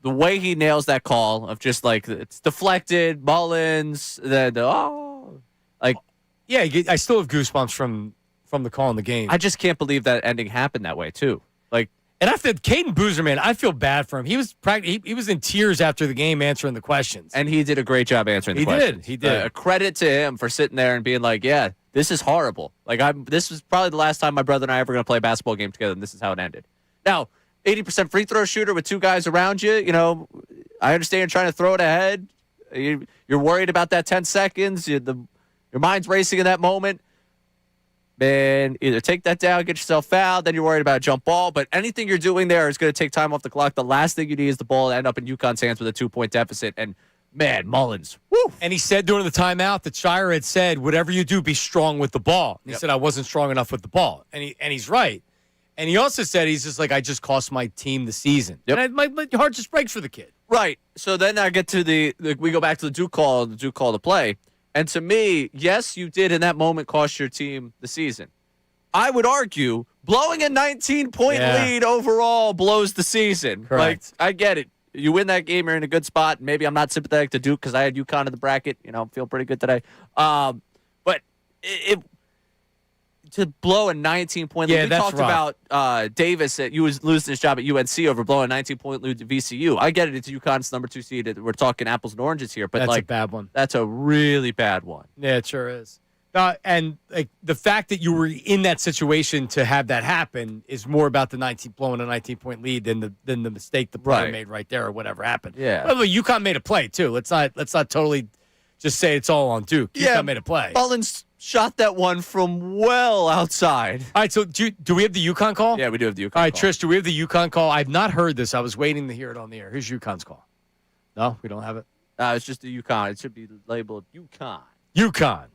way he nails that call of just like it's deflected, Mullins, yeah, I still have goosebumps from the call in the game. I just can't believe that ending happened that way too. Like, and after Caden Boozer, man, I feel bad for him. He was he was in tears after the game answering the questions, and he did a great job answering the questions. He did. A credit to him for sitting there and being like, yeah, this is horrible. Like, this was probably the last time my brother and I are ever going to play a basketball game together, and this is how it ended. Now, 80% free throw shooter with 2 guys around you, I understand you're trying to throw it ahead. You're worried about that 10 seconds. Your mind's racing in that moment. Man, either take that down, get yourself fouled, then you're worried about a jump ball. But anything you're doing there is going to take time off the clock. The last thing you need is the ball to end up in UConn's hands with a 2-point deficit. And, man, Mullins. Woo. And he said during the timeout that Shire had said, whatever you do, be strong with the ball. And he said, I wasn't strong enough with the ball. And he's right. And he also said he's just like, I just cost my team the season. Yep. And my heart just breaks for the kid. Right. So then I get to we go back to the Duke call to play. And to me, yes, you did in that moment cost your team the season. I would argue blowing a 19-point lead overall blows the season. Correct. Like, I get it. You win that game, you're in a good spot. Maybe I'm not sympathetic to Duke because I had UConn in the bracket. Feel pretty good today. But to blow a 19-point lead. We talked about Davis was losing his job at UNC over blowing a 19-point lead to VCU. I get it. It's UConn's number 2 seed. We're talking apples and oranges here. But that's a bad one. That's a really bad one. Yeah, it sure is. And the fact that you were in that situation to have that happen is more about the blowing a 19-point lead than the mistake the player made right there or whatever happened. Yeah. By the way, UConn made a play too. Let's not totally just say it's all on Duke. UConn made a play. Mullins shot that one from well outside. All right, so do we have the UConn call? Yeah, we do have the UConn All right, call. Trish, do we have the UConn call? I've not heard this. I was waiting to hear it on the air. Here's UConn's call. No, we don't have it? It's just the UConn. It should be labeled UConn. UConn.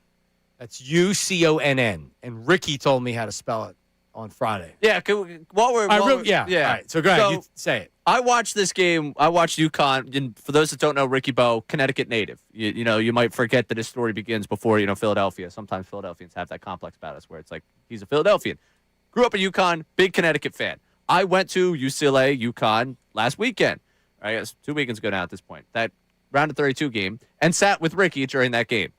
That's UConn. And Ricky told me how to spell it on Friday. Yeah, All right, so go ahead. You say it. I watched this game. I watched UConn. And for those that don't know, Ricky Bowe, Connecticut native. You might forget that his story begins before Philadelphia. Sometimes Philadelphians have that complex about us where it's like he's a Philadelphian. Grew up at UConn, big Connecticut fan. I went to UCLA, UConn last weekend. I guess 2 weekends ago now at this point. That round of 32 game, and sat with Ricky during that game.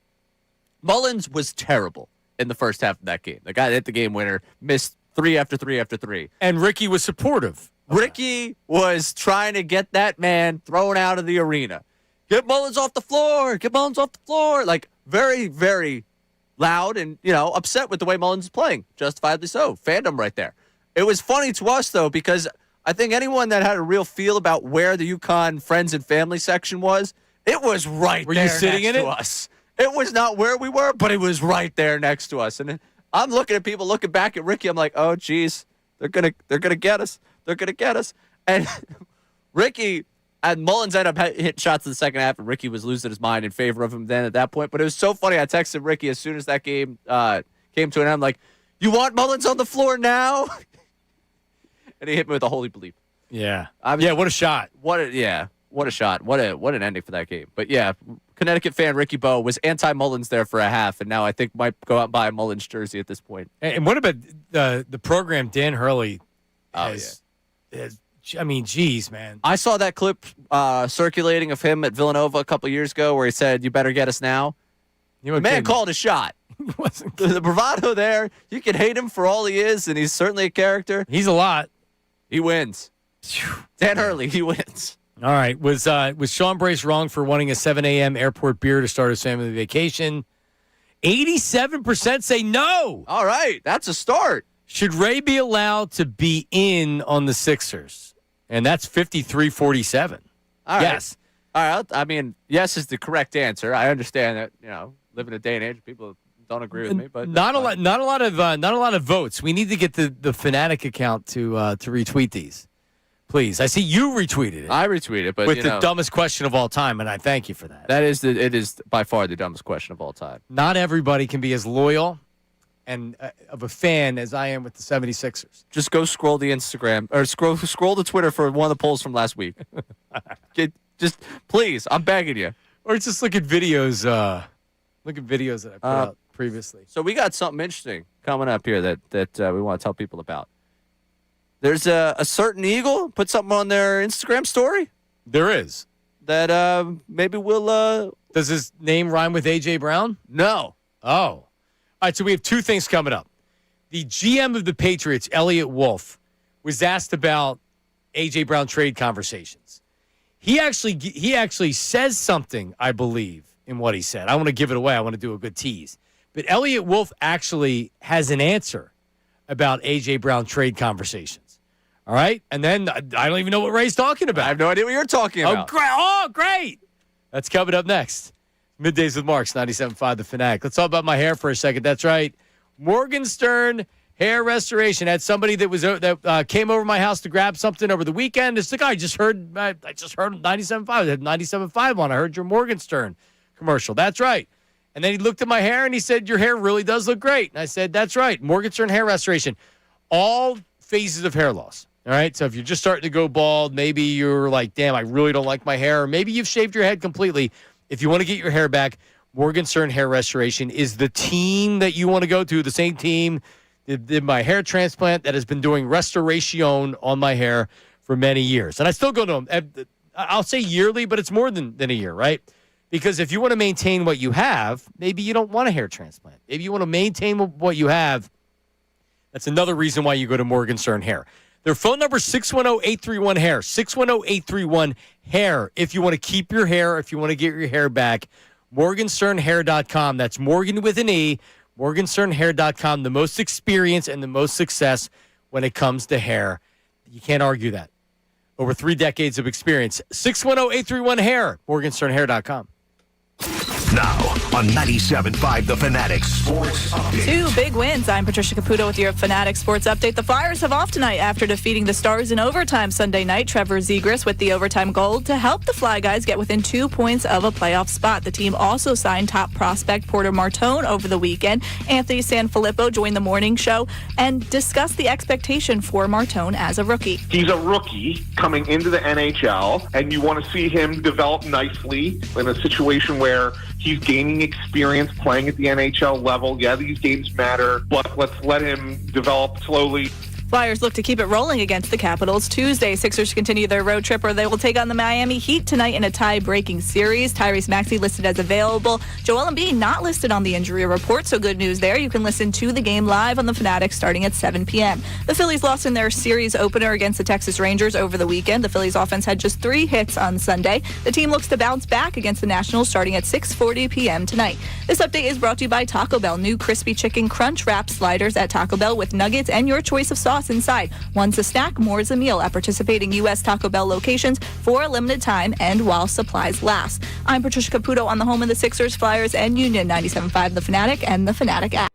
Mullins was terrible in the first half of that game. The guy that hit the game winner missed 3 after 3 after 3. And Ricky was supportive. Ricky was trying to get that man thrown out of the arena. Get Mullins off the floor. Get Mullins off the floor. Like, very, very loud and, upset with the way Mullins is playing. Justifiably so. Fandom right there. It was funny to us, though, because I think anyone that had a real feel about where the UConn friends and family section was, it was right Were there you sitting next in to it? us. It was not where we were, but it was right there next to us. And I'm looking at people looking back at Ricky. I'm like, oh, geez, they're gonna get us. They're gonna get us. And Ricky and Mullins ended up hitting shots in the second half, and Ricky was losing his mind in favor of him then at that point. But it was so funny. I texted Ricky as soon as that game came to an end. I'm like, you want Mullins on the floor now? And he hit me with a holy belief. Yeah. What a shot. What a shot. What an ending for that game. But yeah, Connecticut fan Ricky Bowe was anti-Mullins there for a half, and now I think might go out and buy a Mullins jersey at this point. And what about the program Dan Hurley has, I mean, geez, man. I saw that clip circulating of him at Villanova a couple years ago where he said, you better get us now. The man called a shot. The bravado there, you can hate him for all he is, and he's certainly a character. He's a lot. He wins. Dan Hurley, he wins. All right. Was Sean Bryce wrong for wanting a 7 a.m. airport beer to start his family vacation? 87% say no. All right. That's a start. Should Ray be allowed to be in on the Sixers? And that's 53-47. Yes. All right. I mean, yes is the correct answer. I understand that, live in a day and age, people don't agree with me, but not a lot of votes. We need to get the Fanatic account to retweet these. Please. I see you retweeted it. I retweeted, but with the dumbest question of all time, and I thank you for that. It is by far the dumbest question of all time. Not everybody can be as loyal and of a fan as I am with the 76ers. Just go scroll the Instagram or scroll the Twitter for one of the polls from last week. Just please, I'm begging you. Or just look at videos. Look at videos that I put out previously. So we got something interesting coming up here that we want to tell people about. There's a certain Eagle put something on their Instagram story. There is. That maybe we'll... Does his name rhyme with A.J. Brown? No. Oh. All right, so we have two things coming up. The GM of the Patriots, Elliott Wolf, was asked about A.J. Brown trade conversations. He actually says something, I believe, in what he said. I want to give it away. I want to do a good tease. But Elliott Wolf actually has an answer about A.J. Brown trade conversations. All right? And then I don't even know what Ray's talking about. I have no idea what you're talking about. Oh, great. That's coming up next. Middays with Marks, 97.5 The Fanatic. Let's talk about my hair for a second. That's right. Morgenstern Hair Restoration. Had somebody that came over my house to grab something over the weekend. It's the guy I just heard 97.5. I had 97.5 on. I heard your Morgenstern commercial. That's right. And then he looked at my hair and he said, your hair really does look great. And I said, that's right. Morgenstern Hair Restoration. All phases of hair loss. All right. So if you're just starting to go bald, maybe you're like, damn, I really don't like my hair. Or maybe you've shaved your head completely. If you want to get your hair back, Morgenstern Hair Restoration is the team that you want to go to, the same team that did my hair transplant, that has been doing restoration on my hair for many years. And I still go to them. I'll say yearly, but it's more than a year, right? Because if you want to maintain what you have, maybe you don't want a hair transplant. Maybe you want to maintain what you have. That's another reason why you go to Morgenstern Hair. Their phone number is 610-831-HAIR, 610-831-HAIR. If you want to keep your hair, if you want to get your hair back, morgensternhair.com. That's Morgan with an E, morgensternhair.com. The most experience and the most success when it comes to hair. You can't argue that. Over 3 decades of experience. 610-831-HAIR, morgensternhair.com. Now on 97.5 The Fanatic Sports Update. 2 big wins. I'm Patricia Caputo with your Fanatic Sports Update. The Flyers have off tonight after defeating the Stars in overtime Sunday night. Trevor Zegras with the overtime goal to help the Fly Guys get within 2 points of a playoff spot. The team also signed top prospect Porter Martone over the weekend. Anthony Sanfilippo joined the morning show and discussed the expectation for Martone as a rookie. He's a rookie coming into the NHL, and you want to see him develop nicely in a situation where he's gaining experience playing at the NHL level. Yeah, these games matter, but let's let him develop slowly. Flyers look to keep it rolling against the Capitals Tuesday. Sixers continue their road trip where they will take on the Miami Heat tonight in a tie-breaking series. Tyrese Maxey listed as available. Joel Embiid not listed on the injury report, so good news there. You can listen to the game live on the Fanatic starting at 7 p.m. The Phillies lost in their series opener against the Texas Rangers over the weekend. The Phillies offense had just 3 hits on Sunday. The team looks to bounce back against the Nationals starting at 6:40 p.m. tonight. This update is brought to you by Taco Bell. New crispy chicken crunch wrap sliders at Taco Bell with nuggets and your choice of sauce inside. One's a snack, more's a meal at participating U.S. Taco Bell locations for a limited time and while supplies last. I'm Patricia Caputo on the home of the Sixers, Flyers, and Union, 97.5 The Fanatic and the Fanatic app.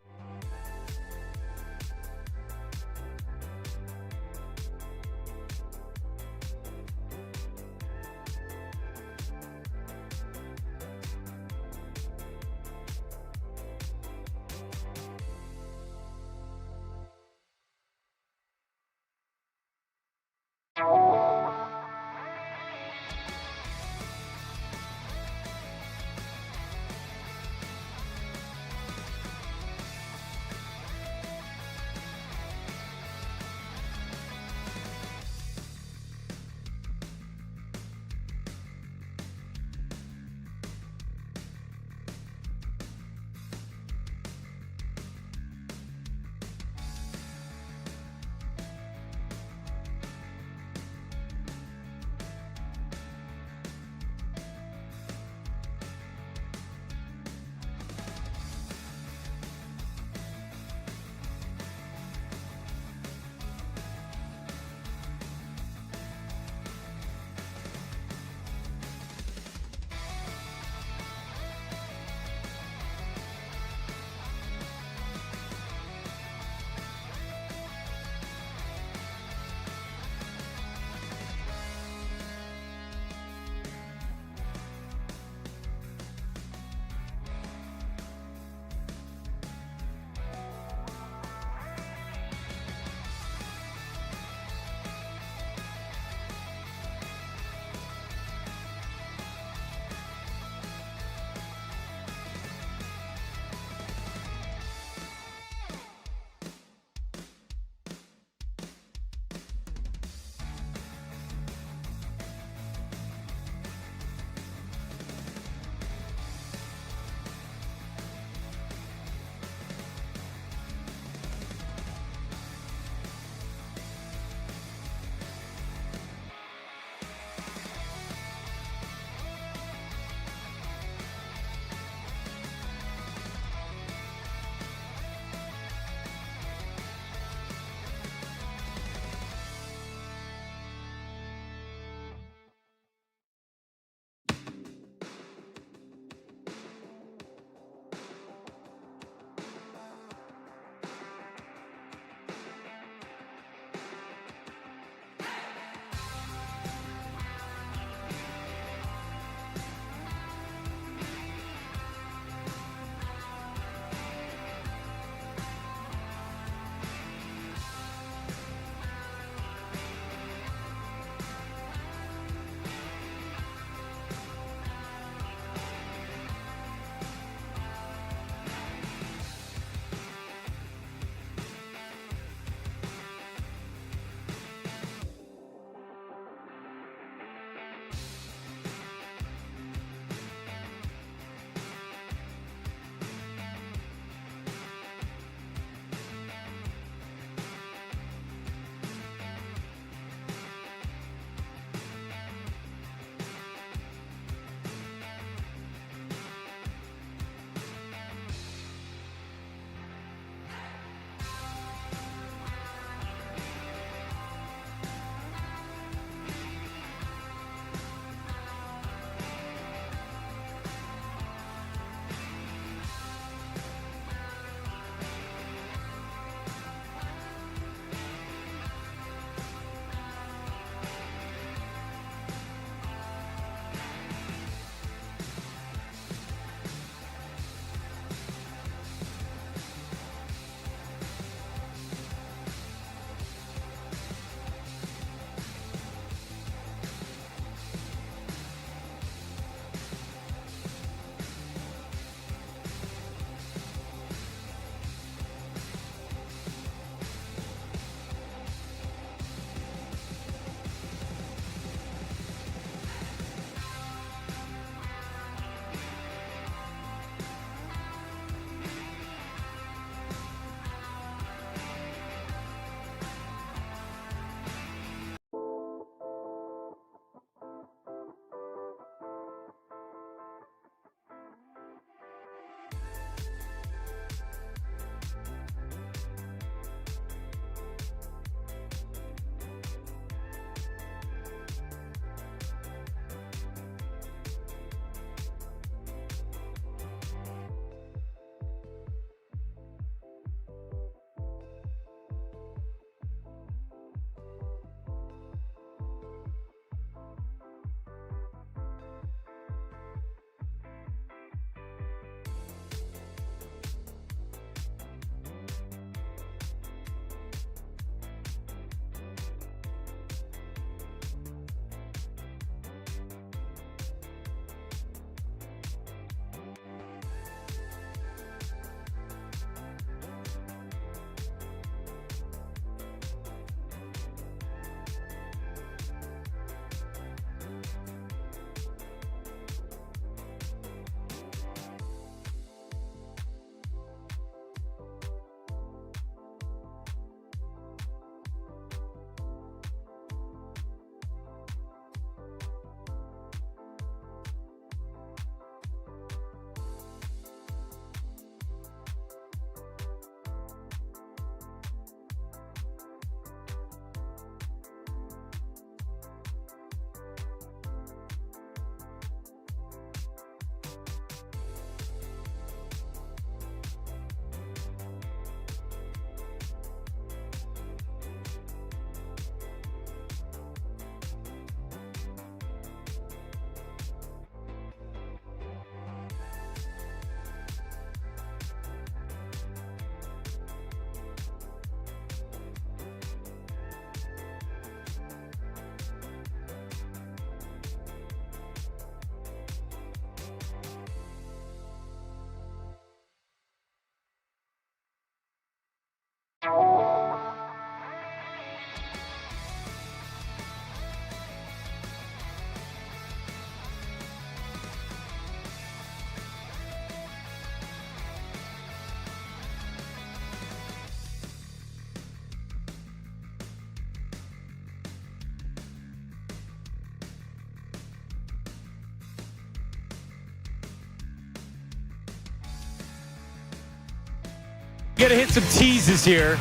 to hit some teases here.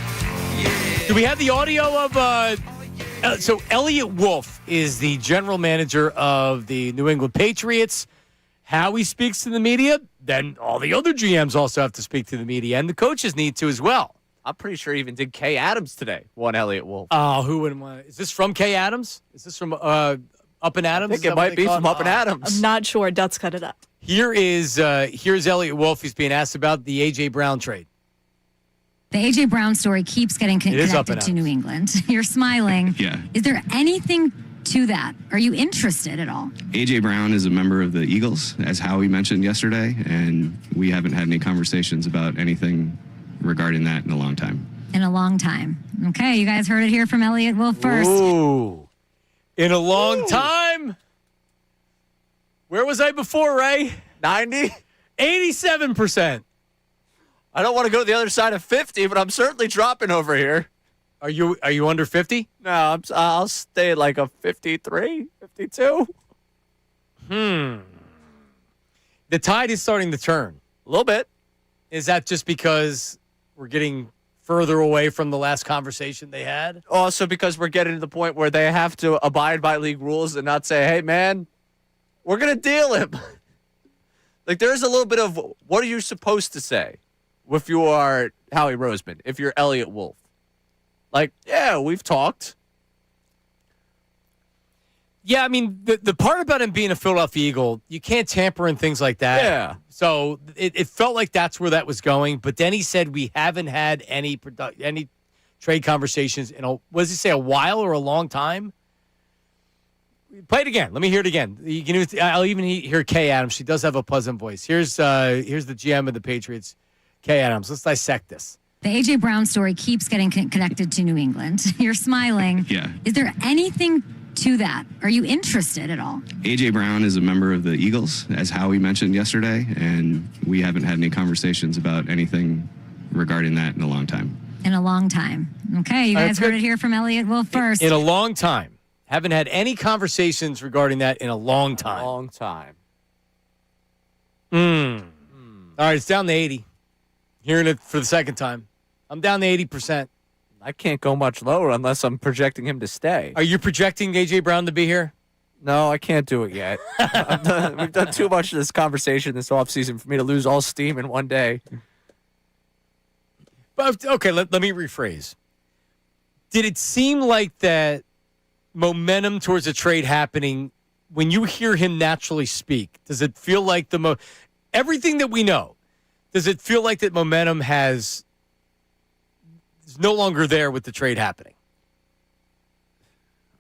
Do we have the audio of so Elliott Wolf is the general manager of the New England Patriots. How he speaks to the media, then all the other GMs also have to speak to the media, and the coaches need to as well. I'm pretty sure he even did Kay Adams today, one Elliott Wolf. Oh, who wouldn't want to? Is this from Kay Adams? Is this from Up and Adams? I think it might be from Up and Adams. I'm not sure. Duts cut it up. Here's Elliott Wolf. He's being asked about the A.J. Brown trade. The A.J. Brown story keeps getting connected to New England. You're smiling. Yeah. Is there anything to that? Are you interested at all? A.J. Brown is a member of the Eagles, as Howie mentioned yesterday, and we haven't had any conversations about anything regarding that in a long time. In a long time. Okay, you guys heard it here from Elliott Wolf first. Ooh. In a long time? Where was I before, Ray? 90? 87%. I don't want to go to the other side of 50, but I'm certainly dropping over here. Are you under 50? No, I'll stay at like a 53, 52. The tide is starting to turn. A little bit. Is that just because we're getting further away from the last conversation they had? Also because we're getting to the point where they have to abide by league rules and not say, hey, man, we're going to deal him. Like, there's a little bit of what are you supposed to say if you are Howie Roseman, if you're Elliott Wolf? Like, yeah, we've talked. Yeah, I mean, the part about him being a Philadelphia Eagle, you can't tamper in things like that. Yeah. So it felt like that's where that was going. But then he said we haven't had any trade conversations in what does he say, a while or a long time? Play it again. Let me hear it again. I'll even hear Kay Adams. She does have a pleasant voice. Here's the GM of the Patriots, Kay Adams. Let's dissect this. The A.J. Brown story keeps getting connected to New England. You're smiling. Yeah. Is there anything to that? Are you interested at all? A.J. Brown is a member of the Eagles, as Howie mentioned yesterday, and we haven't had any conversations about anything regarding that in a long time. In a long time. Okay, you guys heard it here from Elliott Wolf first. In a long time. Haven't had any conversations regarding that in a long time. Long time. All right, it's down to 80. Hearing it for the second time. I'm down to 80%. I can't go much lower unless I'm projecting him to stay. Are you projecting A.J. Brown to be here? No, I can't do it yet. We've done too much of this conversation this offseason for me to lose all steam in one day. But okay, let me rephrase. Did it seem like that momentum towards a trade happening when you hear him naturally speak? Does it feel like everything that we know, does it feel like that momentum is no longer there with the trade happening?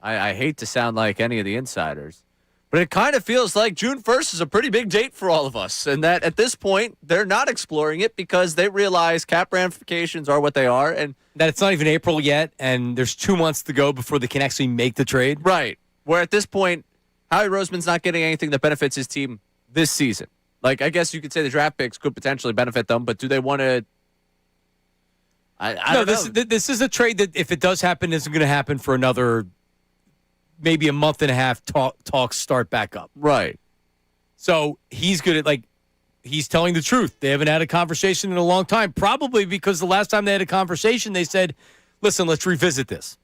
I hate to sound like any of the insiders, but it kind of feels like June 1st is a pretty big date for all of us, and that at this point, they're not exploring it because they realize cap ramifications are what they are, and that it's not even April yet, and there's 2 months to go before they can actually make the trade. Right. Where at this point, Howie Roseman's not getting anything that benefits his team this season. Like, I guess you could say the draft picks could potentially benefit them, but do they want to? I don't know. This is a trade that, if it does happen, isn't going to happen for another maybe a month and a half. Talks start back up. Right. So he's good at, like, he's telling the truth. They haven't had a conversation in a long time, probably because the last time they had a conversation, they said, listen, let's revisit this.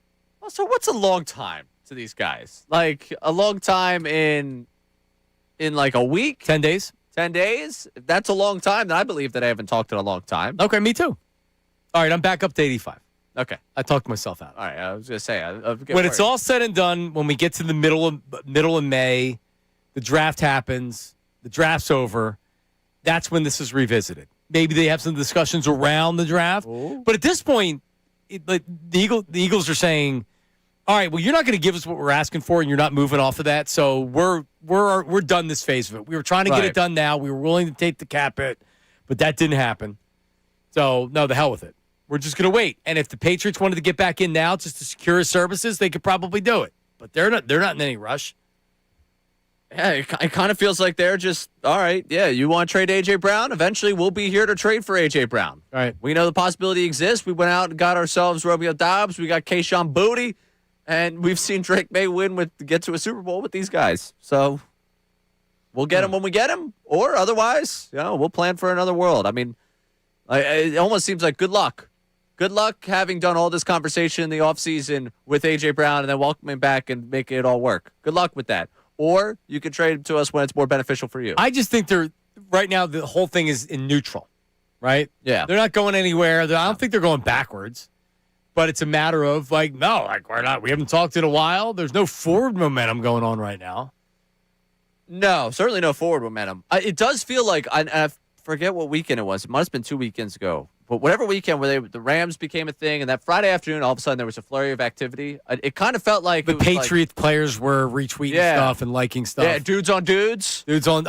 So what's a long time to these guys? Like, a long time in like a week? 10 days. 10 days? If that's a long time, then I believe that I haven't talked in a long time. Okay, me too. All right, I'm back up to 85. Okay. I talked myself out. All right, I was going to say. When it's all said and done, when we get to the middle of May, the draft happens, the draft's over, that's when this is revisited. Maybe they have some discussions around the draft. Ooh. But at this point, the Eagles are saying, all right, well, you're not going to give us what we're asking for, and you're not moving off of that, so we're done this phase of it. We were trying to get it done now. We were willing to take the cap hit, but that didn't happen. So, no, the hell with it. We're just going to wait. And if the Patriots wanted to get back in now just to secure his services, they could probably do it. But they're not in any rush. Yeah, it kind of feels like they're just, all right, yeah, you want to trade A.J. Brown? Eventually, we'll be here to trade for A.J. Brown. All right. We know the possibility exists. We went out and got ourselves Romeo Dobbs. We got Keyshawn Booty. And we've seen Drake May get to a Super Bowl with these guys. So we'll get him when we get him. Or otherwise, we'll plan for another world. I mean, It almost seems like good luck. Good luck having done all this conversation in the offseason with A.J. Brown and then welcoming back and making it all work. Good luck with that. Or you can trade him to us when it's more beneficial for you. I just think right now the whole thing is in neutral, right? Yeah. They're not going anywhere. I don't think they're going backwards. But it's a matter of we're not. We haven't talked in a while. There's no forward momentum going on right now. No, certainly no forward momentum. It does feel like, I forget what weekend it was. It must have been 2 weekends ago. But whatever weekend where the Rams became a thing, and that Friday afternoon, all of a sudden there was a flurry of activity. It kind of felt like the Patriots players were retweeting stuff and liking stuff. Yeah, dudes on dudes. Dudes on.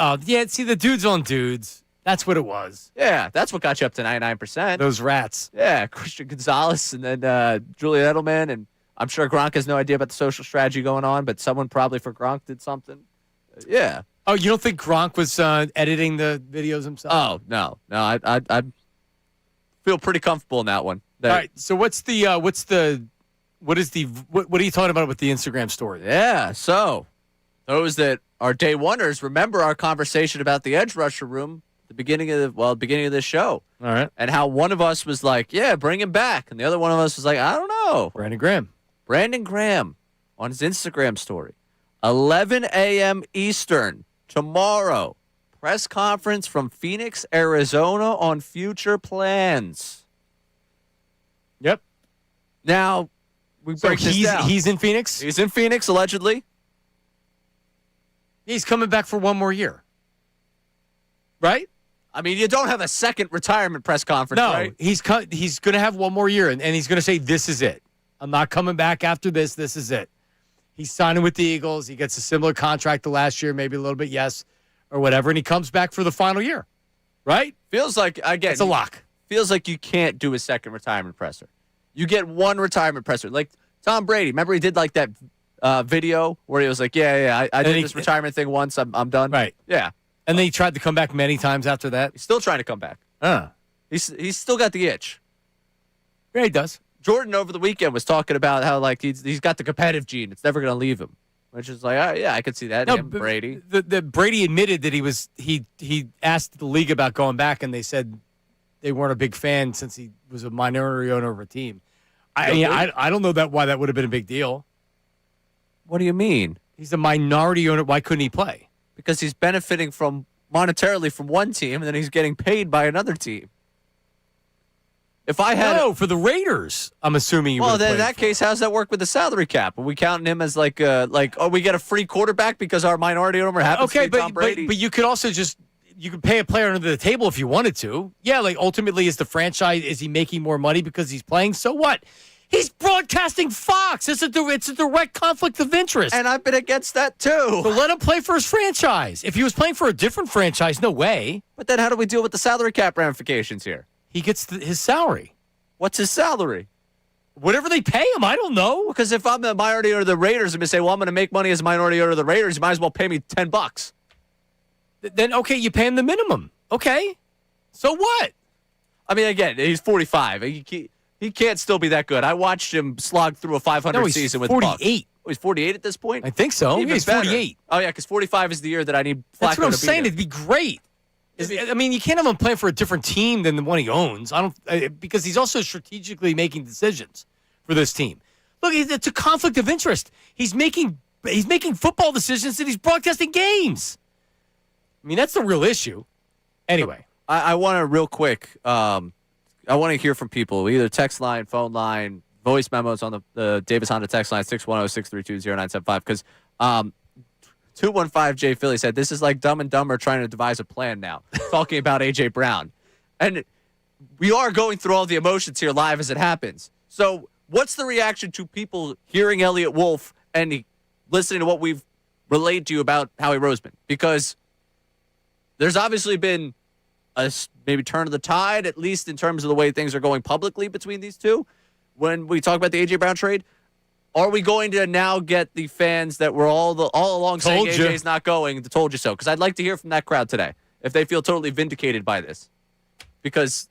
See the dudes on dudes. That's what it was. Yeah, that's what got you up to 99%. Those rats. Yeah, Christian Gonzalez and then Julian Edelman, and I'm sure Gronk has no idea about the social strategy going on, but someone probably for Gronk did something. Yeah. Oh, you don't think Gronk was editing the videos himself? Oh no. I feel pretty comfortable in that one. All right. So what are you talking about with the Instagram story? Yeah. So those that are day oneers remember our conversation about the edge rusher room at the beginning of this show. All right. And how one of us was like, yeah, bring him back. And the other one of us was like, I don't know. Brandon Graham on his Instagram story. 11 a.m. Eastern tomorrow. Press conference from Phoenix, Arizona on future plans. Yep. Now, we break this down. He's in Phoenix? He's in Phoenix, allegedly. He's coming back for one more year. Right? I mean, you don't have a second retirement press conference, right? He's going to have one more year, and he's going to say, this is it. I'm not coming back after this. This is it. He's signing with the Eagles. He gets a similar contract to last year, maybe a little bit, yes, or whatever, and he comes back for the final year, right? Feels like, again, it's a lock. Feels like you can't do a second retirement presser. You get one retirement presser. Like Tom Brady. Remember he did like that video where he was like, I did this retirement thing once. I'm done. Right. Yeah. And then he tried to come back many times after that. He's still trying to come back. He's still got the itch. Yeah, he does. Jordan over the weekend was talking about how like he's got the competitive gene. It's never going to leave him. Which is like, I could see that. No, Brady. The Brady admitted that he asked the league about going back, and they said they weren't a big fan since he was a minority owner of a team. I don't know why that would have been a big deal. What do you mean? He's a minority owner. Why couldn't he play? Because he's benefiting monetarily from one team, and then he's getting paid by another team. If I had for the Raiders, I'm assuming. Well, then in that case, how's that work with the salary cap? Are we counting him as we get a free quarterback because our minority owner happens to be Tom Brady? But you could also you could pay a player under the table if you wanted to. Yeah, like ultimately, is he making more money because he's playing? So what? He's broadcasting Fox. It's a direct conflict of interest. And I've been against that too. So let him play for his franchise. If he was playing for a different franchise, no way. But then how do we deal with the salary cap ramifications here? He gets his salary. What's his salary? Whatever they pay him. I don't know. Because if I'm the minority owner of the Raiders, I'm going to say, well, I'm going to make money as a minority owner of the Raiders. You might as well pay me $10. Then, okay, you pay him the minimum. Okay. So what? I mean, again, he's 45. He can't still be that good. I watched him slog through a 500 season with 48. Bucs. Oh, he's 48 at this point? I think so. He's 48. Oh, yeah, because 45 is the year that I need Flacco That's what I'm saying. him. It'd be great. I mean, you can't have him play for a different team than the one he owns. Because he's also strategically making decisions for this team. Look, it's a conflict of interest. He's making football decisions and he's broadcasting games. I mean, that's the real issue. Anyway, I want to real quick. I want to hear from people, either text line, phone line, voice memos on the Davis Honda text line 610-632-0975 because 215J Philly said, this is like Dumb and Dumber trying to devise a plan now, talking about A.J. Brown. And we are going through all the emotions here live as it happens. So what's the reaction to people hearing Elliott Wolf and listening to what we've relayed to you about Howie Roseman? Because there's obviously been a maybe turn of the tide, at least in terms of the way things are going publicly between these two. When we talk about the A.J. Brown trade, are we going to now get the fans that were all along saying AJ's not going, the told you so? Because I'd like to hear from that crowd today if they feel totally vindicated by this. Because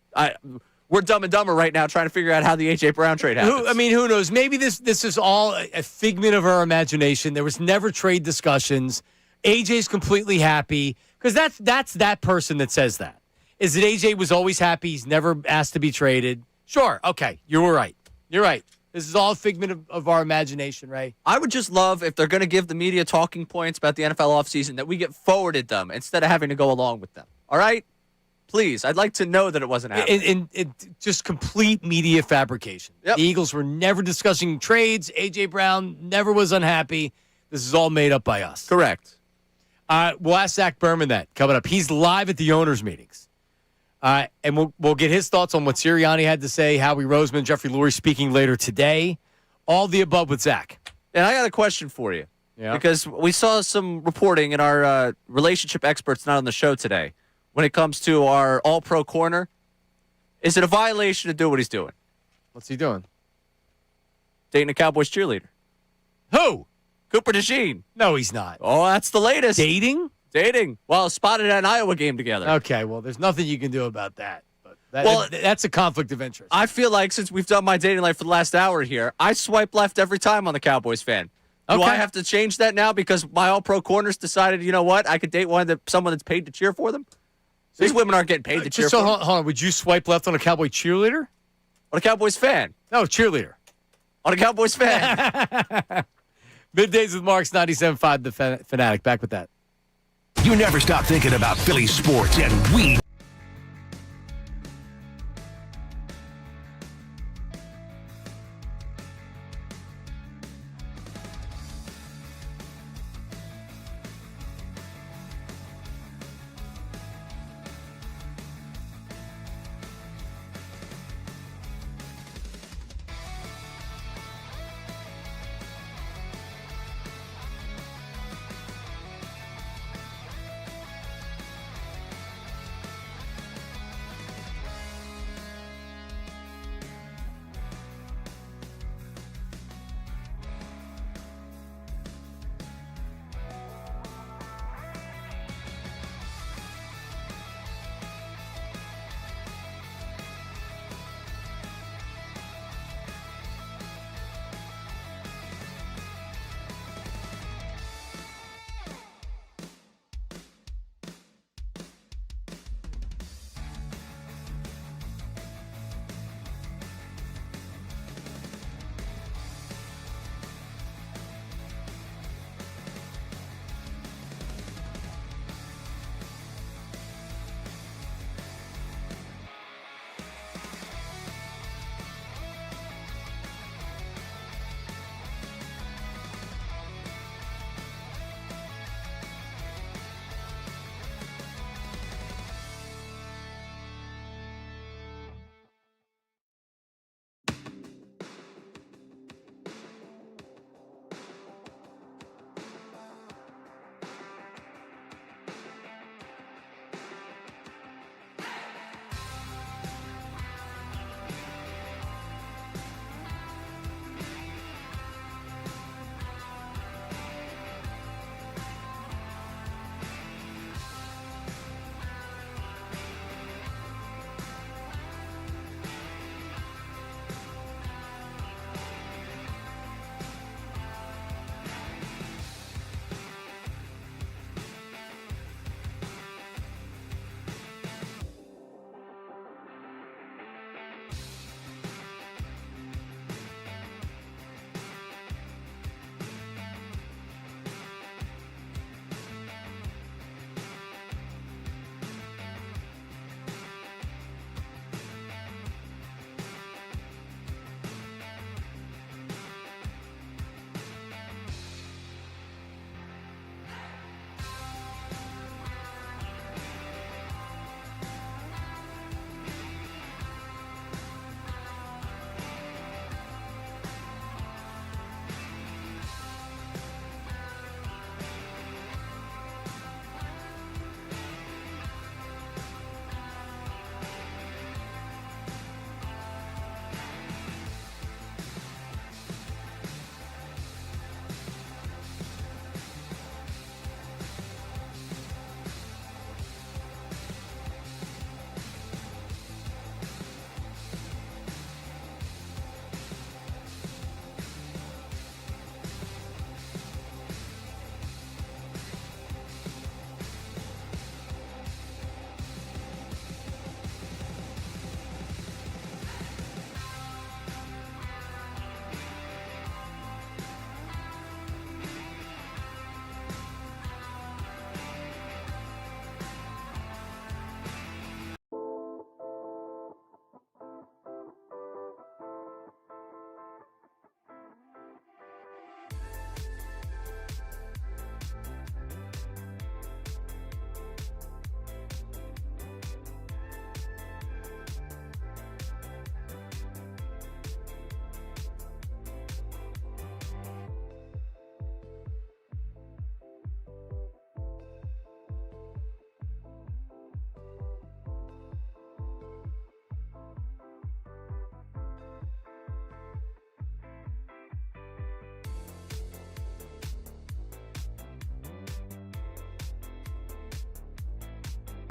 we're dumb and dumber right now trying to figure out how the A.J. Brown trade happens. Who knows? Maybe this is all a figment of our imagination. There was never trade discussions. AJ's completely happy because that's that person that says that. is that AJ was always happy. He's never asked to be traded. Sure. Okay. You were right. You're right. This is all a figment of our imagination, Ray. I would just love if they're going to give the media talking points about the NFL offseason that we get forwarded them instead of having to go along with them. All right? Please. I'd like to know that it wasn't happening. And just complete media fabrication. Yep. The Eagles were never discussing trades. A.J. Brown never was unhappy. This is all made up by us. Correct. We'll ask Zach Berman that coming up. He's live at the owners' meetings. And we'll get his thoughts on what Sirianni had to say, Howie Roseman, Jeffrey Lurie speaking later today. All the above with Zach. And I got a question for you. Yeah. Because we saw some reporting in our relationship experts not on the show today when it comes to our all-pro corner. Is it a violation to do what he's doing? What's he doing? Dating a Cowboys cheerleader. Who? Cooper DeJean. No, he's not. Oh, that's the latest. Dating? Dating. Well, spotted at an Iowa game together. Okay, well, there's nothing you can do about that. But that's a conflict of interest. I feel like since we've done my dating life for the last hour here, I swipe left every time on the Cowboys fan. Do I have to change that now because my all-pro corners decided, you know what, I could date someone that's paid to cheer for them? These women aren't getting paid to cheer for them. Hold on. Would you swipe left on a Cowboy cheerleader? On a Cowboys fan. No, cheerleader. On a Cowboys fan. Middays with Marks, 97.5 The Fanatic. Back with that. You never stop thinking about Phillies sports, and we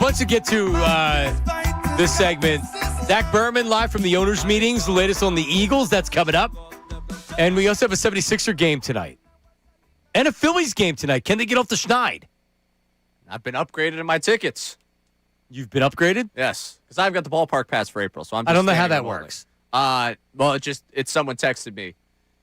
bunch to get to this segment. Zach Berman live from the owners' meetings. The latest on the Eagles. That's coming up. And we also have a 76er game tonight. And a Phillies game tonight. Can they get off the schneid? I've been upgraded in my tickets. You've been upgraded? Yes, because I've got the ballpark pass for April. So I'm. Just I don't know how standing that room works. Well, it's someone texted me.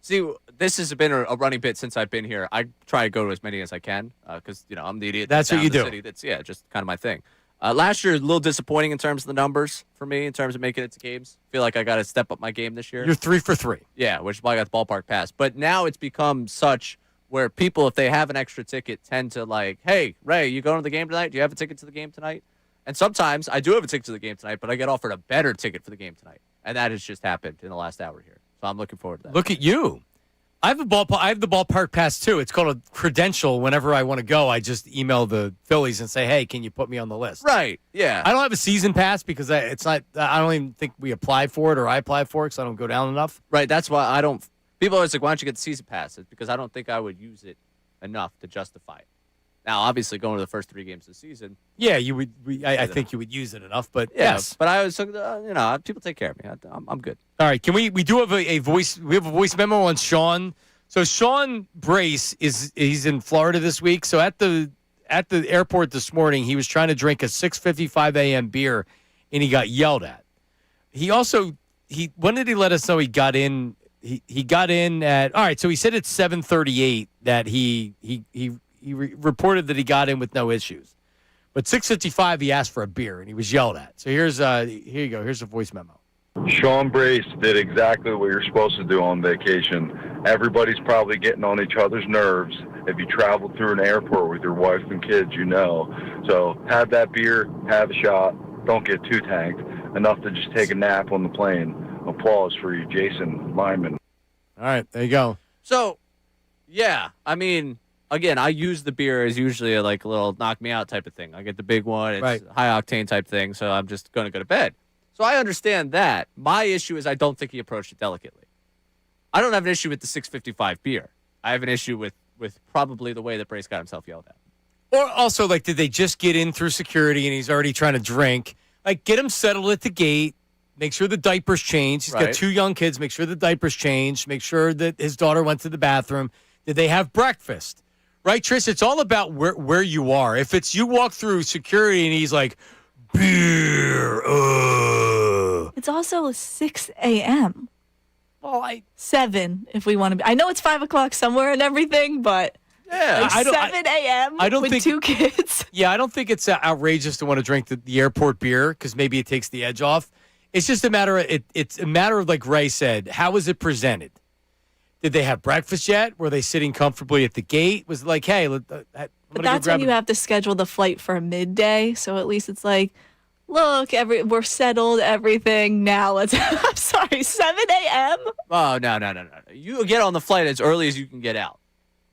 See, this has been a running bit since I've been here. I try to go to as many as I can because I'm the idiot. That's what you do. City. That's just kind of my thing. Last year, a little disappointing in terms of the numbers for me, in terms of making it to games. Feel like I got to step up my game this year. You're 3 for 3. Yeah, which is why I got the ballpark pass. But now it's become such where people, if they have an extra ticket, tend to like, hey, Ray, you going to the game tonight? Do you have a ticket to the game tonight? And sometimes I do have a ticket to the game tonight, but I get offered a better ticket for the game tonight. And that has just happened in the last hour here. So I'm looking forward to that. Look at you. I have the ballpark pass too. It's called a credential. Whenever I want to go, I just email the Phillies and say, "Hey, can you put me on the list?" Right? Yeah. I don't have a season pass because it's not. I don't even think we apply for it or I apply for it because I don't go down enough. Right. That's why I don't. People are always like, "Why don't you get the season pass?" It's because I don't think I would use it enough to justify it. Now, obviously, going to the first 3 games of the season. Yeah, you would. I think you would use it enough, but Yeah, yes. But I was, people take care of me. I'm good. All right, can we do have a voice? We have a voice memo on Sean. So Sean Bryce he's in Florida this week. So at the airport this morning, he was trying to drink a 6:55 a.m. beer, and he got yelled at. He also when did he let us know he got in? He got in at all right. So he said it's 7:38 that he reported that he got in with no issues, but 6:55 he asked for a beer and he was yelled at. So here you go. Here's a voice memo. Sean Bryce did exactly what you're supposed to do on vacation. Everybody's probably getting on each other's nerves. If you travel through an airport with your wife and kids, So have that beer, have a shot. Don't get too tanked. Enough to just take a nap on the plane. Applause for you, Jason Lyman. All right, there you go. So, yeah, I mean, again, I use the beer as usually a little knock me out type of thing. I get the big one. It's right. High octane type thing, so I'm just going to go to bed. So I understand that. My issue is I don't think he approached it delicately. I don't have an issue with the 6:55 beer. I have an issue with probably the way that Bryce got himself yelled at. Or also, did they just get in through security and he's already trying to drink? Get him settled at the gate. Make sure the diaper's changed. He's got 2 young kids. Make sure the diaper's changed. Make sure that his daughter went to the bathroom. Did they have breakfast? Right, Trish? It's all about where you are. If it's you walk through security and he's like, beer. It's also 6 a.m. Well, 7 if we want to be. I know it's 5 o'clock somewhere and everything, but yeah, 7 a.m. I don't with think 2 kids. Yeah, I don't think it's outrageous to want to drink the airport beer because maybe it takes the edge off. It's just a matter of it's a matter of, like Ray said, how was it presented? Did they have breakfast yet? Were they sitting comfortably at the gate? Was it like, hey, but that's when you have to schedule the flight for a midday. So at least it's like, look, we're settled, everything. Now let's. I'm sorry, 7 a.m. Oh no! You get on the flight as early as you can get out.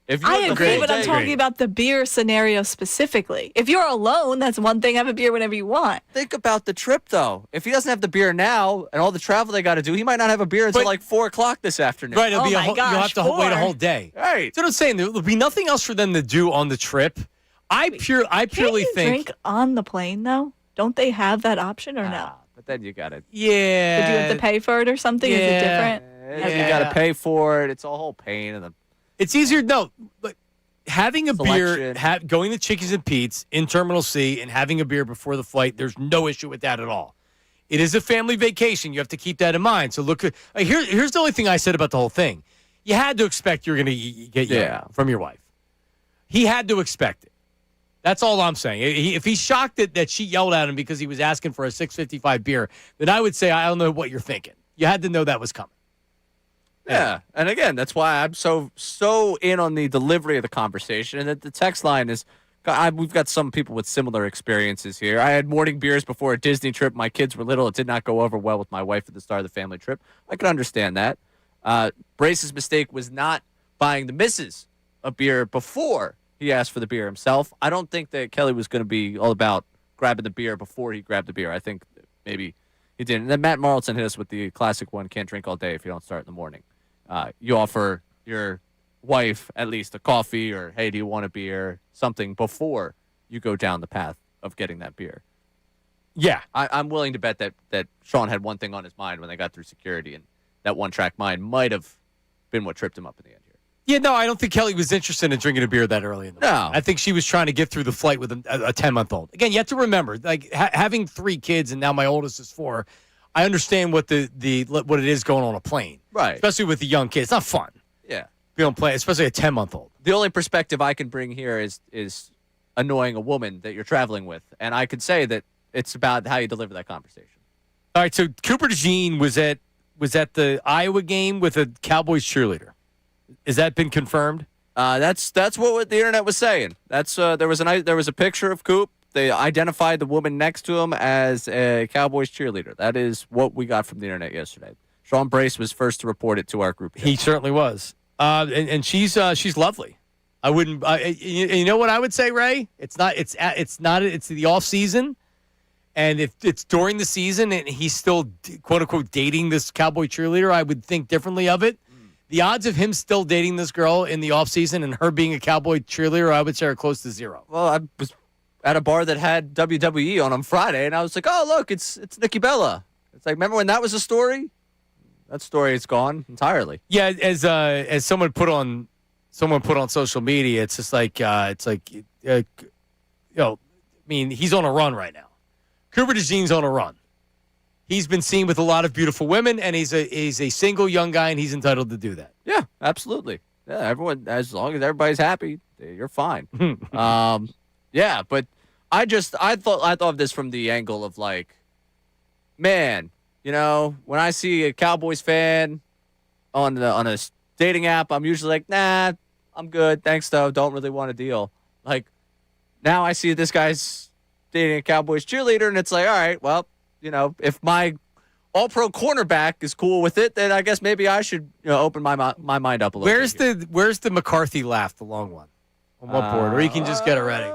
If I agree, but I'm talking about the beer scenario specifically. If you're alone, that's one thing. Have a beer whenever you want. Think about the trip, though. If he doesn't have the beer now and all the travel they got to do, he might not have a beer until 4 o'clock this afternoon. Right, it'll be you'll have to wait a whole day. Right. So I'm saying there'll be nothing else for them to do on the trip. I purely think drink on the plane though. Don't they have that option or no? But then you got to. Yeah. Did you have to pay for it or something? Yeah. Is it different? You got to pay for it. It's a whole pain in the. It's easier. No, but having a Selection. beer, going to Chickies and Pete's in Terminal C and having a beer before the flight, there's no issue with that at all. It is a family vacation. You have to keep that in mind. So look, here's the only thing I said about the whole thing. You had to expect you're going to get yelled from your wife. He had to expect it. That's all I'm saying. If he's shocked that she yelled at him because he was asking for a 6:55 beer, then I would say I don't know what you're thinking. You had to know that was coming. Yeah, and again, that's why I'm so in on the delivery of the conversation, and that the text line is. We've got some people with similar experiences here. I had morning beers before a Disney trip. My kids were little. It did not go over well with my wife at the start of the family trip. I can understand that. Bryce's mistake was not buying the missus a beer before he asked for the beer himself. I don't think that Kelly was going to be all about grabbing the beer before he grabbed the beer. I think maybe he didn't. And then Matt Marlton hit us with the classic one, can't drink all day if you don't start in the morning. You offer your wife at least a coffee or, hey, do you want a beer, something before you go down the path of getting that beer. Yeah. I'm willing to bet that Sean had one thing on his mind when they got through security, and that one-track mind might have been what tripped him up in the end here. Yeah, no, I don't think Kelly was interested in drinking a beer that early in the morning. I think she was trying to get through the flight with a 10-month-old. Again, you have to remember, like having 3 kids and now my oldest is 4. I understand what what it is going on a plane, right? Especially with the young kids, it's not fun. Yeah, be on plane, especially a 10-month-old. The only perspective I can bring here is annoying a woman that you're traveling with, and I could say that it's about how you deliver that conversation. All right, so Cooper DeJean was at the Iowa game with a Cowboys cheerleader. Has that been confirmed? That's what the internet was saying. That's there was a picture of Coop. They identified the woman next to him as a Cowboys cheerleader. That is what we got from the internet yesterday. Sean Bryce was first to report it to our group. He certainly was, and she's lovely. I wouldn't. You know what I would say, Ray? It's the off season, and if it's during the season and he's still quote unquote dating this Cowboy cheerleader, I would think differently of it. The odds of him still dating this girl in the offseason and her being a Cowboy cheerleader, I would say, are close to 0. Well, I was at a bar that had WWE on Friday, and I was like, oh, look, it's Nikki Bella. It's like, remember when that was a story? That story is gone entirely. Yeah, as someone put on social media, it's just like, he's on a run right now. Cooper DeJean's on a run. He's been seen with a lot of beautiful women, and he's a single young guy, and he's entitled to do that. Yeah, absolutely. Yeah, everyone, as long as everybody's happy, you're fine. Yeah, but I thought of this from the angle of like, man, when I see a Cowboys fan on a dating app, I'm usually like, nah, I'm good, thanks though, don't really want a deal. Like, now I see this guy's dating a Cowboys cheerleader, and it's like, all right, well, if my all-pro cornerback is cool with it, then I guess maybe I should open my mind up a little bit. Where's the McCarthy laugh, the long one? On what board? Or you can just get it ready.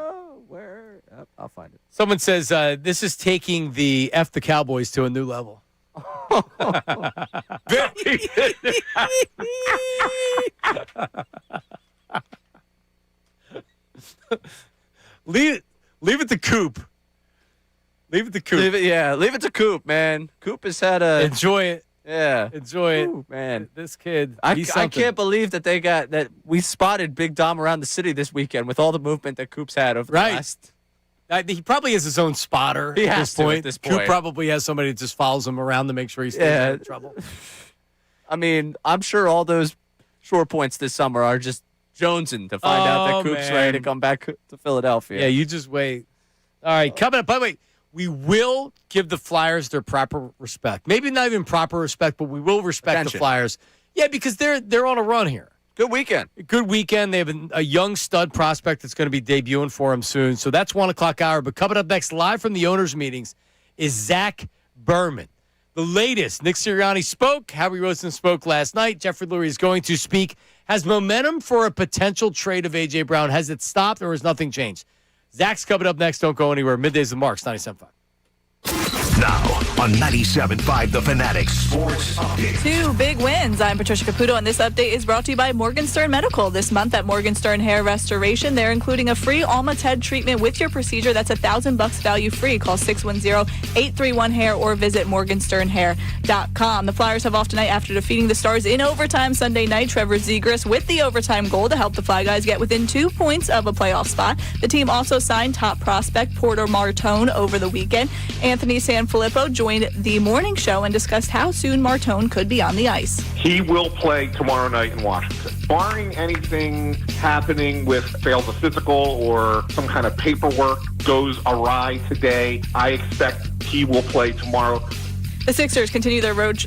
I'll find it. Someone says this is taking the F the Cowboys to a new level. Leave it to Coop. Leave it to Coop. Leave it to Coop, man. Coop has had enjoy it. Yeah, enjoy it, ooh, man. This kid, I can't believe that we spotted Big Dom around the city this weekend with all the movement that Coop's had over the last. He probably has his own spotter at this point. Coop probably has somebody that just follows him around to make sure he stays out of trouble. I mean, I'm sure all those short points this summer are just jonesing to find out that Coop's ready to come back to Philadelphia. Yeah, you just wait. All right, coming up. By the way, we will give the Flyers their proper respect. Maybe not even proper respect, but we will respect the Flyers. Yeah, because they're on a run here. Good weekend. Good weekend. They have a young stud prospect that's going to be debuting for them soon. So that's 1 o'clock hour. But coming up next, live from the owners' meetings, is Zach Berman. The latest. Nick Sirianni spoke. Howie Roseman spoke last night. Jeffrey Lurie is going to speak. Has momentum for a potential trade of A.J. Brown? Has it stopped or has nothing changed? Zach's coming up next. Don't go anywhere. Middays with Marks, 97.5. Now on 97.5 The Fanatic Sports Update. 2 big wins. I'm Patricia Caputo, and this update is brought to you by Morgenstern Medical. This month at Morgenstern Hair Restoration, they're including a free Alma TED treatment with your procedure. That's $1,000 value free. Call 610-831-HAIR or visit morgensternhair.com. The Flyers have off tonight after defeating the Stars in overtime Sunday night. Trevor Zegras with the overtime goal to help the Fly Guys get within 2 points of a playoff spot. The team also signed top prospect Porter Martone over the weekend. Anthony Sanfilippo joined the morning show and discussed how soon Martone could be on the ice. He will play tomorrow night in Washington. Barring anything happening with fails a physical or some kind of paperwork goes awry today, I expect he will play tomorrow. The Sixers continue their road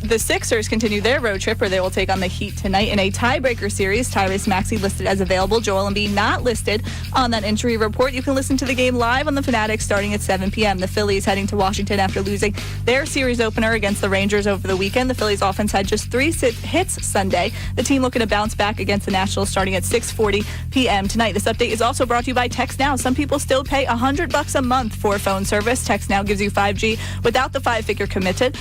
trip where they will take on the Heat tonight in a tiebreaker series. Tyrese Maxey listed as available. Joel Embiid not listed on that injury report. You can listen to the game live on the Fanatic starting at 7 p.m. The Phillies heading to Washington after losing their series opener against the Rangers over the weekend. The Phillies offense had just 3 hits Sunday. The team looking to bounce back against the Nationals starting at 6:40 p.m. tonight. This update is also brought to you by TextNow. Some people still pay $100 a month for phone service. TextNow gives you 5G without the 5-figure commitment.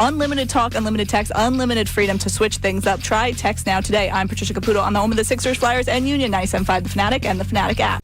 Unlimited talk, unlimited text, unlimited freedom to switch things up. Try Text Now today. I'm Patricia Caputo on the home of the Sixers, Flyers, and Union 97.5 The Fanatic and the Fanatic app.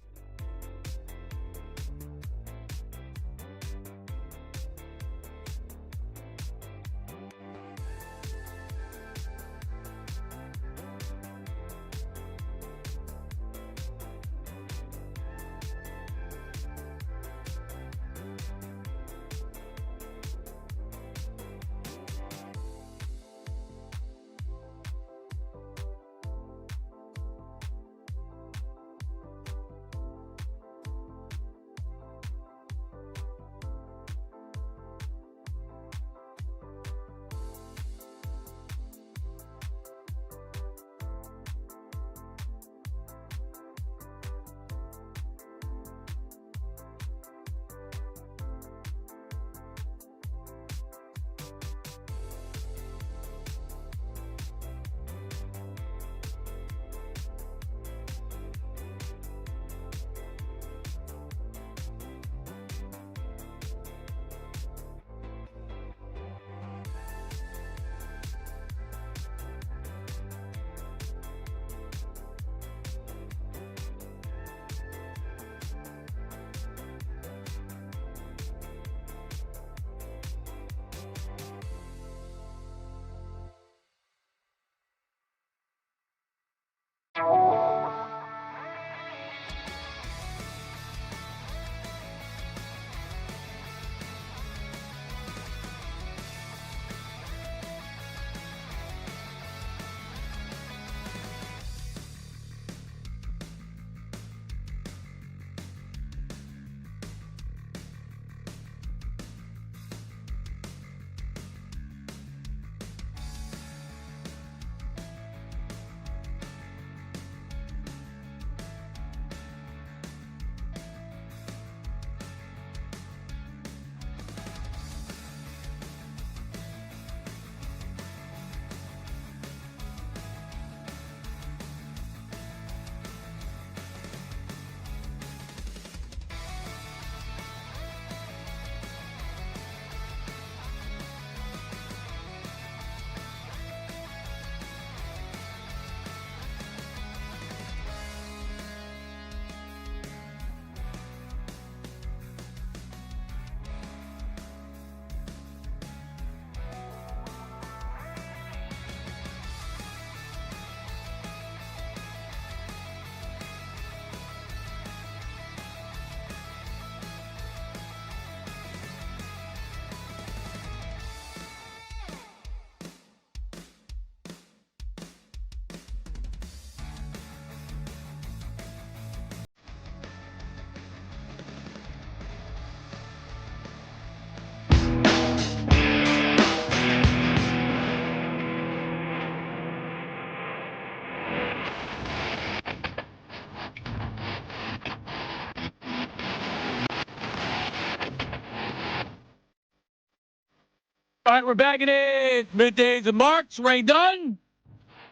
right, we're back in it. Middays and Marks, Ray Dunn,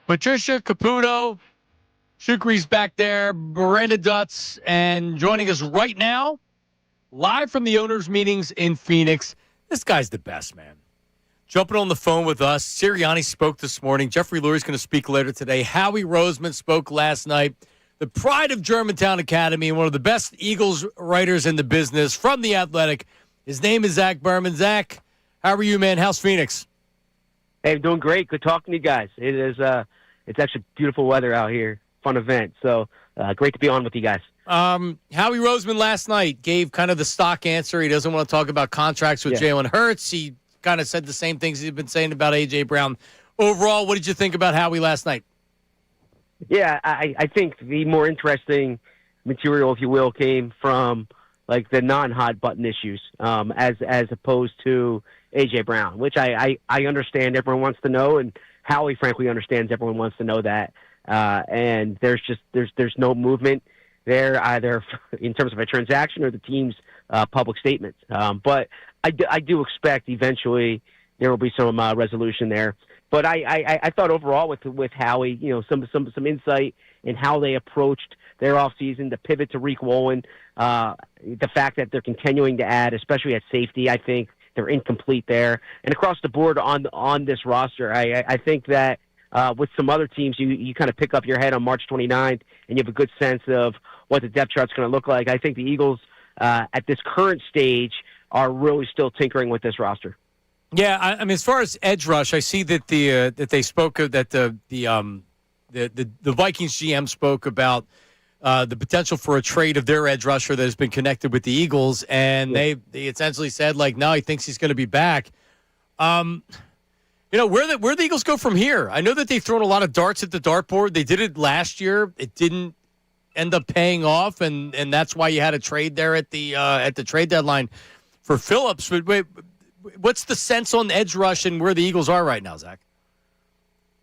Patricia Caputo, Shukri's back there, Miranda Dutz, and joining us right now, live from the owners' meetings in Phoenix. This guy's the best, man. Jumping on the phone with us, Sirianni spoke this morning. Jeffrey Lurie's going to speak later today. Howie Roseman spoke last night. The pride of Germantown Academy, one of the best Eagles writers in the business from The Athletic. His name is Zach Berman. Zach, how are you, man? How's Phoenix? Hey, I'm doing great. Good talking to you guys. It's actually beautiful weather out here. Fun event. So great to be on with you guys. Howie Roseman last night gave kind of the stock answer. He doesn't want to talk about contracts with Jalen Hurts. He kind of said the same things he's been saying about A.J. Brown. Overall, what did you think about Howie last night? Yeah, I think the more interesting material, if you will, came from like the non-hot button issues as opposed to A.J. Brown, which I understand everyone wants to know, and Howie, frankly, understands everyone wants to know that. And there's no movement there either in terms of a transaction or the team's public statements. But I do expect eventually there will be some resolution there. But I thought overall with Howie, some insight in how they approached their offseason, the pivot to Reek Wolin, the fact that they're continuing to add, especially at safety. I think they're incomplete there, and across the board on this roster, I think that with some other teams, you kind of pick up your head on March 29th, and you have a good sense of what the depth chart's going to look like. I think the Eagles at this current stage are really still tinkering with this roster. Yeah, I mean, as far as edge rush, I see that that they spoke of that the Vikings GM spoke about the potential for a trade of their edge rusher that has been connected with the Eagles, and they essentially said like, no, he thinks he's going to be back. Where the Eagles go from here? I know that they've thrown a lot of darts at the dartboard. They did it last year. It didn't end up paying off, and that's why you had a trade there at the trade deadline for Phillips. But wait, what's the sense on edge rush and where the Eagles are right now, Zach?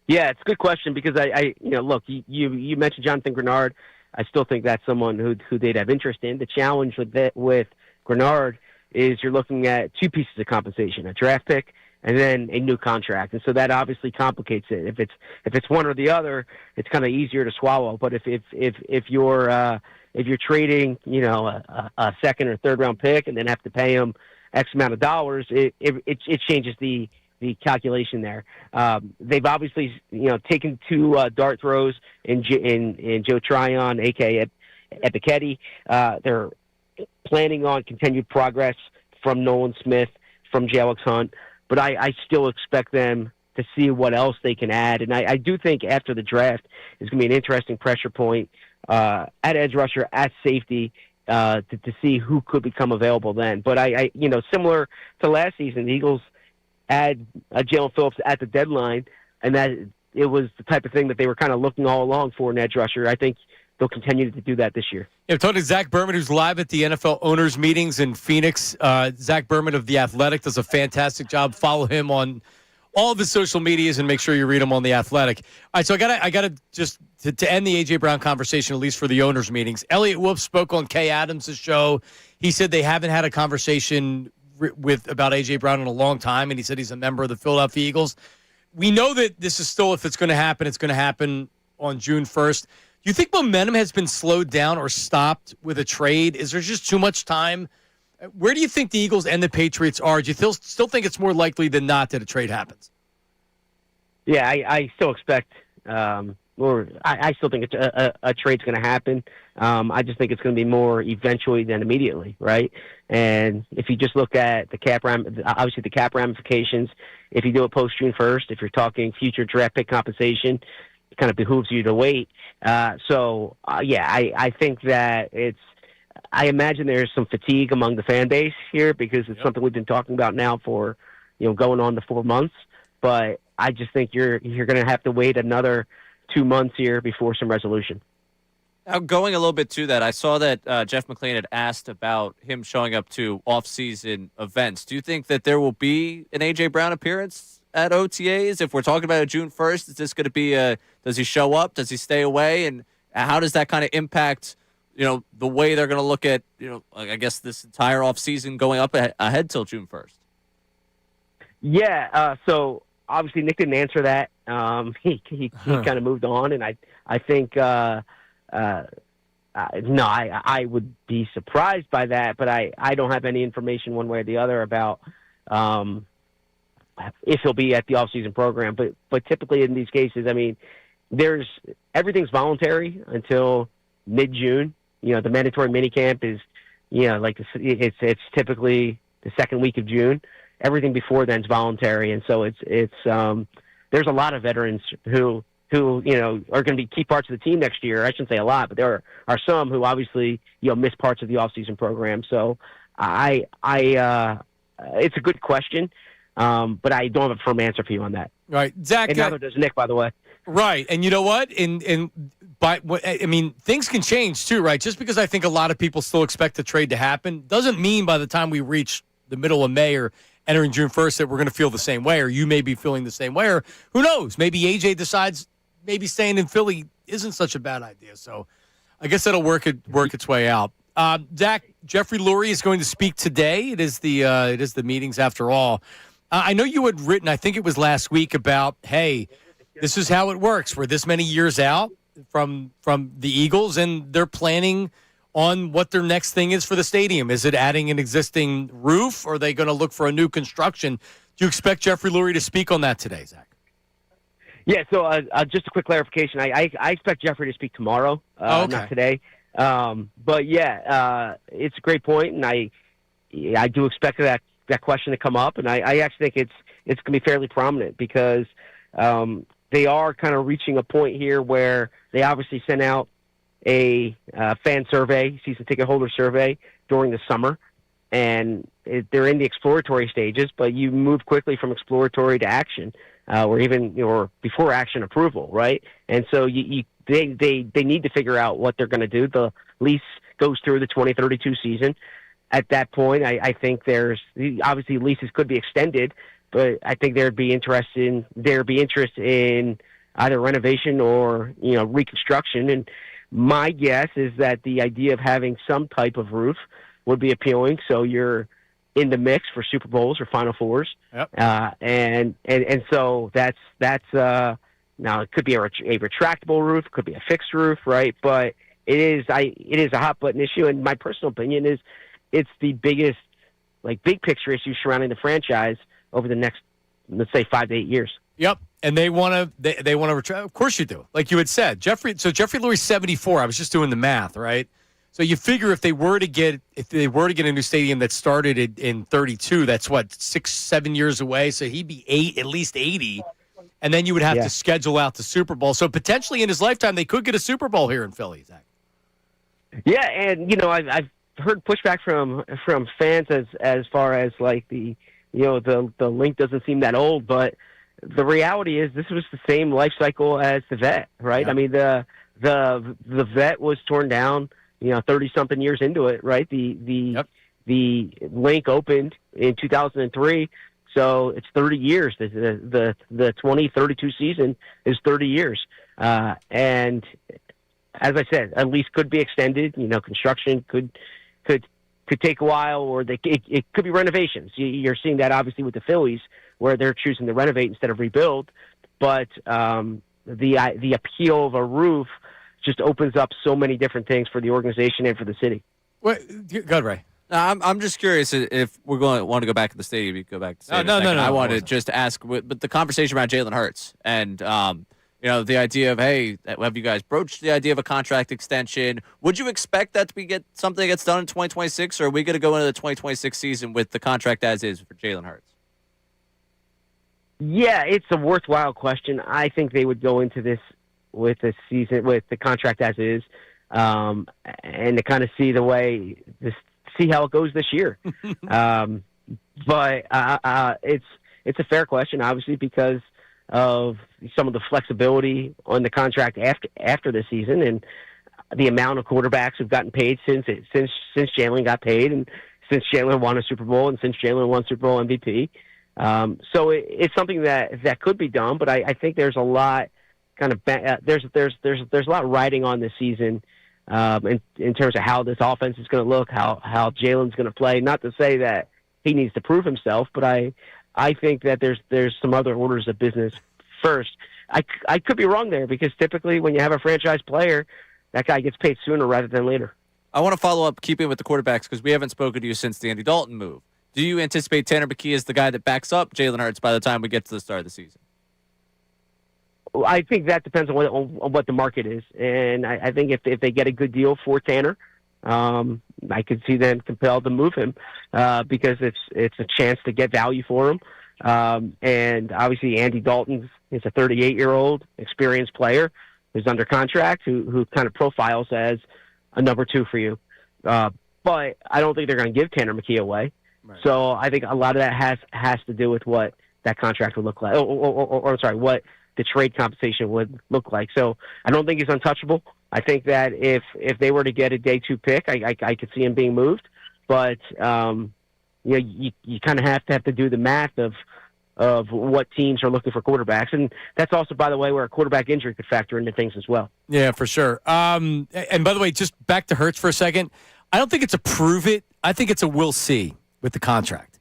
Yeah, it's a good question because look, you mentioned Jonathan Grenard. I still think that's someone who they'd have interest in. The challenge with Grenard is you're looking at two pieces of compensation: a draft pick and then a new contract, and so that obviously complicates it. If it's one or the other, it's kind of easier to swallow. But if you're trading, a second or third round pick and then have to pay him X amount of dollars, it changes the calculation there. They've obviously taken two dart throws in Joe Tryon, aka Epichetti. They're planning on continued progress from Nolan Smith, from Jalix Hunt, but I still expect them to see what else they can add. And I do think after the draft is going to be an interesting pressure point at edge rusher, at safety, to see who could become available then. But I similar to last season, the Eagles add Jalen Phillips at the deadline, and that it was the type of thing that they were kind of looking all along for an edge rusher. I think they'll continue to do that this year. Yeah, I'm talking to Zach Berman, who's live at the NFL owners meetings in Phoenix. Zach Berman of The Athletic does a fantastic job. Follow him on all of his social medias and make sure you read him on The Athletic. All right, so I gotta just to end the A.J. Brown conversation, at least for the owners meetings. Elliot Wolf spoke on Kay Adams' show. He said they haven't had a conversation about A.J. Brown in a long time, and he said he's a member of the Philadelphia Eagles. We know that this is still, if it's going to happen, it's going to happen on June 1st. Do you think momentum has been slowed down or stopped with a trade? Is there just too much time? Where do you think the Eagles and the Patriots are? Do you still think it's more likely than not that a trade happens? Yeah, I still expect I still think a trade's going to happen. I just think it's going to be more eventually than immediately, right? And if you just look at the cap ramifications, if you do it post June 1st, if you're talking future draft pick compensation, it kind of behooves you to wait. I think that I imagine there's some fatigue among the fan base here because it's something we've been talking about now for, going on to 4 months. But I just think you're going to have to wait another 2 months here before some resolution. Now, going a little bit to that, I saw that Jeff McLean had asked about him showing up to off-season events. Do you think that there will be an A.J. Brown appearance at OTAs? If we're talking about June 1st, is this going to be does he show up? Does he stay away? And how does that kind of impact, the way they're going to look at, I guess this entire off-season going up ahead till June 1st? Yeah. So obviously Nick didn't answer that. He kind of moved on, and I think no, I would be surprised by that, but I don't have any information one way or the other about if he'll be at the off-season program. But typically in these cases, I mean, everything's voluntary until mid-June. The mandatory minicamp is, it's typically the second week of June. Everything before then is voluntary, and so it's there's a lot of veterans who are going to be key parts of the team next year. I shouldn't say a lot, but there are some who obviously miss parts of the off-season program. So it's a good question, but I don't have a firm answer for you on that. Right, Zach. And neither does Nick, by the way. Right, and you know what? I mean, things can change too, right? Just because I think a lot of people still expect the trade to happen doesn't mean by the time we reach the middle of May or entering June 1st that we're going to feel the same way, or you may be feeling the same way, or who knows? Maybe AJ decides maybe staying in Philly isn't such a bad idea. So I guess that'll work its way out. Zach, Jeffrey Lurie is going to speak today. It is the meetings after all. I know you had written, I think it was last week, about, hey, this is how it works. We're this many years out from the Eagles, and they're planning on what their next thing is for the stadium. Is it adding an existing roof, or are they going to look for a new construction? Do you expect Jeffrey Lurie to speak on that today, Zach? Yeah, so just a quick clarification. I expect Jeffrey to speak tomorrow, not today. But yeah, it's a great point, and I do expect that question to come up, and I actually think it's going to be fairly prominent because they are kind of reaching a point here where they obviously sent out a fan survey, season ticket holder survey during the summer, and they're in the exploratory stages, but you move quickly from exploratory to action, or before action approval, right? And so they need to figure out what they're going to do. The lease goes through the 2032 season. At that point, I think obviously leases could be extended, but I think there'd be interest in either renovation or reconstruction. And my guess is that the idea of having some type of roof would be appealing. So you're in the mix for Super Bowls or Final Fours. Yep. And so that's now it could be a retractable roof, could be a fixed roof, right? But it is a hot button issue. And my personal opinion is it's the biggest, big picture issue surrounding the franchise over the next, let's say, 5 to 8 years. Yep. And they want to retract. Of course you do. Like you had said, Jeffrey Lurie's 74. I was just doing the math, right? So you figure if they were to get a new stadium that started in 32, that's what, 6-7 years away. So he'd be at least 80. And then you would have to schedule out the Super Bowl. So potentially in his lifetime, they could get a Super Bowl here in Philly, Zach. Yeah, and I've heard pushback from fans as far as the link doesn't seem that old, but the reality is this was the same life cycle as the vet, right? Yeah. I mean, the vet was torn down, 30-something years into it, right? The link opened in 2003, so it's 30 years. The 2032 season is 30 years, and as I said, a lease could be extended. Construction could take a while, or it could be renovations. You're seeing that obviously with the Phillies, where they're choosing to renovate instead of rebuild. But the appeal of a roof just opens up so many different things for the organization and for the city. Go ahead, Ray. No, I'm just curious if we're going to want to go back to the stadium. You can go back to the stadium. No. I wanted to just ask, but the conversation around Jalen Hurts and the idea of, hey, have you guys broached the idea of a contract extension? Would you expect that to get something that gets done in 2026, or are we going to go into the 2026 season with the contract as is for Jalen Hurts? Yeah, it's a worthwhile question. I think they would go into this with the season with the contract as is, and to kind of see how it goes this year. But it's a fair question, obviously, because of some of the flexibility on the contract after the season and the amount of quarterbacks who've gotten paid since Jalen got paid and since Jalen won a Super Bowl and since Jalen won Super Bowl MVP. So it's something that could be done, but I think there's a lot there's a lot riding on this season in terms of how this offense is going to look, how Jalen's going to play. Not to say that he needs to prove himself, but I I think that there's some other orders of business first. I could be wrong there because typically when you have a franchise player, that guy gets paid sooner rather than later. I want to follow up, keeping with the quarterbacks, because we haven't spoken to you since the Andy Dalton move. Do you anticipate Tanner McKee as the guy that backs up Jalen Hurts by the time we get to the start of the season? I think that depends on what the market is, and I think if they get a good deal for Tanner, I could see them compelled to move him because it's a chance to get value for him. And obviously Andy Dalton is a 38-year-old experienced player who's under contract who kind of profiles as a number 2 for you. But I don't think they're going to give Tanner McKee away. Right. So I think a lot of that has to do with what that contract would look like, or what the trade compensation would look like. So I don't think he's untouchable. I think that if they were to get a day 2 pick, I could see him being moved. But you kind of have to do the math of what teams are looking for quarterbacks, and that's also, by the way, where a quarterback injury could factor into things as well. Yeah, for sure. And by the way, just back to Hurts for a second. I don't think it's a prove it. I think it's a we'll see with the contract,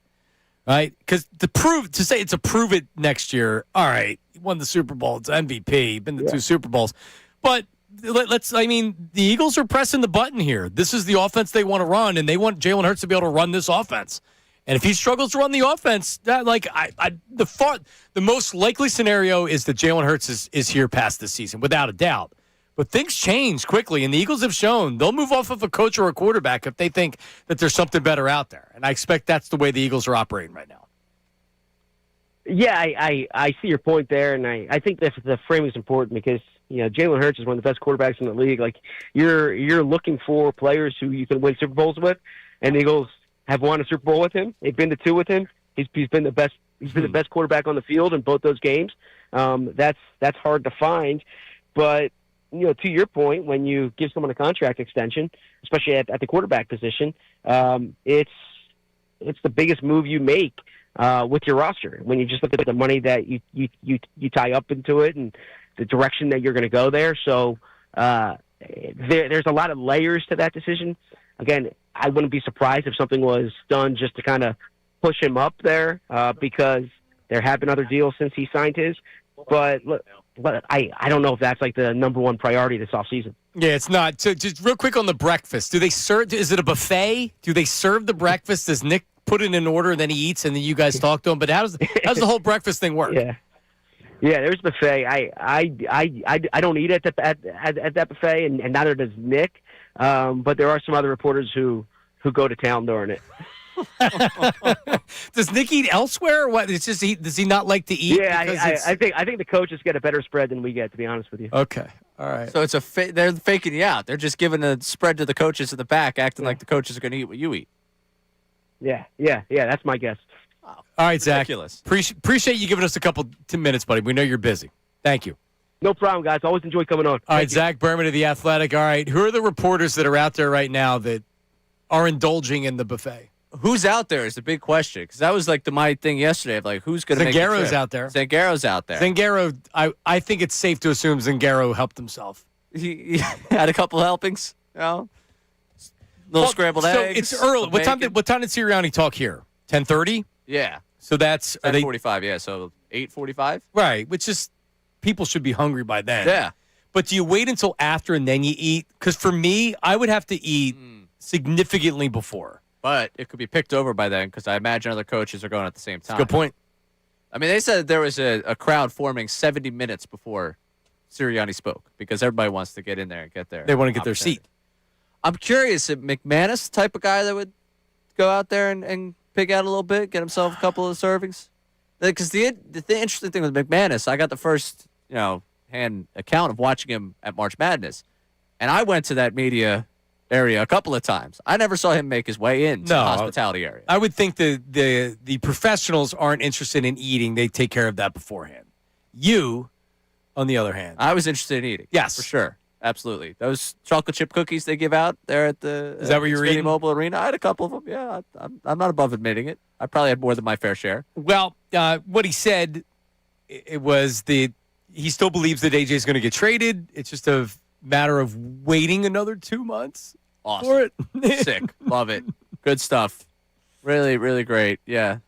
right? Because to say it's a prove it next year. All right, he won the Super Bowl. It's MVP. Been to 2 Super Bowls, but the Eagles are pressing the button here. This is the offense they want to run, and they want Jalen Hurts to be able to run this offense. And if he struggles to run the offense, the most likely scenario is that Jalen Hurts is here past this season, without a doubt. But things change quickly, and the Eagles have shown they'll move off of a coach or a quarterback if they think that there's something better out there. And I expect that's the way the Eagles are operating right now. Yeah, I see your point there, and I think that the framing is important because Jalen Hurts is one of the best quarterbacks in the league. Like you're looking for players who you can win Super Bowls with, and the Eagles have won a Super Bowl with him. They've been to 2 with him. He's been the best. He's been the best quarterback on the field in both those games. That's hard to find, but to your point, when you give someone a contract extension, especially at the quarterback position, it's the biggest move you make with your roster. When you just look at the money that you tie up into it and the direction that you're going to go there. So there's a lot of layers to that decision. Again, I wouldn't be surprised if something was done just to kind of push him up there because there have been other deals since he signed his. But I don't know if that's like the number 1 priority this offseason. Yeah, it's not. So just real quick on the breakfast. Do they serve? Is it a buffet? Do they serve the breakfast? Does Nick put it in order and then he eats and then you guys talk to him? But how's the whole breakfast thing work? Yeah, there's buffet. I don't eat at that buffet, and neither does Nick. But there are some other reporters who go to town during it. Does Nick eat elsewhere? Or what? It's just does he not like to eat? Yeah, I think the coaches get a better spread than we get. To be honest with you. Okay, all right. So it's they're faking you out. They're just giving a spread to the coaches in the back, acting like the coaches are going to eat what you eat. Yeah. That's my guess. All right, Zach. Appreciate you giving us a couple 10 minutes, buddy. We know you're busy. Thank you. No problem, guys. Always enjoy coming on. All right, Zach Berman of The Athletic. All right, who are the reporters that are out there right now that are indulging in the buffet? Who's out there is the big question, because that was like my thing yesterday of like who's going to make the trip. Zangaro's out there. Zangaro's out there. Zangaro, I think it's safe to assume Zangaro helped himself. He had a couple helpings, little scrambled eggs. It's early. What time did Sirianni talk here? 10:30? Yeah. So that's 10:45. Yeah. So 8:45. Right. Which is people should be hungry by then. Yeah. But do you wait until after and then you eat? Because for me, I would have to eat significantly before. But it could be picked over by then because I imagine other coaches are going at the same time. Good point. I mean, they said there was a crowd forming 70 minutes before Sirianni spoke because everybody wants to get in there and get there. They want to get their seat. I'm curious if McManus, the type of guy that would go out there and pick out a little bit, get himself a couple of servings. Because the interesting thing with McManus, I got the first hand account of watching him at March Madness, and I went to that media area a couple of times. I never saw him make his way into the hospitality area. I would think the professionals aren't interested in eating. They take care of that beforehand. You, on the other hand. I was interested in eating. Yes. For sure. Absolutely. Those chocolate chip cookies they give out there at the Is that what you're eating? Mobile Arena. I had a couple of them. Yeah, I'm not above admitting it. I probably had more than my fair share. Well, what he said, it was he still believes that AJ is going to get traded. It's just a matter of waiting another 2 months for it. Sick. Love it. Good stuff. Really, really great. Yeah.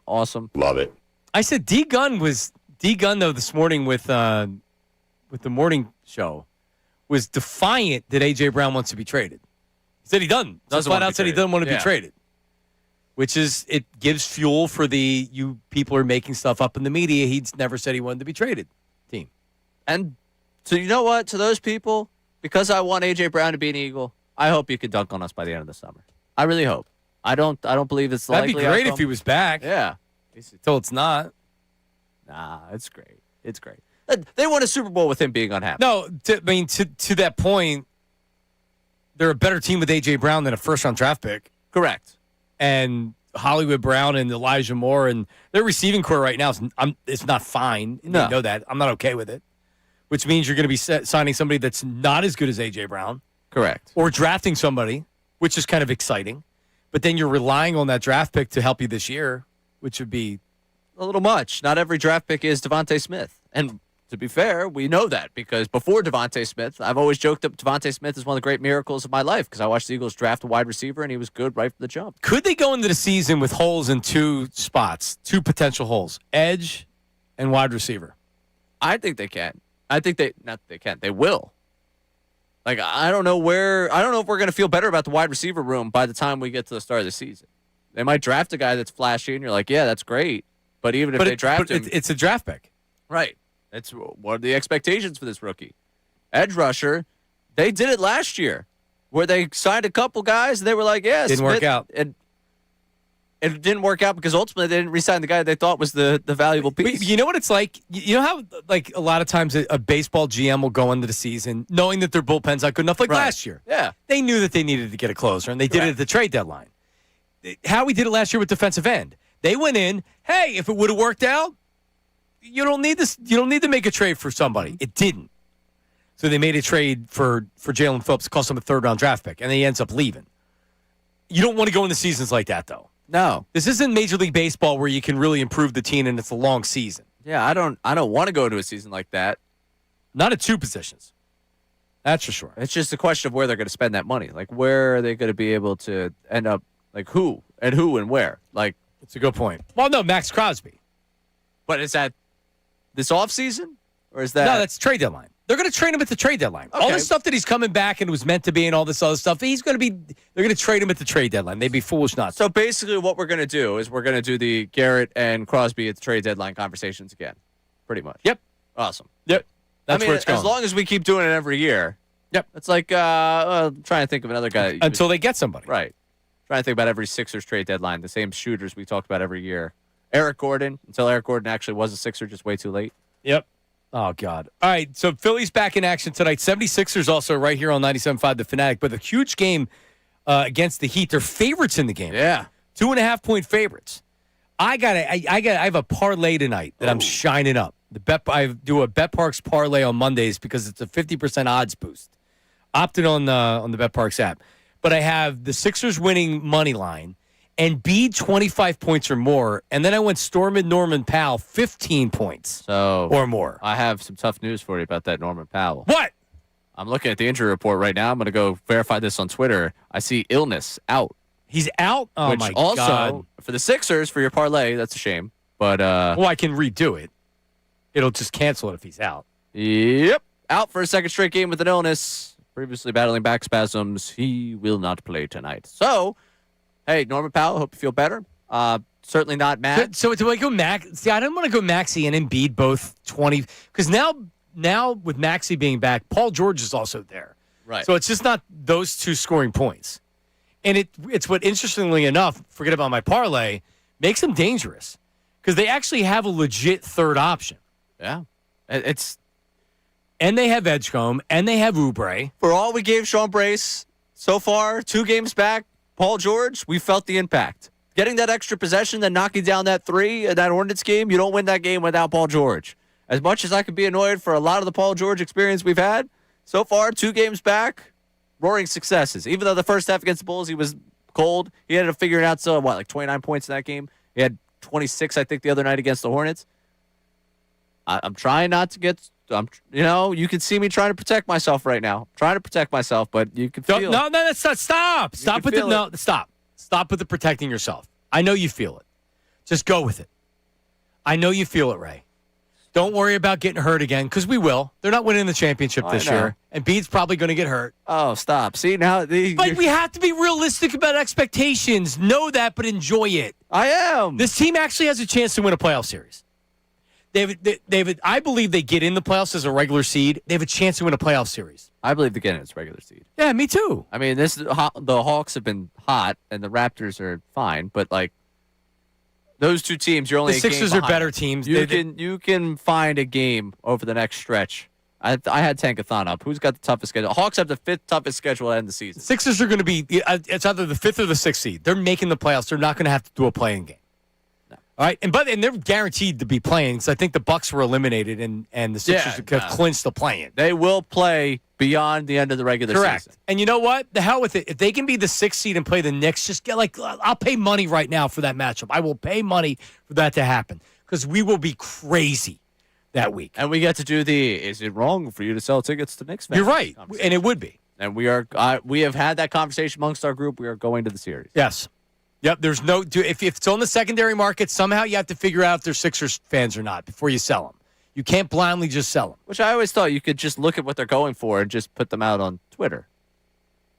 Awesome. Love it. I said D Gunn though this morning with the morning show was defiant that A.J. Brown wants to be traded. He said he doesn't. Flat out said he doesn't want to be traded. Which is, it gives fuel for you people are making stuff up in the media. He's never said he wanted to be traded team. And so you know what? To those people, because I want A.J. Brown to be an Eagle, I hope you could dunk on us by the end of the summer. I really hope. I don't believe it's likely. That'd be great outcome. if he was back. Yeah. Until it's not. Nah, it's great. It's great. They won a Super Bowl with him being unhappy. No, to that point, they're a better team with A.J. Brown than a first-round draft pick. Correct. And Hollywood Brown and Elijah Moore and their receiving core right now it's not fine. No. You know that. I'm not okay with it. Which means you're going to be signing somebody that's not as good as A.J. Brown. Correct. Or drafting somebody, which is kind of exciting. But then you're relying on that draft pick to help you this year, which would be a little much. Not every draft pick is Devontae Smith. And to be fair, we know that because before Devontae Smith, I've always joked that Devontae Smith is one of the great miracles of my life because I watched the Eagles draft a wide receiver and he was good right from the jump. Could they go into the season with holes in two spots, two potential holes, edge and wide receiver? I think they can. They will. Like, I don't know if we're going to feel better about the wide receiver room by the time we get to the start of the season. They might draft a guy that's flashy and you're like, yeah, that's great. But even if they draft him. It's a draft pick. Right. That's what are the expectations for this rookie? Edge rusher, they did it last year where they signed a couple guys and they were like, yeah, didn't work out. And it didn't work out because ultimately they didn't re-sign the guy they thought was the valuable piece. You know what it's like? You know how like a lot of times a baseball GM will go into the season knowing that their bullpen's not good enough like last year. Yeah. They knew that they needed to get a closer and they did it at the trade deadline. Howie did it last year with defensive end. They went in, hey, if it would have worked out, you don't need this. You don't need to make a trade for somebody. It didn't. So they made a trade for Jalen Phillips. It cost him a third-round draft pick, and he ends up leaving. You don't want to go into seasons like that, though. No. This isn't Major League Baseball where you can really improve the team, and it's a long season. Yeah, I don't want to go into a season like that. Not at two positions. That's for sure. It's just a question of where they're going to spend that money. Like, where are they going to be able to end up? Like, who and where? Like, it's a good point. Well, no, Max Crosby. But is that this offseason? Or is that? No, that's trade deadline. They're going to trade him at the trade deadline. Okay. All this stuff that he's coming back and was meant to be and all this other stuff, they're going to trade him at the trade deadline. They'd be foolish not to. So basically what we're going to do is we're going to do the Garrett and Crosby at the trade deadline conversations again. Pretty much. Yep. Awesome. Yep. That's where it's going. As long as we keep doing it every year. Yep. It's like I'm trying to think of another guy. Until they get somebody. Right. Trying to think about every Sixers trade deadline, the same shooters we talked about every year. Eric Gordon, until Eric Gordon actually was a Sixer, just way too late. Yep. Oh, God. All right, so Phillies back in action tonight. 76ers also right here on 97.5 The Fanatic, but a huge game against the Heat. They're favorites in the game. Yeah. 2.5-point favorites. I have a parlay tonight that I'm shining up. I do a BetParks parlay on Mondays because it's a 50% odds boost. Opted on the BetParks app. But I have the Sixers winning money line and Embiid 25 points or more, and then I went Norman Powell 15 points or more. I have some tough news for you about that Norman Powell. What? I'm looking at the injury report right now. I'm going to go verify this on Twitter. I see illness out. He's out? Oh, which my also, God. for the Sixers, for your parlay, that's a shame. But well, I can redo it. It'll just cancel it if he's out. Yep. Out for a second straight game with an illness. Previously battling back spasms. He will not play tonight. So, hey, Norman Powell, hope you feel better. Certainly not mad. So do I go Max? See, I don't want to go Maxey and Embiid both 20. Because now with Maxey being back, Paul George is also there. Right. So it's just not those two scoring points. And it's what, interestingly enough, forget about my parlay, makes them dangerous. Because they actually have a legit third option. Yeah. And they have Edgecombe, and they have Oubre. For all we gave Sean Bryce so far, 2 games back, Paul George, we felt the impact. Getting that extra possession, then knocking down that 3 in that Hornets game, you don't win that game without Paul George. As much as I could be annoyed for a lot of the Paul George experience we've had, so far, 2 games back, roaring successes. Even though the first half against the Bulls, he was cold, he ended up figuring out 29 points in that game. He had 26, I think, the other night against the Hornets. I'm trying not to get... you can see me trying to protect myself right now. I'm trying to protect myself, but you can feel No, that's not. Stop. Stop with the protecting yourself. I know you feel it. Just go with it. I know you feel it, Ray. Don't worry about getting hurt again, because we will. They're not winning the championship this year. And Embiid's probably going to get hurt. Oh, stop. See, now... But we have to be realistic about expectations. Know that, but enjoy it. I am. This team actually has a chance to win a playoff series. David, I believe they get in the playoffs as a regular seed. They have a chance to win a playoff series. I believe they get in as regular seed. Yeah, me too. I mean, the Hawks have been hot, and the Raptors are fine, but, like, those two teams, you're only the a game Sixers are behind. better teams. You can find a game over the next stretch. I had Tankathon up. Who's got the toughest schedule? Hawks have the 5th toughest schedule at the end of the season. Sixers are going to be it's either the 5th or the 6th seed. They're making the playoffs. They're not going to have to do a playing game. No. All right, and they're guaranteed to be playing. So I think the Bucks were eliminated, and the Sixers have clinched the play-in. They will play beyond the end of the regular season. And you know what? The hell with it. If they can be the 6th seed and play the Knicks, just get I'll pay money right now for that matchup. I will pay money for that to happen because we will be crazy that week. And we get to do is it wrong for you to sell tickets to Knicks fans? You're right, and it would be. And we have had that conversation amongst our group. We are going to the series. Yes. Yep, there's no if it's on the secondary market, somehow you have to figure out if they're Sixers fans or not before you sell them. You can't blindly just sell them. Which I always thought you could just look at what they're going for and just put them out on Twitter.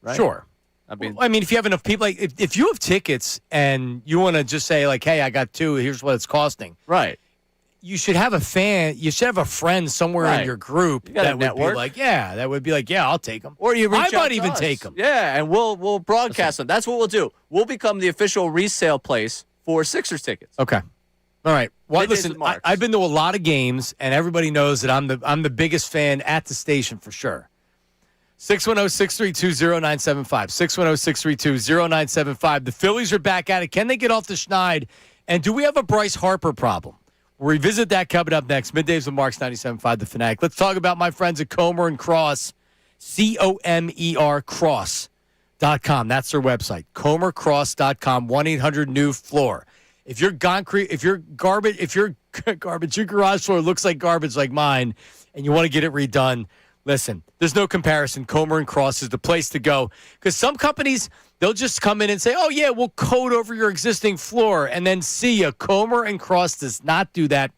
Right? Sure. I mean, if you have enough people, like if you have tickets and you want to just say like, "Hey, I got 2. Here's what it's costing." Right. You should have a fan. You should have a friend somewhere in your group that would be like, "Yeah, I'll take them." Or you reach I out might to even us. take them. Yeah, and we'll broadcast them. That's what we'll do. We'll become the official resale place for Sixers tickets. Okay. All right. Well, Middays listen, with Marks. I've been to a lot of games, and everybody knows that I'm the biggest fan at the station for sure. 610-632-0975. 610-632-0975. The Phillies are back at it. Can they get off the schneid? And do we have a Bryce Harper problem? We'll revisit that coming up next. Middays with Marks 97.5 The Fanatic. Let's talk about my friends at Comer and Cross. COMER Cross.com. That's their website. ComerCross.com. 1-800-NEW-FLOOR. If your garage floor looks like garbage like mine, and you want to get it redone, listen, there's no comparison. Comer and Cross is the place to go. Because some companies, they'll just come in and say, "Oh yeah, we'll coat over your existing floor," and then see ya. Comer and Cross does not do that.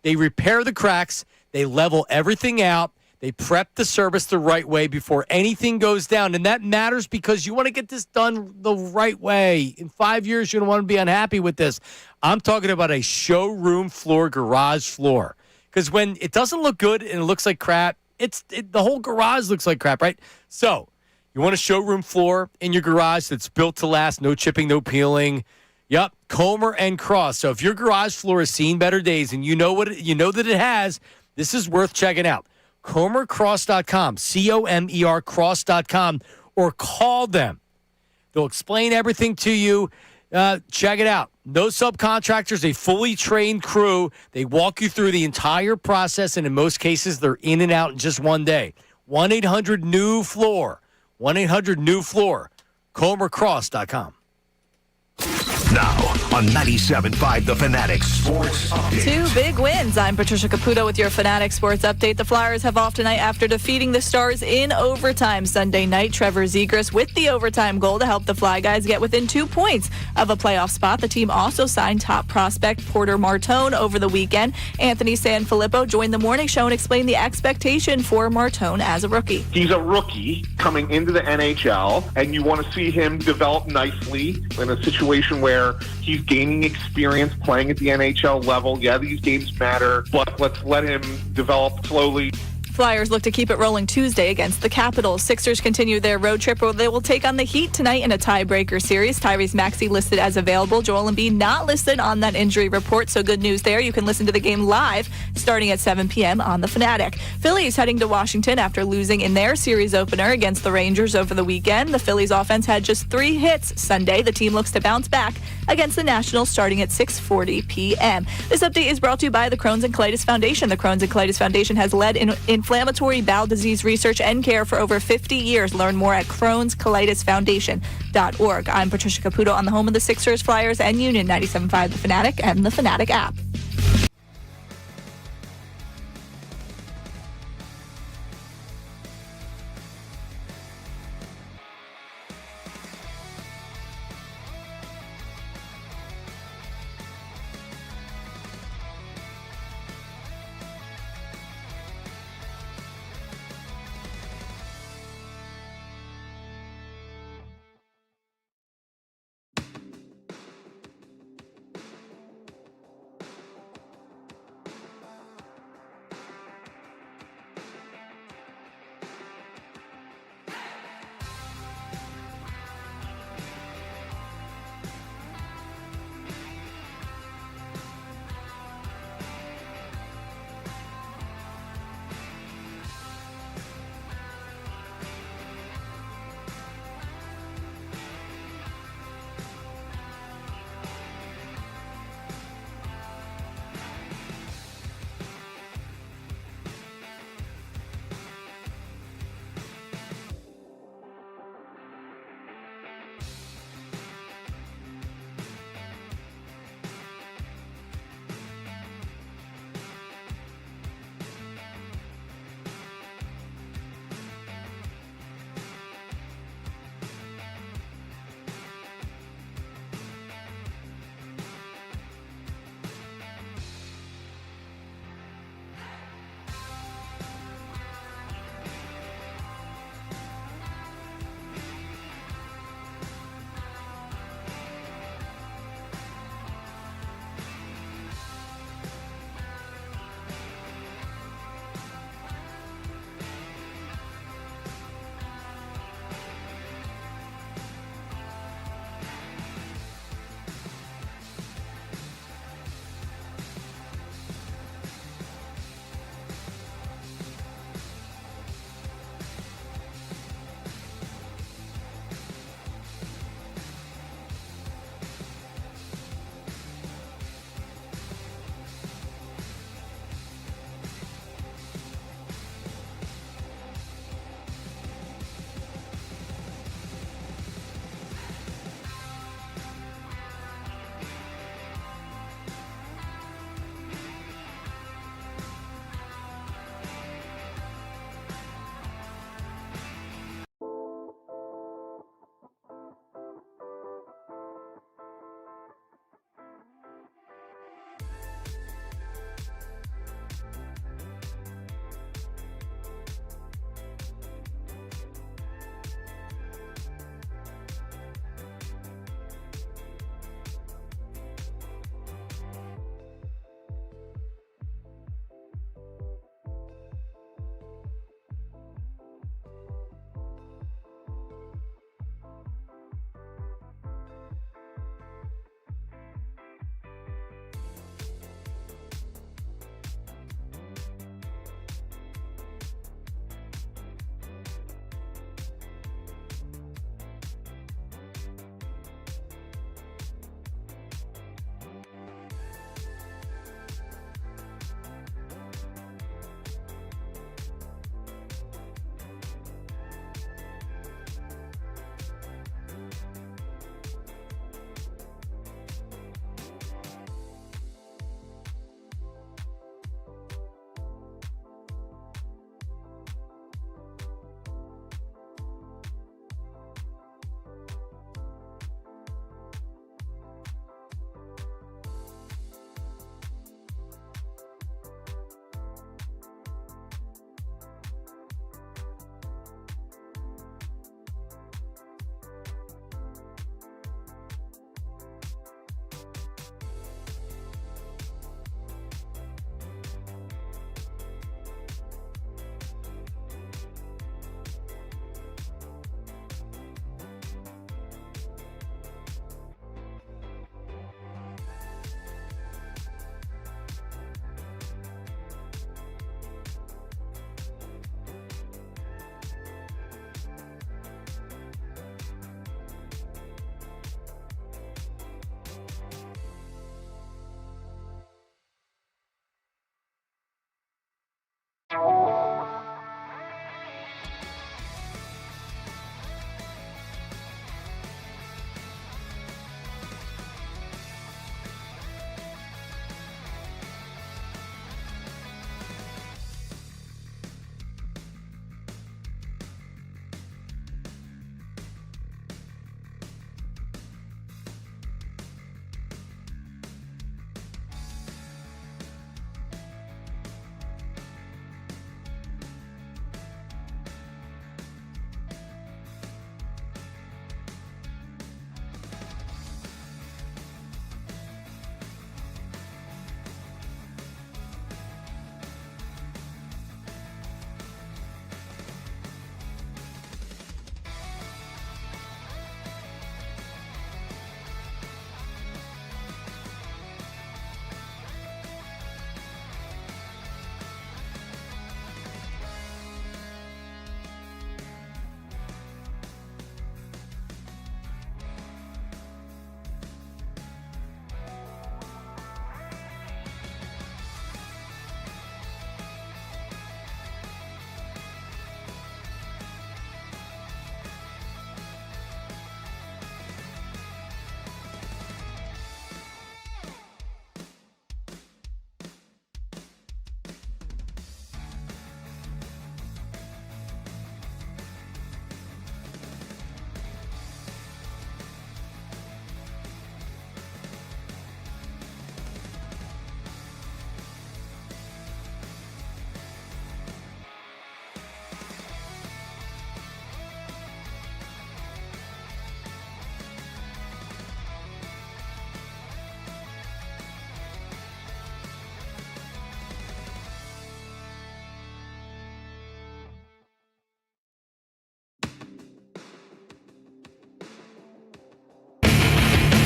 They repair the cracks. They level everything out. They prep the service the right way before anything goes down. And that matters because you want to get this done the right way. In 5 years, you don't want to be unhappy with this. I'm talking about a showroom floor, garage floor. Because when it doesn't look good and it looks like crap, the whole garage looks like crap, right? So you want a showroom floor in your garage that's built to last, no chipping, no peeling. Yep, Comer and Cross. So if your garage floor has seen better days and you know that it has, this is worth checking out. ComerCross.com, COMER Cross.com, or call them. They'll explain everything to you. Check it out. No subcontractors, a fully trained crew. They walk you through the entire process, and in most cases, they're in and out in just one day. 1-800-NEW-FLOOR. 1-800-NEW-FLOOR. ComerCross.com. Now on 97.5 The Fanatic Sports Update. 2 big wins. I'm Patricia Caputo with your Fanatic Sports Update. The Flyers have off tonight after defeating the Stars in overtime Sunday night. Trevor Zegras with the overtime goal to help the Fly Guys get within 2 points of a playoff spot. The team also signed top prospect Porter Martone over the weekend. Anthony Sanfilippo joined the morning show and explained the expectation for Martone as a rookie. He's a rookie coming into the NHL, and you want to see him develop nicely in a situation where he's gaining experience playing at the NHL level. Yeah, these games matter, but let's let him develop slowly. Flyers look to keep it rolling Tuesday against the Capitals. Sixers continue their road trip where they will take on the Heat tonight in a tiebreaker series. Tyrese Maxey listed as available. Joel Embiid not listed on that injury report, so good news there. You can listen to the game live starting at 7 p.m. on The Fanatic. Phillies heading to Washington after losing in their series opener against the Rangers over the weekend. The Phillies offense had just 3 hits Sunday. The team looks to bounce back against the Nationals starting at 6:40 p.m. This update is brought to you by the Crohn's and Colitis Foundation. The Crohn's and Colitis Foundation has led in inflammatory bowel disease research and care for over 50 years. Learn more at crohnscolitisfoundation.org. I'm Patricia Caputo on the home of the Sixers, Flyers, and Union, 97.5 The Fanatic and the Fanatic app.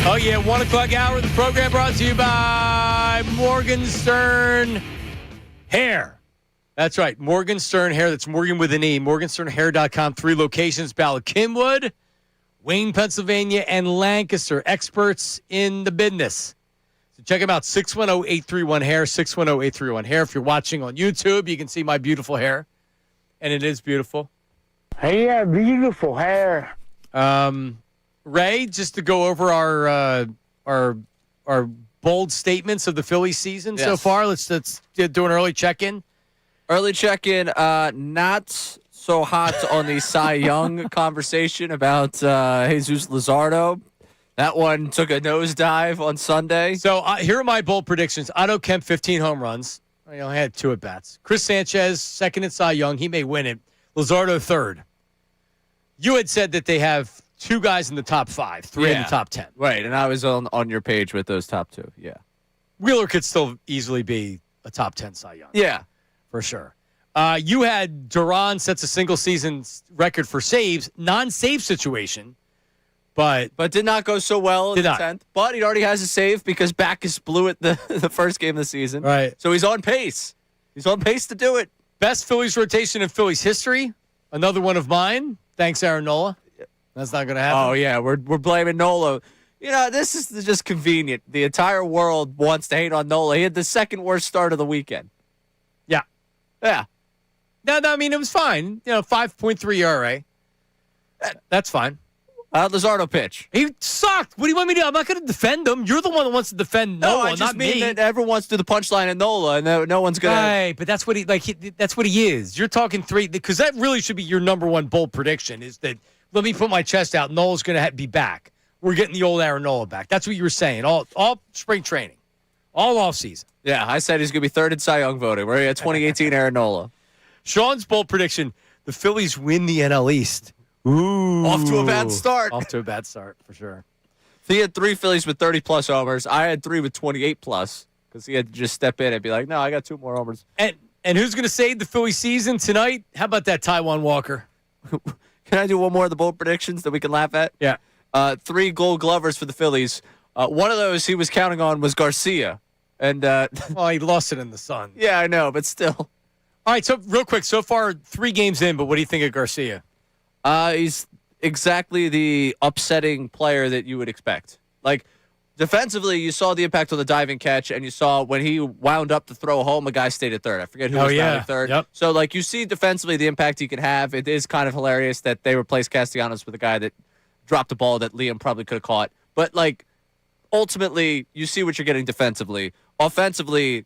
Oh, yeah, 1 o'clock hour. The program brought to you by Morgenstern Hair. That's right, Morgenstern Hair. That's Morgan with an E. MorgensternHair.com. 3 locations, Ballard, Kenwood, Wayne, Pennsylvania, and Lancaster. Experts in the business. So check them out, 610-831-HAIR, 610-831-HAIR. If you're watching on YouTube, you can see my beautiful hair, and it is beautiful. Hey, yeah, beautiful hair. Ray, just to go over our bold statements of the Phillies season so far, let's do an early check-in. Early check-in, not so hot on the Cy Young conversation about Jesus Luzardo. That one took a nosedive on Sunday. So here are my bold predictions. Otto Kemp, 15 home runs. He only had 2 at-bats. Chris Sanchez, second at Cy Young. He may win it. Luzardo, third. You had said that they have 2 guys in the top 5, 3 in the top 10. Right, and I was on your page with those top 2, yeah. Wheeler could still easily be a top 10 Cy Young. Yeah. For sure. You had Duran sets a single-season record for saves, non-save situation, but did not go so well in the 10th. But he already has a save because Backus blew it the first game of the season. Right. So he's on pace. He's on pace to do it. Best Phillies rotation in Phillies history. Another one of mine. Thanks, Aaron Nola. That's not going to happen. Oh, yeah, we're blaming Nola. You know, this is just convenient. The entire world wants to hate on Nola. He had the second worst start of the weekend. Yeah. Yeah. No, I mean, it was fine. 5.3 ERA. That's fine. Luzardo pitch. He sucked. What do you want me to do? I'm not going to defend him. You're the one that wants to defend Nola, I just not mean me. that everyone wants to do the punchline at Nola, and no one's going to. Right, but that's what that's what he is. You're talking 3, because that really should be your number one bold prediction, is that, let me put my chest out, Nola's going to be back. We're getting the old Aaron Nola back. That's what you were saying, all spring training, all offseason. Yeah, I said he's going to be third in Cy Young voting. We're at 2018 Aaron Nola. Sean's bold prediction, the Phillies win the NL East. Ooh. Off to a bad start. Off to a bad start, for sure. He had 3 Phillies with 30-plus homers. I had 3 with 28-plus because he had to just step in and be like, no, I got 2 more homers. And who's going to save the Philly season tonight? How about that Taijuan Walker? Can I do one more of the bold predictions that we can laugh at? Yeah. 3 Gold Glovers for the Phillies. One of those he was counting on was Garcia. And well, he lost it in the sun. Yeah, I know, but still. All right, so real quick, so far 3 games in, but what do you think of Garcia? He's exactly the upsetting player that you would expect. Like, defensively, you saw the impact on the diving catch, and you saw when he wound up to throw home, a guy stayed at third. I forget who was down at third. Yep. So, like, you see defensively the impact he can have. It is kind of hilarious that they replaced Castellanos with a guy that dropped the ball that Liam probably could have caught. But, like, ultimately, you see what you're getting defensively. Offensively,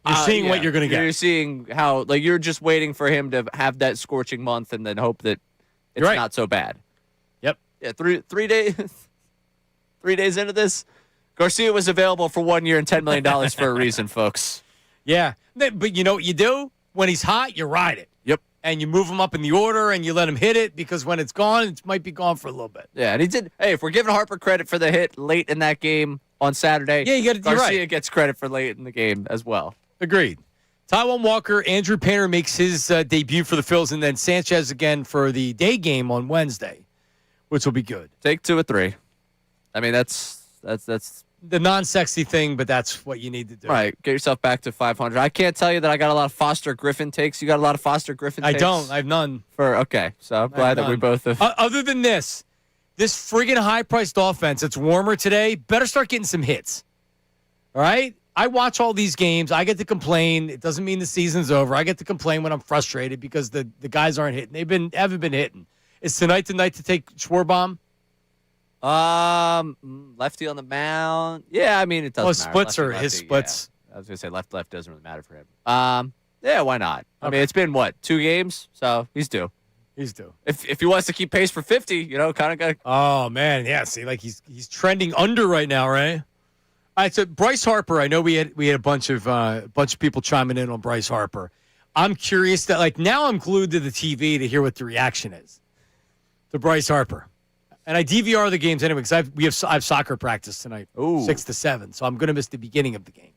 you're seeing what you're going to get. You're seeing how, like, you're just waiting for him to have that scorching month and then hope that it's not so bad. Yep. Yeah, 3 days 3 days into this, Garcia was available for 1 year and $10 million for a reason, folks. Yeah. But you know what you do? When he's hot, you ride it. Yep. And you move him up in the order and you let him hit it, because when it's gone, it might be gone for a little bit. Yeah, and he did. Hey, if we're giving Harper credit for the hit late in that game on Saturday, Garcia gets credit for late in the game as well. Agreed. Taijuan Walker, Andrew Painter makes his debut for the Phils, and then Sanchez again for the day game on Wednesday, which will be good. Take 2 or 3. I mean, that's the non-sexy thing, but that's what you need to do. Right. Get yourself back to 500. I can't tell you that I got a lot of Foster Griffin takes. You got a lot of Foster Griffin takes? I don't. I have none. Okay. So I'm glad that we both have. Other than this friggin' high-priced offense, it's warmer today, better start getting some hits. All right? I watch all these games. I get to complain. It doesn't mean the season's over. I get to complain when I'm frustrated because the guys aren't hitting. Haven't been hitting. Is tonight the night to take Schwarbaum? Lefty on the mound. Yeah, I mean, it doesn't matter. Splits are his splits. Yeah. I was gonna say left doesn't really matter for him. Yeah, why not? I mean, it's been 2 games, so he's due. He's due. If he wants to keep pace for 50, kind of got. Oh man, yeah. See, like he's trending under right now, right? All right, so Bryce Harper. I know we had a bunch of people chiming in on Bryce Harper. I'm curious that now I'm glued to the TV to hear what the reaction is to Bryce Harper. And I DVR the games anyway because I have soccer practice tonight, 6 to 7. So I'm going to miss the beginning of the game.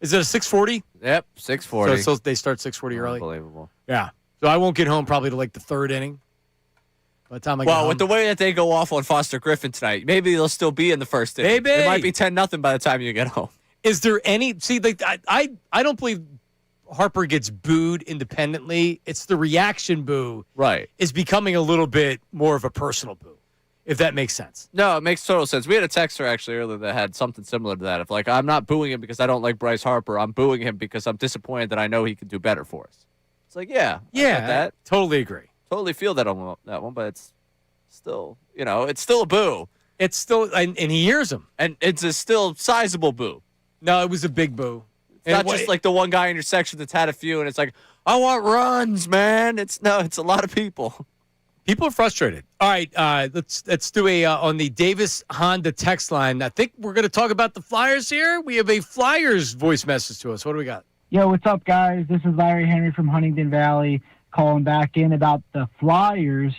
Is it a 6:40? Yep, 6:40. So they start 6:40 early. Unbelievable. Yeah. So I won't get home probably to the 3rd inning. by the time I get home. With the way that they go off on Foster Griffin tonight, maybe they'll still be in the first inning. Maybe. It might be 10-0 by the time you get home. Is there any I don't believe Harper gets booed independently. It's the reaction boo. Right. Is becoming a little bit more of a personal boo, if that makes sense. No, it makes total sense. We had a texter actually earlier that had something similar to that. Of like, I'm not booing him because I don't like Bryce Harper. I'm booing him because I'm disappointed that I know he can do better for us. It's like, I get that. I totally agree. Totally feel that on that one, but it's still, it's still a boo. It's still, and he hears him. And it's a still sizable boo. No, it was a big boo. It's not just like the one guy in your section that's had a few, and it's like, I want runs, man. It's a lot of people. People are frustrated. All right, let's do a on the Davis Honda text line. I think we're going to talk about the Flyers here. We have a Flyers voice message to us. What do we got? Yo, what's up, guys? This is Larry Henry from Huntington Valley calling back in about the Flyers.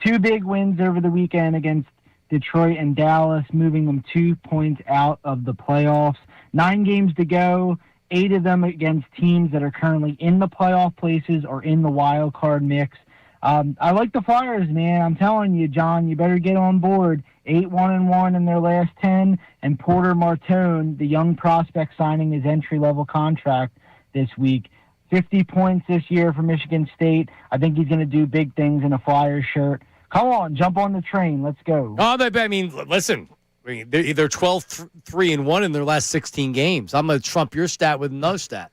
2 big wins over the weekend against Detroit and Dallas, moving them 2 points out of the playoffs. 9 games to go, 8 of them against teams that are currently in the playoff places or in the wild card mix. I like the Flyers, man. I'm telling you, John, you better get on board. 8-1-1 in their last 10, and Porter Martone, the young prospect, signing his entry-level contract this week. 50 points this year for Michigan State. I think he's going to do big things in a Flyers shirt. Come on, jump on the train. Let's go. Oh, I mean, listen. They're 12-3-1 in their last 16 games. I'm going to trump your stat with another stat.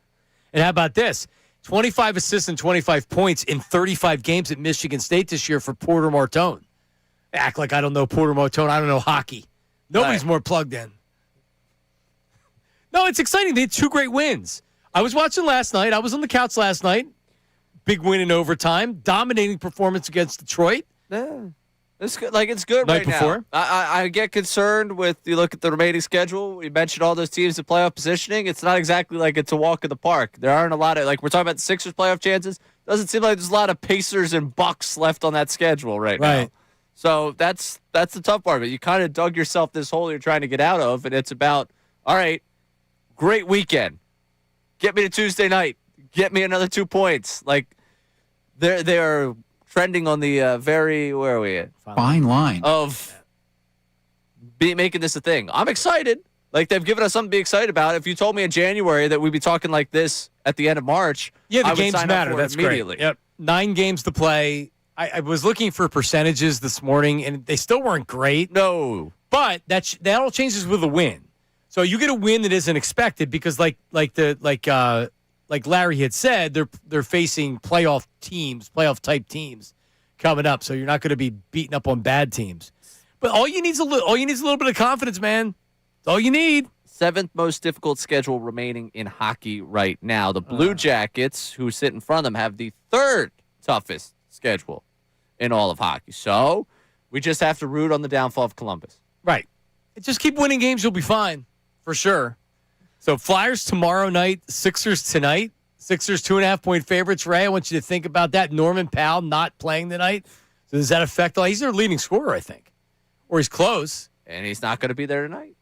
And how about this? 25 assists and 25 points in 35 games at Michigan State this year for Porter Martone. Act like I don't know Porter Martone. I don't know hockey. Nobody's more plugged in. No, it's exciting. They had 2 great wins. I was watching last night. I was on the couch last night. Big win in overtime. Dominating performance against Detroit. Yeah. It's good. It's good Night right before. now. I get concerned with, you look at the remaining schedule. We mentioned all those teams in playoff positioning. It's not exactly like it's a walk in the park. There aren't a lot of, we're talking about the Sixers playoff chances. Doesn't seem like there's a lot of Pacers and Bucks left on that schedule right now. So that's the tough part of it. You kind of dug yourself this hole you're trying to get out of, and it's about, all right, great weekend. Get me to Tuesday night. Get me another 2 points. They're trending on the where are we at? Fine line of making this a thing. I'm excited. They've given us something to be excited about. If you told me in January that we'd be talking like this at the end of March, the I games would sign matter. up for That's it immediately. great. Yep. 9 games to play. I was looking for percentages this morning, and they still weren't great. No, but that all changes with a win. So you get a win that isn't expected because, like Larry had said, they're facing playoff type teams coming up. So you're not going to be beating up on bad teams. But all you need is a little bit of confidence, man. That's all you need. 7th most difficult schedule remaining in hockey right now. The Blue Jackets, who sit in front of them, have the 3rd toughest schedule in all of hockey. So we just have to root on the downfall of Columbus. Right. Just keep winning games. You'll be fine, for sure. So Flyers tomorrow night, Sixers tonight. Sixers 2.5-point favorites. Ray, I want you to think about that. Norman Powell not playing tonight. So does that affect? He's their leading scorer, I think. Or he's close. And he's not going to be there tonight.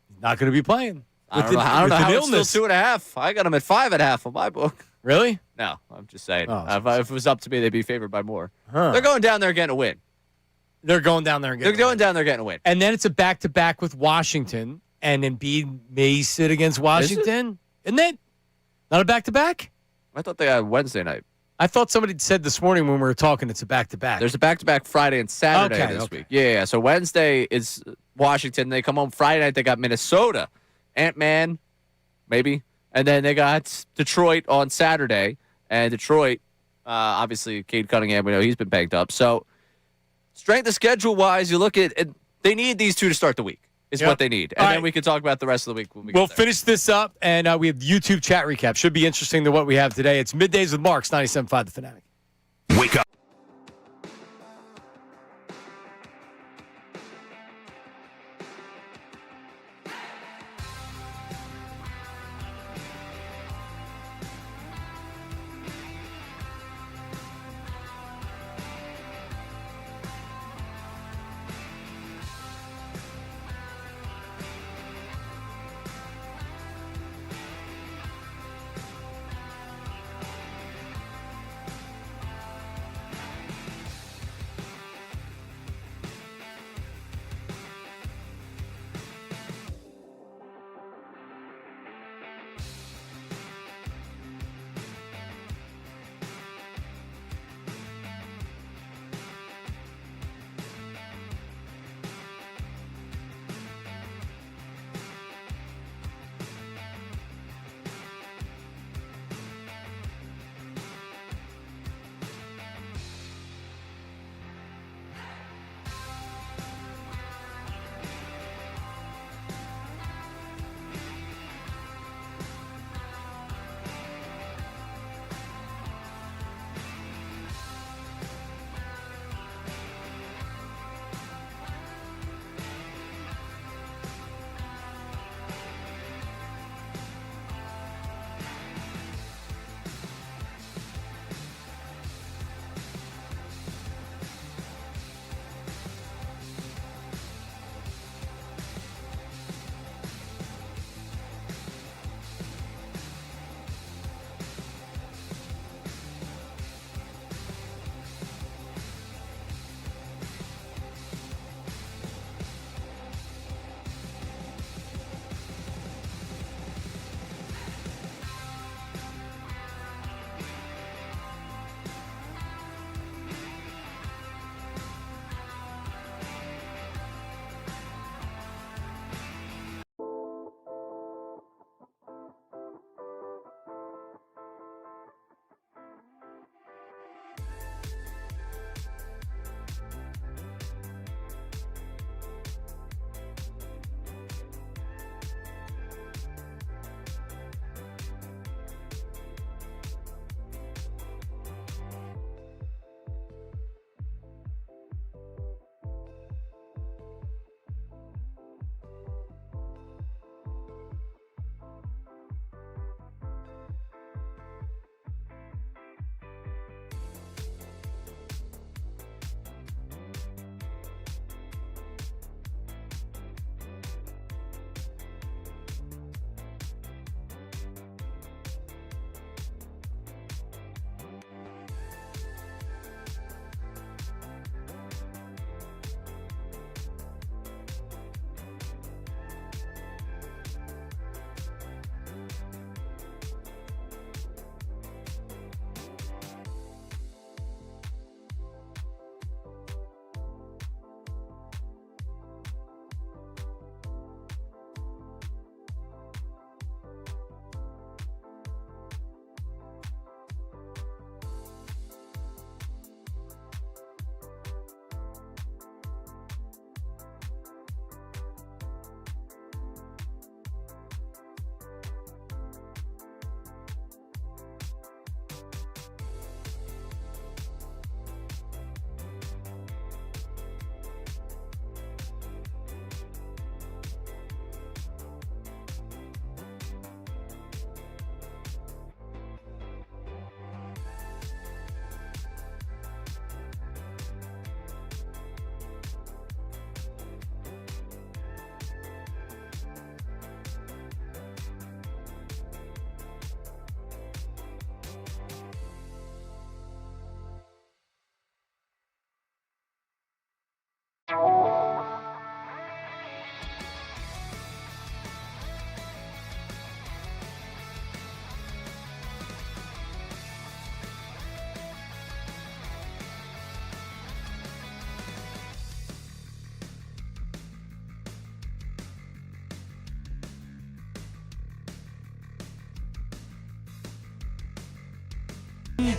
He's not going to be playing. I don't know how it's still 2.5. I got him at 5.5 on my book. Really? No, I'm just saying. Oh, if it was up to me, they'd be favored by more. Huh. They're going down there getting a win. They're going down there and getting getting a win. And then it's a back-to-back with Washington, and Embiid may sit against Washington. Isn't it? Not a back-to-back? I thought they had Wednesday night. I thought somebody said this morning when we were talking it's a back-to-back. There's a back-to-back Friday and Saturday this week. Yeah. So Wednesday is Washington. They come home Friday night. They got Minnesota. Ant-Man, maybe. And then they got Detroit on Saturday. And Detroit, obviously, Cade Cunningham, we know he's been banged up. So strength of schedule-wise, you look at it, they need these 2 to start the week. Is what they need. And then we can talk about the rest of the week when we We'll get there. finish this up, and we have the YouTube chat recap. Should be interesting to what we have today. It's Middays with Marks, 97.5 The Fanatic. Wake up.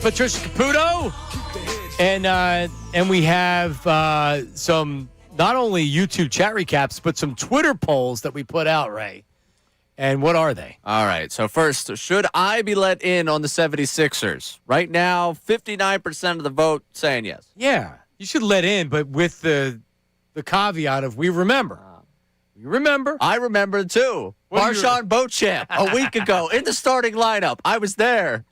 Patricia Caputo, and we have some not only YouTube chat recaps, but some Twitter polls that we put out, Ray. And what are they? All right. So first, should I be let in on the 76ers? Right now, 59% of the vote saying yes. Yeah, you should let in, but with the caveat of we remember. You remember? I remember too. Marshawn Beauchamp a week ago in the starting lineup. I was there.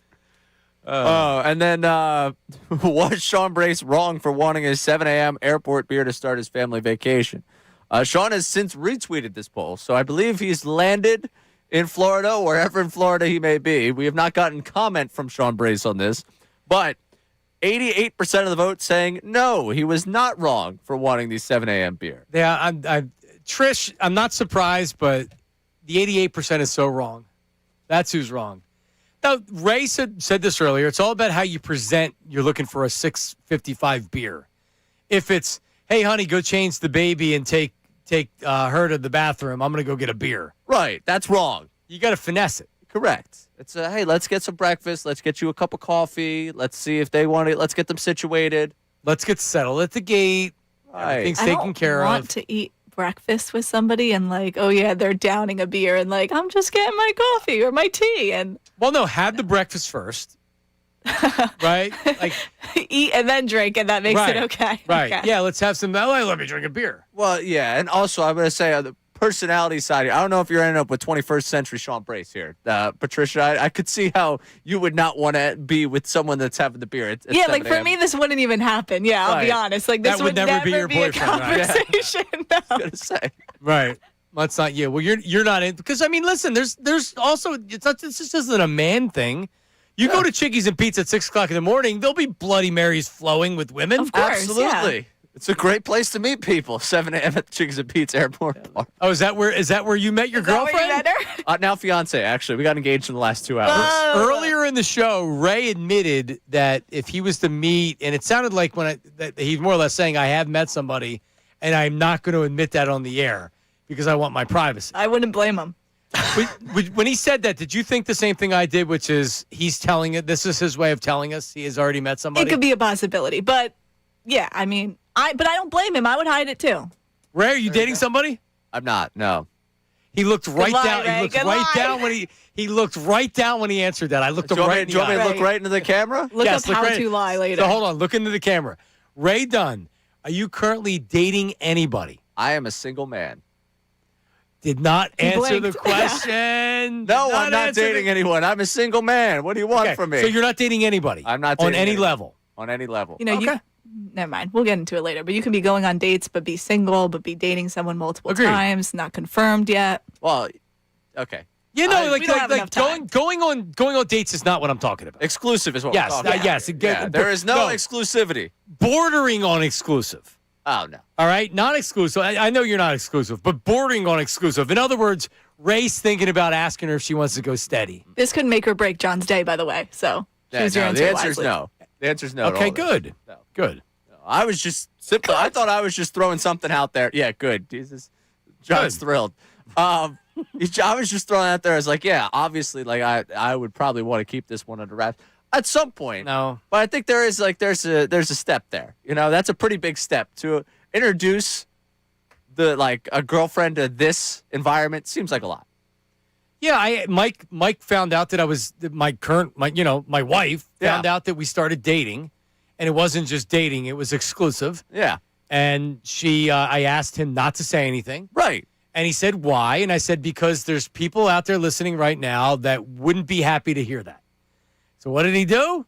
And then was Sean Bryce wrong for wanting his 7 a.m. airport beer to start his family vacation? Sean has since retweeted this poll, so I believe he's landed in Florida, wherever in Florida he may be. We have not gotten comment from Sean Bryce on this, but 88% of the vote saying no, he was not wrong for wanting the 7 a.m. beer. Yeah, Trish, I'm not surprised, but the 88% is so wrong. That's who's wrong. Now, Ray said this earlier. It's all about how you present. You're looking for a $6.55 beer. If it's, hey, honey, go change the baby and take her to the bathroom, I'm going to go get a beer. Right. That's wrong. You got to finesse it. Correct. It's hey, let's get some breakfast. Let's get you a cup of coffee. Let's see if they want it. Let's get them situated. Let's get settled at the gate. Right. Everything's taken care I of. want to eat breakfast with somebody and oh yeah, they're downing a beer and I'm just getting my coffee or my tea and well, no, have the breakfast first, right? Eat and then drink, and that makes it okay. Right? Okay. Yeah, let's have some. Let me drink a beer. Well, yeah, and also I'm going to say on the personality side here, I don't know if you're ending up with 21st century Sean Bryce here, Patricia. I could see how you would not want to be with someone that's having the beer. At yeah, 7 for a.m. me, this wouldn't even happen. Yeah, I'll be honest. This that would never be your a boyfriend, conversation. Right? I was going to say. Right. That's not you. Well, you're not in because listen. There's also it's not. This just isn't a man thing. You go to Chickies and Pete's at 6:00 in the morning. There'll be Bloody Marys flowing with women. Of course, absolutely. Yeah. It's a great place to meet people. 7 a.m. at the Chickies and Pete's airport bar. Oh, is that where you met your girlfriend? That where you met her? Now fiance. Actually, we got engaged in the last 2 hours. Earlier in the show, Ray admitted that if he was to meet, and it sounded like that he's more or less saying, I have met somebody, and I'm not going to admit that on the air because I want my privacy. I wouldn't blame him. When he said that, did you think the same thing I did, which is he's telling it, this is his way of telling us he has already met somebody? It could be a possibility, but yeah, but I don't blame him. I would hide it too. Ray, are you dating somebody? I'm not. No. He looked right down. Ray. He looked right down when he looked right down when he answered that. I looked him right in the eye. Do you want me to look right into the camera? Look up how to lie later. So hold on, look into the camera. Ray Dunn, are you currently dating anybody? I am a single man. Did not answer the question. No, I'm not dating anyone. I'm a single man. What do you want from me? So you're not dating anybody? I'm not on dating any anyone. level. On any level. Never mind. We'll get into it later. But you can be going on dates, but be single, but be dating someone multiple times, not confirmed yet. Well, okay. You know, we don't have enough time. going on dates is not what I'm talking about. Exclusive is what we're talking about. Yes. There is no exclusivity. Bordering on exclusive. Oh, no. All right? Not exclusive. I know you're not exclusive, but bordering on exclusive. In other words, Ray's thinking about asking her if she wants to go steady. This could make or break John's day, by the way. So choose your answer the answer is wisely. no. The answer is no. Okay, good. No. Good. No, I was just simply, I thought I was just throwing something out there. Yeah, good. Jesus. John's thrilled. I was just throwing out there as obviously, I would probably want to keep this one under wraps at some point. No. But I think there's a step there. That's a pretty big step to introduce a girlfriend to this environment. Seems like a lot. Yeah, Mike found out that I was my wife found out that we started dating, and it wasn't just dating; it was exclusive. Yeah, and I asked him not to say anything. Right, and he said why, and I said because there's people out there listening right now that wouldn't be happy to hear that. So what did he do?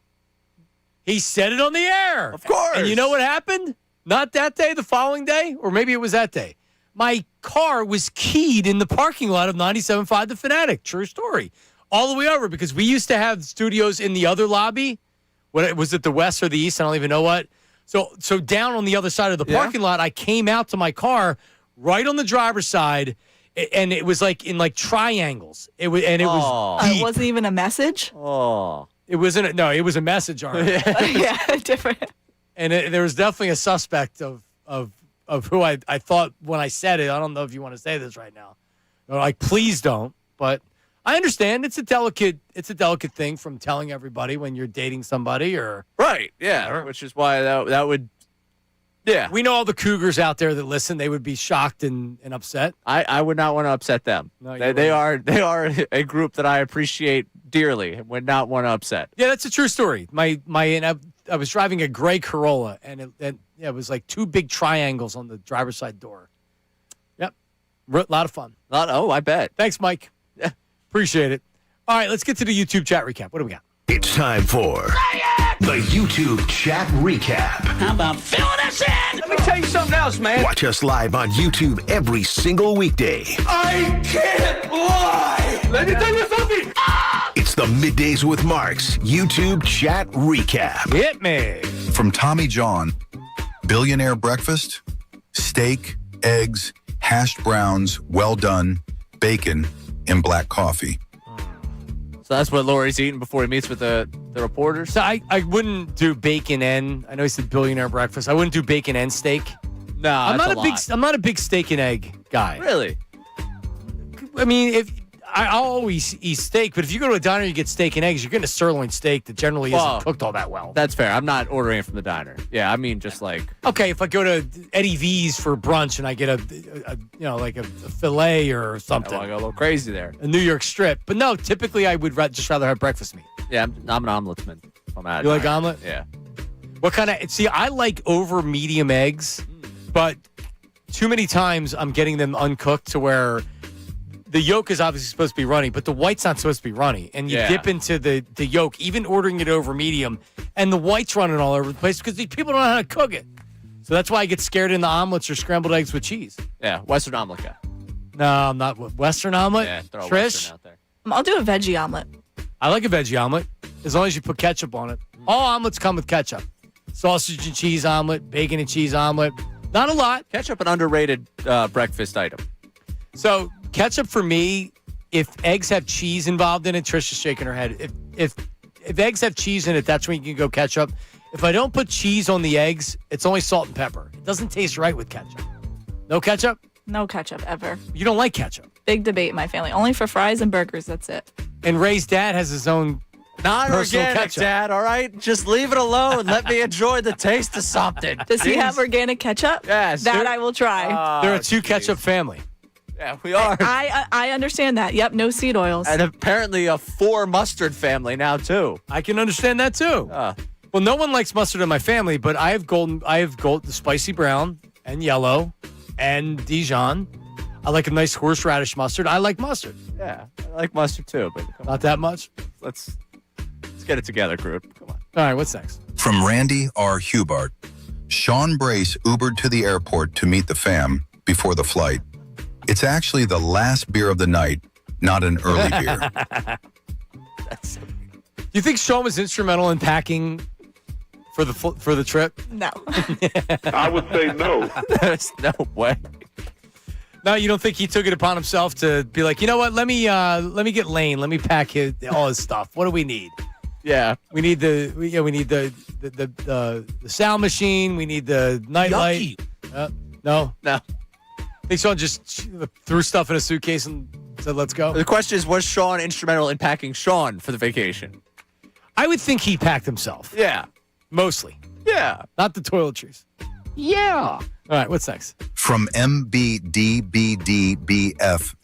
He said it on the air, of course. And you know what happened? Not that day, the following day, or maybe it was that day. My car was keyed in the parking lot of 97.5 The Fanatic. True story. All the way over because we used to have studios in the other lobby. Was it the west or the east? I don't even know what. So down on the other side of the parking lot, I came out to my car right on the driver's side, and it was in triangles. It was deep. It wasn't even a message? Oh. It wasn't. No, it was a message. All right. Yeah, different. And there was definitely a suspect of who I thought when I said it. I don't know if you want to say this right now. Please don't. But I understand it's a delicate thing from telling everybody when you're dating somebody or Right, yeah, which is why that would, yeah. We know all the cougars out there that listen, they would be shocked and upset. I would not want to upset them. No, they are a group that I appreciate dearly and would not want to upset. Yeah, that's a true story. I was driving a gray Corolla, and it was like two big triangles on the driver's side door. Yep. A lot of fun. Oh, I bet. Thanks, Mike. Yeah. Appreciate it. All right, let's get to the YouTube chat recap. What do we got? It's time for the YouTube chat recap. How about filling us in? Let me tell you something else, man. Watch us live on YouTube every single weekday. I can't lie. Let me tell you something. It's the Middays with Marks YouTube chat recap. Hit me. From Tommy John, billionaire breakfast, steak, eggs, hashed browns, well done, bacon, and black coffee. So that's what Lori's eating before he meets with the reporters? So I wouldn't do bacon and, I know he said billionaire breakfast. I wouldn't do bacon and steak. No, I'm that's not a big steak and egg guy. Really? I mean, I'll always eat steak, but if you go to a diner, you get steak and eggs, you're getting a sirloin steak that generally isn't cooked all that well. That's fair. I'm not ordering it from the diner. Yeah, I mean just like... Okay, if I go to Eddie V's for brunch and I get a filet or something. I go a little crazy there. A New York strip. But no, typically I would just rather have breakfast meat. Yeah, I'm an omeletsman. You like omelet? Yeah. What kind of... See, I like over medium eggs, but too many times I'm getting them uncooked to where... The yolk is obviously supposed to be runny, but the white's not supposed to be runny. And you dip into the yolk, even ordering it over medium, and the white's running all over the place because these people don't know how to cook it. So that's why I get scared in the omelets or scrambled eggs with cheese. Yeah, Western omelet guy. No, I'm not. Western omelet? Yeah, throw a Trish? Western out there. I'll do a veggie omelet. I like a veggie omelet, as long as you put ketchup on it. All omelets come with ketchup. Sausage and cheese omelet, bacon and cheese omelet. Not a lot. Ketchup, an underrated breakfast item. So... Ketchup for me, if eggs have cheese involved in it, Trish is shaking her head. If eggs have cheese in it, that's when you can go ketchup. If I don't put cheese on the eggs, it's only salt and pepper. It doesn't taste right with ketchup. No ketchup? No ketchup ever. You don't like ketchup? Big debate in my family. Only for fries and burgers, that's it. And Ray's dad has his own non-organic ketchup. Dad, all right? Just leave it alone. Let me enjoy the taste of something. Does he have organic ketchup? Yes. That I will try. They're a two-ketchup family. Yeah, we are. I understand that. Yep, no seed oils. And apparently a 4 mustard family now, too. I can understand that, too. Well, no one likes mustard in my family, but I have the spicy brown and yellow and Dijon. I like a nice horseradish mustard. I like mustard. Yeah, I like mustard, too. But not that much? Let's get it together, group. Come on. All right, what's next? From Randy R. Hubart, Sean Bryce Ubered to the airport to meet the fam before the flight. It's actually the last beer of the night, not an early beer. Do you think Sean was instrumental in packing for the trip? No. I would say no. There's no way. No, you don't think he took it upon himself to be like, you know what? Let me get Lane. Let me pack all his stuff. What do we need? Yeah, we need the sound machine. We need the nightlight. No. I think Sean just threw stuff in a suitcase and said, let's go. The question is, was Sean instrumental in packing Sean for the vacation? I would think he packed himself. Yeah. Mostly. Yeah. Not the toiletries. Yeah. All right, what's next? From MBDBDBF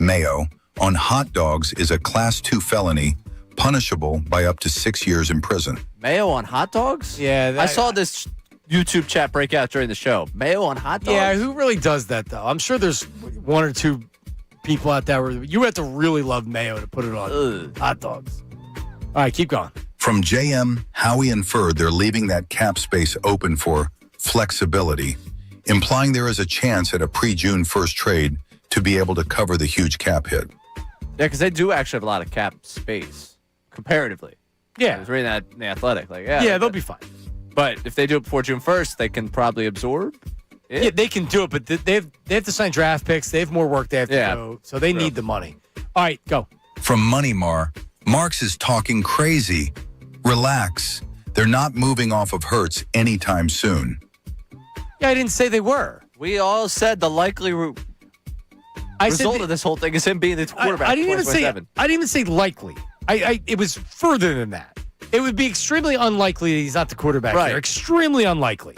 Mayo, on hot dogs is a Class 2 felony, punishable by up to 6 years in prison. Mayo on hot dogs? Yeah. I saw this YouTube chat break out during the show. Mayo on hot dogs? Yeah, who really does that, though? I'm sure there's one or two people out there where you have to really love mayo to put it on hot dogs. All right, keep going. From JM, Howie inferred they're leaving that cap space open for flexibility, implying there is a chance at a pre-June 1st trade to be able to cover the huge cap hit. Yeah, because they do actually have a lot of cap space, comparatively. Yeah. I was reading that in The Athletic. They'll be fine. But if they do it before June 1st, they can probably absorb it. Yeah, they can do it, but they have to sign draft picks. They have more work they have to do, so they need the money. All right, go. From Money Marks is talking crazy. Relax. They're not moving off of Hurts anytime soon. Yeah, I didn't say they were. We all said the likely result of this whole thing is him being the quarterback. I didn't even say. 24/7. I didn't even say likely. It was further than that. It would be extremely unlikely that he's not the quarterback here. Extremely unlikely.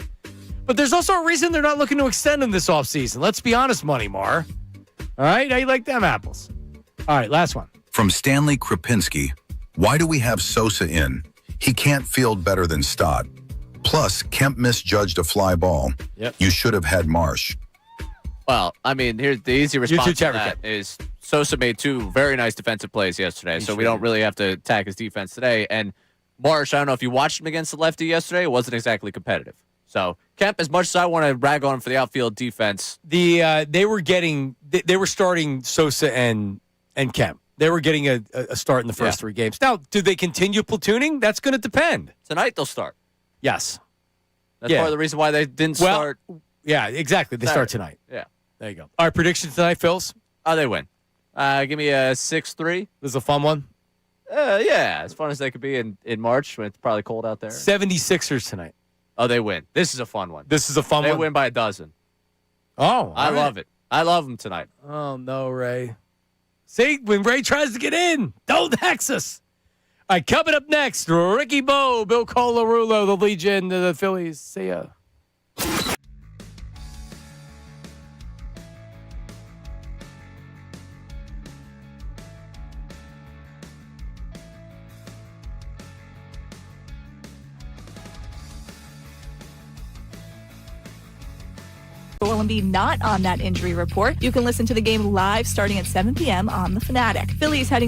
But there's also a reason they're not looking to extend him this offseason. Let's be honest, Money Mar. All right? How you like them apples? All right, last one. From Stanley Krapinski, why do we have Sosa in? He can't field better than Stott. Plus, Kemp misjudged a fly ball. Yep. You should have had Marsh. Well, I mean, here's the easy response to that is Sosa made 2 very nice defensive plays yesterday, so we don't really have to attack his defense today. And Marsh, I don't know if you watched him against the lefty yesterday, it wasn't exactly competitive. So Kemp, as much as I want to rag on him for the outfield defense, they were starting Sosa and Kemp. They were getting a start in the first 3 games. Now, do they continue platooning? That's going to depend. Tonight they'll start. Yes. That's part of the reason why they didn't start. Yeah, exactly. They start tonight. Yeah. There you go. All right, predictions tonight, Phils? Oh, they win. Give me a 6-3. This is a fun one? Yeah, as fun as they could be in March when it's probably cold out there. 76ers tonight. Oh, they win. This is a fun one. This is a fun one? one? They win by a dozen. Oh, I love it. I love them tonight. Oh, no, Ray. See, when Ray tries to get in, don't hex us. All right, coming up next, Ricky Bo, Bill Colarulo, the Legion, the Phillies. See ya. Will Embiid not on that injury report. You can listen to the game live starting at 7 p.m. on the Fanatic. Phillies heading to